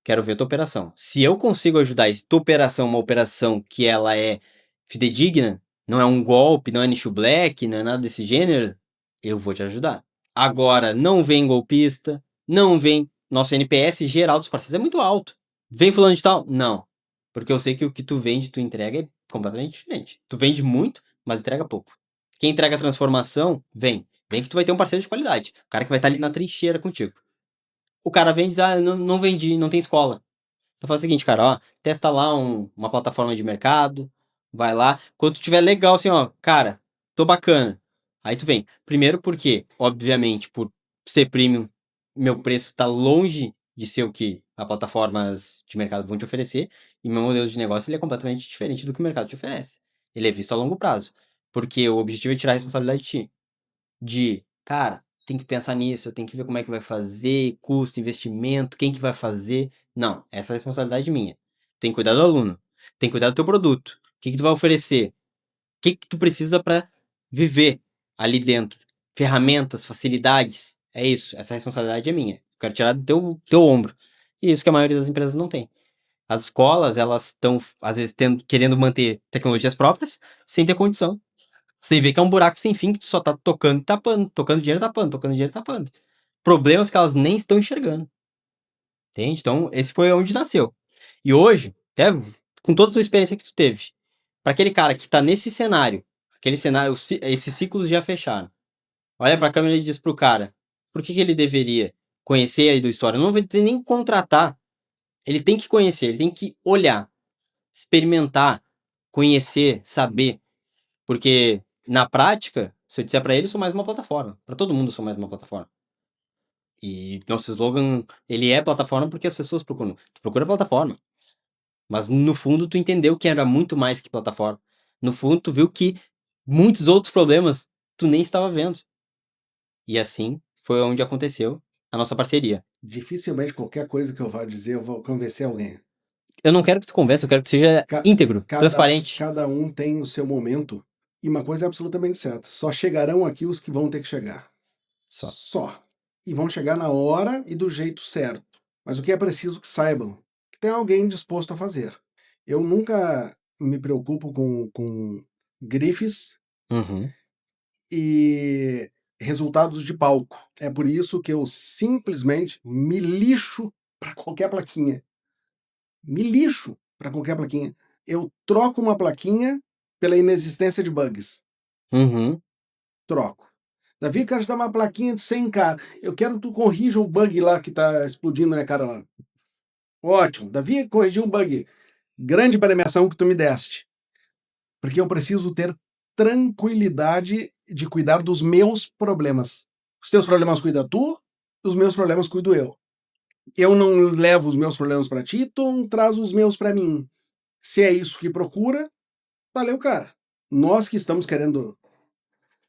Quero ver tua operação. Se eu consigo ajudar tua operação, uma operação que ela é fidedigna, não é um golpe, não é nicho black, não é nada desse gênero, eu vou te ajudar. Agora, não vem golpista, não vem. Nosso NPS geral dos parceiros é muito alto. Vem fulano de tal? Não. Porque eu sei que o que tu vende, tu entrega é completamente diferente. Tu vende muito, mas entrega pouco. Quem entrega a transformação, vem. Vem que tu vai ter um parceiro de qualidade. O cara que vai estar ali na trincheira contigo. O cara vem e diz, não vendi, não tem escola. Então faz o seguinte, cara, ó, testa lá uma plataforma de mercado, vai lá, quando tu tiver legal, assim, ó, cara, tô bacana. Aí tu vem. Primeiro porque, obviamente, por ser premium, meu preço tá longe de ser o que as plataformas de mercado vão te oferecer, e meu modelo de negócio ele é completamente diferente do que o mercado te oferece. Ele é visto a longo prazo, porque o objetivo é tirar a responsabilidade de ti cara, tem que pensar nisso, eu tenho que ver como é que vai fazer, custo, investimento, quem que vai fazer. Não, essa é a responsabilidade minha. Tem que cuidar do aluno, tem que cuidar do teu produto. O que que tu vai oferecer? O que que tu precisa para viver ali dentro? Ferramentas, facilidades. É isso, essa responsabilidade é minha. Eu quero tirar do teu ombro. E isso que a maioria das empresas não tem. As escolas, elas estão, às vezes, querendo manter tecnologias próprias, sem ter condição. Você vê que é um buraco sem fim que tu só tá tocando e tapando, tocando dinheiro e tapando, tocando dinheiro e tapando. Problemas que elas nem estão enxergando. Entende? Então, esse foi onde nasceu. E hoje, até com toda a tua experiência que tu teve, para aquele cara que tá nesse cenário, aquele cenário, esses ciclos já fecharam. Olha pra câmera e diz pro cara, por que ele deveria conhecer aí do história? Não vai dizer nem contratar. Ele tem que conhecer, ele tem que olhar, experimentar, conhecer, saber. Porque, na prática, se eu disser pra ele, eu sou mais uma plataforma. Pra todo mundo, eu sou mais uma plataforma. E nosso slogan, ele é plataforma porque as pessoas procuram. Tu procura plataforma. Mas, no fundo, tu entendeu que era muito mais que plataforma. No fundo, tu viu que muitos outros problemas tu nem estava vendo. E assim, foi onde aconteceu a nossa parceria. Dificilmente qualquer coisa que eu vá dizer eu vou convencer alguém. Eu não quero que tu converse, eu quero que seja íntegro, transparente. Cada um tem o seu momento. E uma coisa é absolutamente certa: só chegarão aqui os que vão ter que chegar. Só. E vão chegar na hora e do jeito certo. Mas o que é preciso que saibam? Que tem alguém disposto a fazer. Eu nunca me preocupo com grifes e resultados de palco. É por isso que eu simplesmente me lixo para qualquer plaquinha. Me lixo para qualquer plaquinha. Eu troco uma plaquinha pela inexistência de bugs. Troco. Davi, quero te dar uma plaquinha de 100K. Eu quero que tu corrija o bug lá que tá explodindo na minha cara lá. Ótimo. Davi, corrigiu um bug. Grande premiação que tu me deste. Porque eu preciso ter tranquilidade de cuidar dos meus problemas. Os teus problemas cuida tu, os meus problemas cuido eu. Eu não levo os meus problemas para ti, tu não traz os meus para mim. Se é isso que procura, valeu, cara. Nós que estamos querendo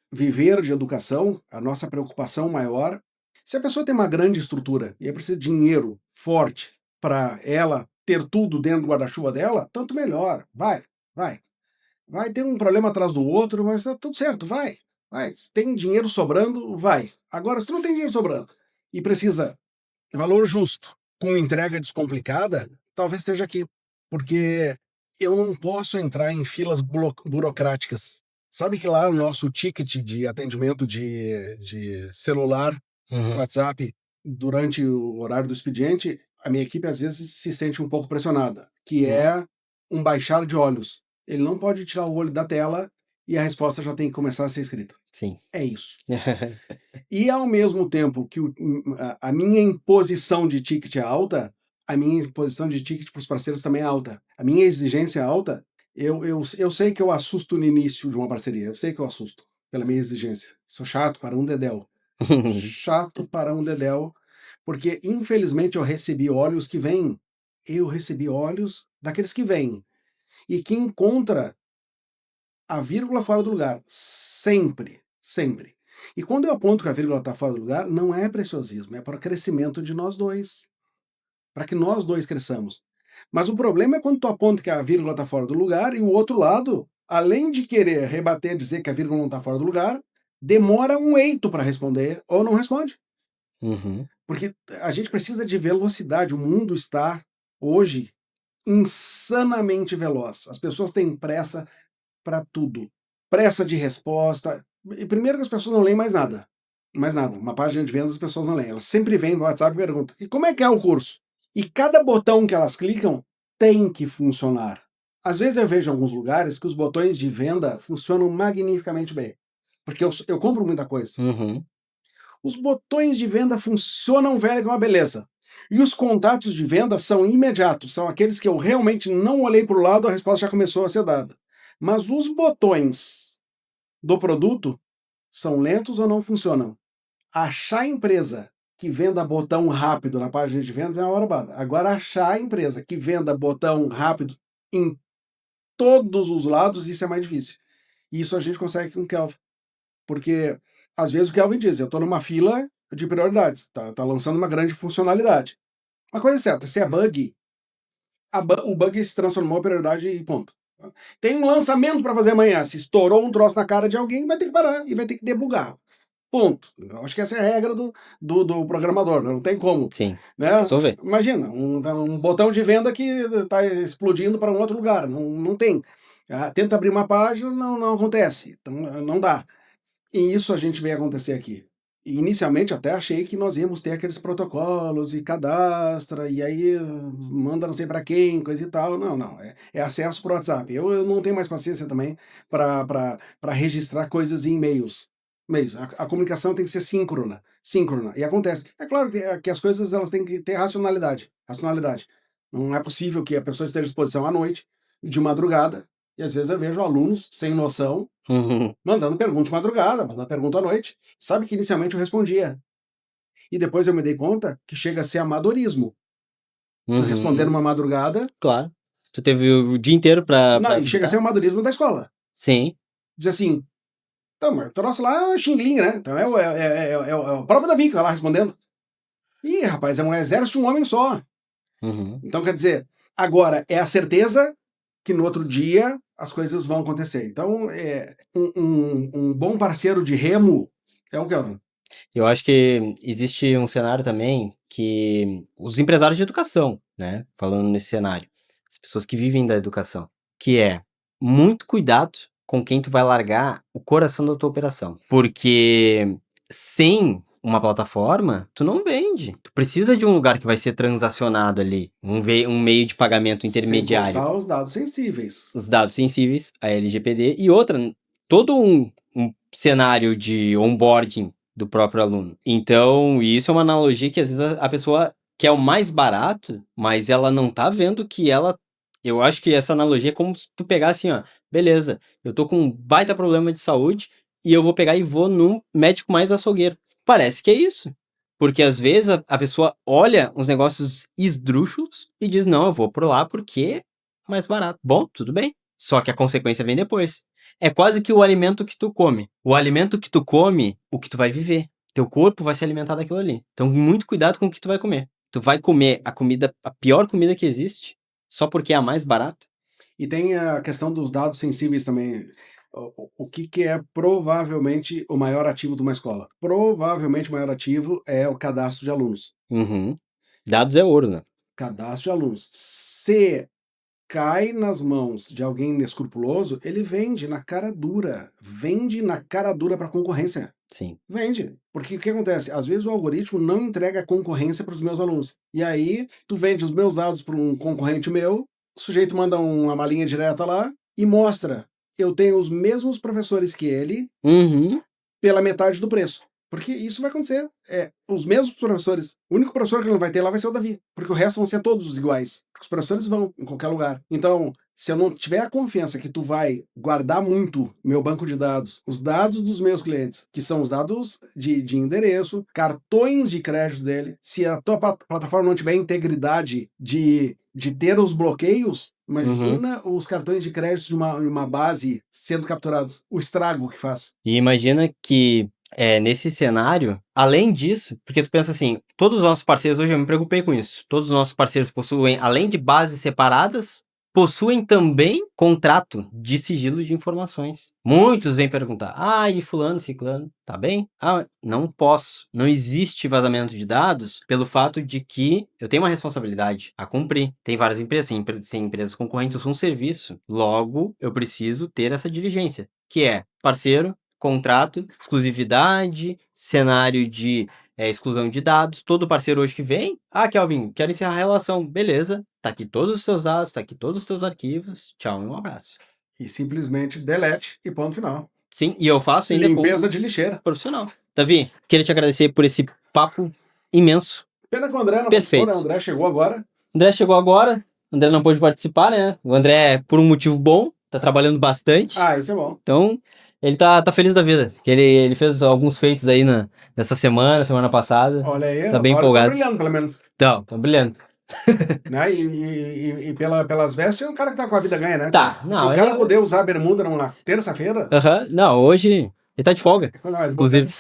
viver de educação, a nossa preocupação maior, se a pessoa tem uma grande estrutura e precisa de dinheiro forte para ela ter tudo dentro do guarda-chuva dela, tanto melhor. Vai. Vai ter um problema atrás do outro, mas tá tudo certo, vai. Se tem dinheiro sobrando, vai. Agora, se tu não tem dinheiro sobrando e precisa de valor justo, com entrega descomplicada, talvez esteja aqui. Porque eu não posso entrar em filas burocráticas. Sabe que lá o nosso ticket de atendimento de celular, WhatsApp, durante o horário do expediente, a minha equipe às vezes se sente um pouco pressionada, que é um baixar de olhos. Ele não pode tirar o olho da tela e a resposta já tem que começar a ser escrita. Sim. É isso. E ao mesmo tempo que a minha imposição de ticket é alta, a minha imposição de ticket para os parceiros também é alta. A minha exigência é alta. Eu sei que eu assusto no início de uma parceria. Eu sei que eu assusto pela minha exigência. Sou chato para um dedéu. Chato para um dedéu. Porque, infelizmente, eu recebi olhos que vêm. Eu recebi olhos daqueles que vêm. E que encontra a vírgula fora do lugar. Sempre. Sempre. E quando eu aponto que a vírgula está fora do lugar, não é preciosismo, é para o crescimento de nós dois. Para que nós dois cresçamos. Mas o problema é quando tu aponta que a vírgula está fora do lugar e o outro lado, além de querer rebater, dizer que a vírgula não está fora do lugar, demora um eito para responder ou não responde. Porque a gente precisa de velocidade. O mundo está, hoje, insanamente veloz. As pessoas têm pressa para tudo. Pressa de resposta. E primeiro que as pessoas não leem mais nada. Mais nada. Uma página de vendas as pessoas não leem. Elas sempre vêm no WhatsApp e perguntam: e como é que é o curso? E cada botão que elas clicam tem que funcionar. Às vezes eu vejo em alguns lugares que os botões de venda funcionam magnificamente bem. Porque eu compro muita coisa. Os botões de venda funcionam, velho, que é uma beleza. E os contatos de venda são imediatos. São aqueles que eu realmente não olhei para o lado, a resposta já começou a ser dada. Mas os botões do produto são lentos ou não funcionam. Achar empresa que venda botão rápido na página de vendas é uma barbada. Agora, achar empresa que venda botão rápido em todos os lados, isso é mais difícil. E isso a gente consegue com o Kelvin. Porque, às vezes, o Kelvin diz: eu estou numa fila de prioridades, tá lançando uma grande funcionalidade. Uma coisa é certa, se é bug, o bug se transformou em prioridade e ponto. Tem um lançamento para fazer amanhã. Se estourou um troço na cara de alguém, vai ter que parar e vai ter que debugar. Ponto. Eu acho que essa é a regra do programador, não tem como. Sim. Né? Imagina, um botão de venda que está explodindo para um outro lugar. Não tem. Tenta abrir uma página, não acontece. Então, não dá. E isso a gente vê acontecer aqui. E inicialmente até achei que nós íamos ter aqueles protocolos e cadastra, e aí manda não sei para quem, coisa e tal. Não. É acesso por WhatsApp. Eu não tenho mais paciência também para registrar coisas em e-mails. A comunicação tem que ser síncrona. E acontece. É claro que as coisas elas têm que ter racionalidade. Não é possível que a pessoa esteja à disposição à noite, de madrugada, e às vezes eu vejo alunos sem noção mandando pergunta de madrugada, mandando pergunta à noite. Sabe que inicialmente eu respondia. E depois eu me dei conta que chega a ser amadorismo. Responder numa madrugada. Claro. Tu teve o dia inteiro pra... Não, e chega a ser amadorismo da escola. Sim. Diz assim: então, mas o troço lá é xing-ling, né? Então é o próprio Davi que tá lá respondendo. Ih, rapaz, é um exército de um homem só. Então, quer dizer, agora é a certeza que no outro dia as coisas vão acontecer. Então, um bom parceiro de remo é o Kelvin. Eu acho que existe um cenário também que os empresários de educação, né, falando nesse cenário, as pessoas que vivem da educação, que é muito cuidado com quem tu vai largar o coração da tua operação, porque sem uma plataforma, tu não vende. Tu precisa de um lugar que vai ser transacionado ali, um meio de pagamento intermediário. Sem botar os dados sensíveis. Os dados sensíveis, a LGPD, e outra, todo um cenário de onboarding do próprio aluno. Então, isso é uma analogia que às vezes a pessoa quer o mais barato, mas ela não tá vendo que ela... Eu acho que essa analogia é como se tu pegar assim, ó, beleza, eu tô com um baita problema de saúde e eu vou pegar e vou num médico mais açougueiro. Parece que é isso. Porque às vezes a pessoa olha uns negócios esdrúxulos e diz, não, eu vou por lá porque é mais barato. Bom, tudo bem. Só que a consequência vem depois. É quase que o alimento que tu come. O alimento que tu come, o que tu vai viver. Teu corpo vai se alimentar daquilo ali. Então, muito cuidado com o que tu vai comer. Tu vai comer a pior comida que existe, só porque é a mais barata. E tem a questão dos dados sensíveis também. O que que é provavelmente o maior ativo de uma escola? Provavelmente o maior ativo é o cadastro de alunos. Uhum. Dados é ouro, né? Cadastro de alunos. Se cai nas mãos de alguém inescrupuloso, ele vende na cara dura. Vende na cara dura para a concorrência. Sim. Vende. Porque o que acontece? Às vezes o algoritmo não entrega concorrência para os meus alunos. E aí, tu vende os meus dados para um concorrente meu, o sujeito manda uma malinha direta lá e mostra. Eu tenho os mesmos professores que ele Uhum. pela metade do preço. Porque isso vai acontecer. Os mesmos professores. O único professor que ele não vai ter lá vai ser o Davi. Porque o resto vão ser todos iguais. Os professores vão, em qualquer lugar. Então, se eu não tiver a confiança que tu vai guardar muito meu banco de dados, os dados dos meus clientes, que são os dados de endereço, cartões de crédito dele, se a tua plataforma não tiver integridade de ter os bloqueios, imagina os cartões de crédito de uma base sendo capturados. O estrago que faz. E imagina que nesse cenário, além disso, porque tu pensa assim, todos os nossos parceiros, hoje eu me preocupei com isso, todos os nossos parceiros possuem, além de bases separadas, possuem também contrato de sigilo de informações. Muitos vêm perguntar, e fulano, ciclano, tá bem? Não posso. Não existe vazamento de dados pelo fato de que eu tenho uma responsabilidade a cumprir. Tem várias empresas, tem empresas concorrentes, eu sou um serviço. Logo, eu preciso ter essa diligência, que é parceiro, contrato, exclusividade, cenário de exclusão de dados. Todo parceiro hoje que vem, Kelvin, quero encerrar a relação. Beleza, tá aqui todos os seus dados, tá aqui todos os teus arquivos. Tchau e um abraço. E simplesmente delete e ponto final. Sim, e eu faço ainda limpeza de lixeira. Profissional. Davi, queria te agradecer por esse papo imenso. Pena que o André não Perfeito. participou, né? O André chegou agora. O André não pôde participar, né? O André, por um motivo bom, tá trabalhando bastante. Isso é bom. Então, ele tá feliz da vida. Que ele fez alguns feitos aí nessa semana passada. Olha aí, tá bem empolgado. Tá brilhando, pelo menos. Tá brilhando. Né? E pelas vestes, é um cara que tá com a vida ganha, né? Não. O cara poder usar a bermuda numa terça-feira. Não, hoje ele tá de folga. Inclusive.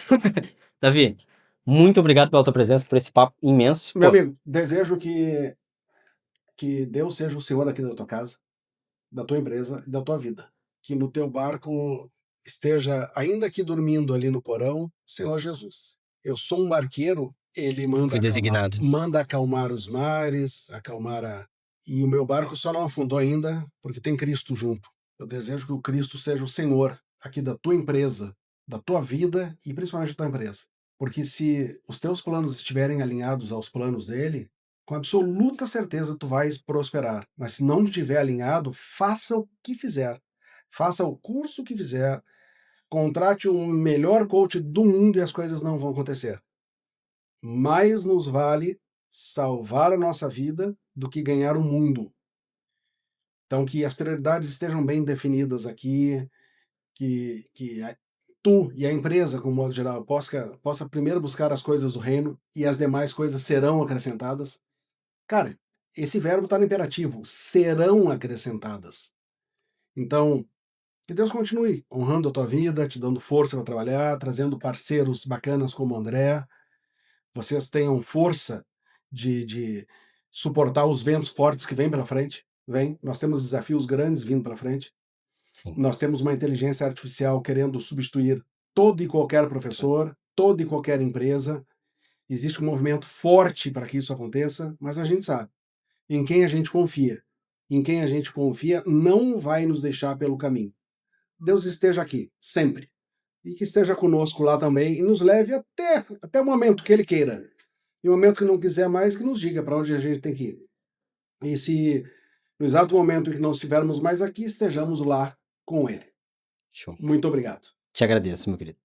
Davi, muito obrigado pela tua presença, por esse papo imenso. Meu amigo, desejo que Deus seja o senhor aqui da tua casa, da tua empresa e da tua vida. Que no teu barco esteja, ainda que dormindo ali no porão, Senhor Jesus. Eu sou um barqueiro, ele manda acalmar os mares, e o meu barco só não afundou ainda porque tem Cristo junto. Eu desejo que o Cristo seja o Senhor aqui da tua empresa, da tua vida e principalmente da tua empresa. Porque se os teus planos estiverem alinhados aos planos dele, com absoluta certeza tu vais prosperar. Mas se não estiver alinhado, faça o que fizer. Faça o curso que fizer, contrate o melhor coach do mundo e as coisas não vão acontecer. Mais nos vale salvar a nossa vida do que ganhar o mundo. Então, que as prioridades estejam bem definidas aqui, que tu e a empresa, como modo geral, possa primeiro buscar as coisas do reino e as demais coisas serão acrescentadas. Cara, esse verbo está no imperativo, serão acrescentadas. Então, que Deus continue honrando a tua vida, te dando força para trabalhar, trazendo parceiros bacanas como o André. Vocês tenham força de suportar os ventos fortes que vêm pela frente. Nós temos desafios grandes vindo pela frente. Sim. Nós temos uma inteligência artificial querendo substituir todo e qualquer professor, toda e qualquer empresa. Existe um movimento forte para que isso aconteça, mas a gente sabe em quem a gente confia. Em quem a gente confia não vai nos deixar pelo caminho. Deus esteja aqui, sempre. E que esteja conosco lá também e nos leve até o momento que Ele queira. E o momento que não quiser mais, que nos diga para onde a gente tem que ir. E se no exato momento em que não estivermos mais aqui, estejamos lá com Ele. Show. Muito obrigado. Te agradeço, meu querido.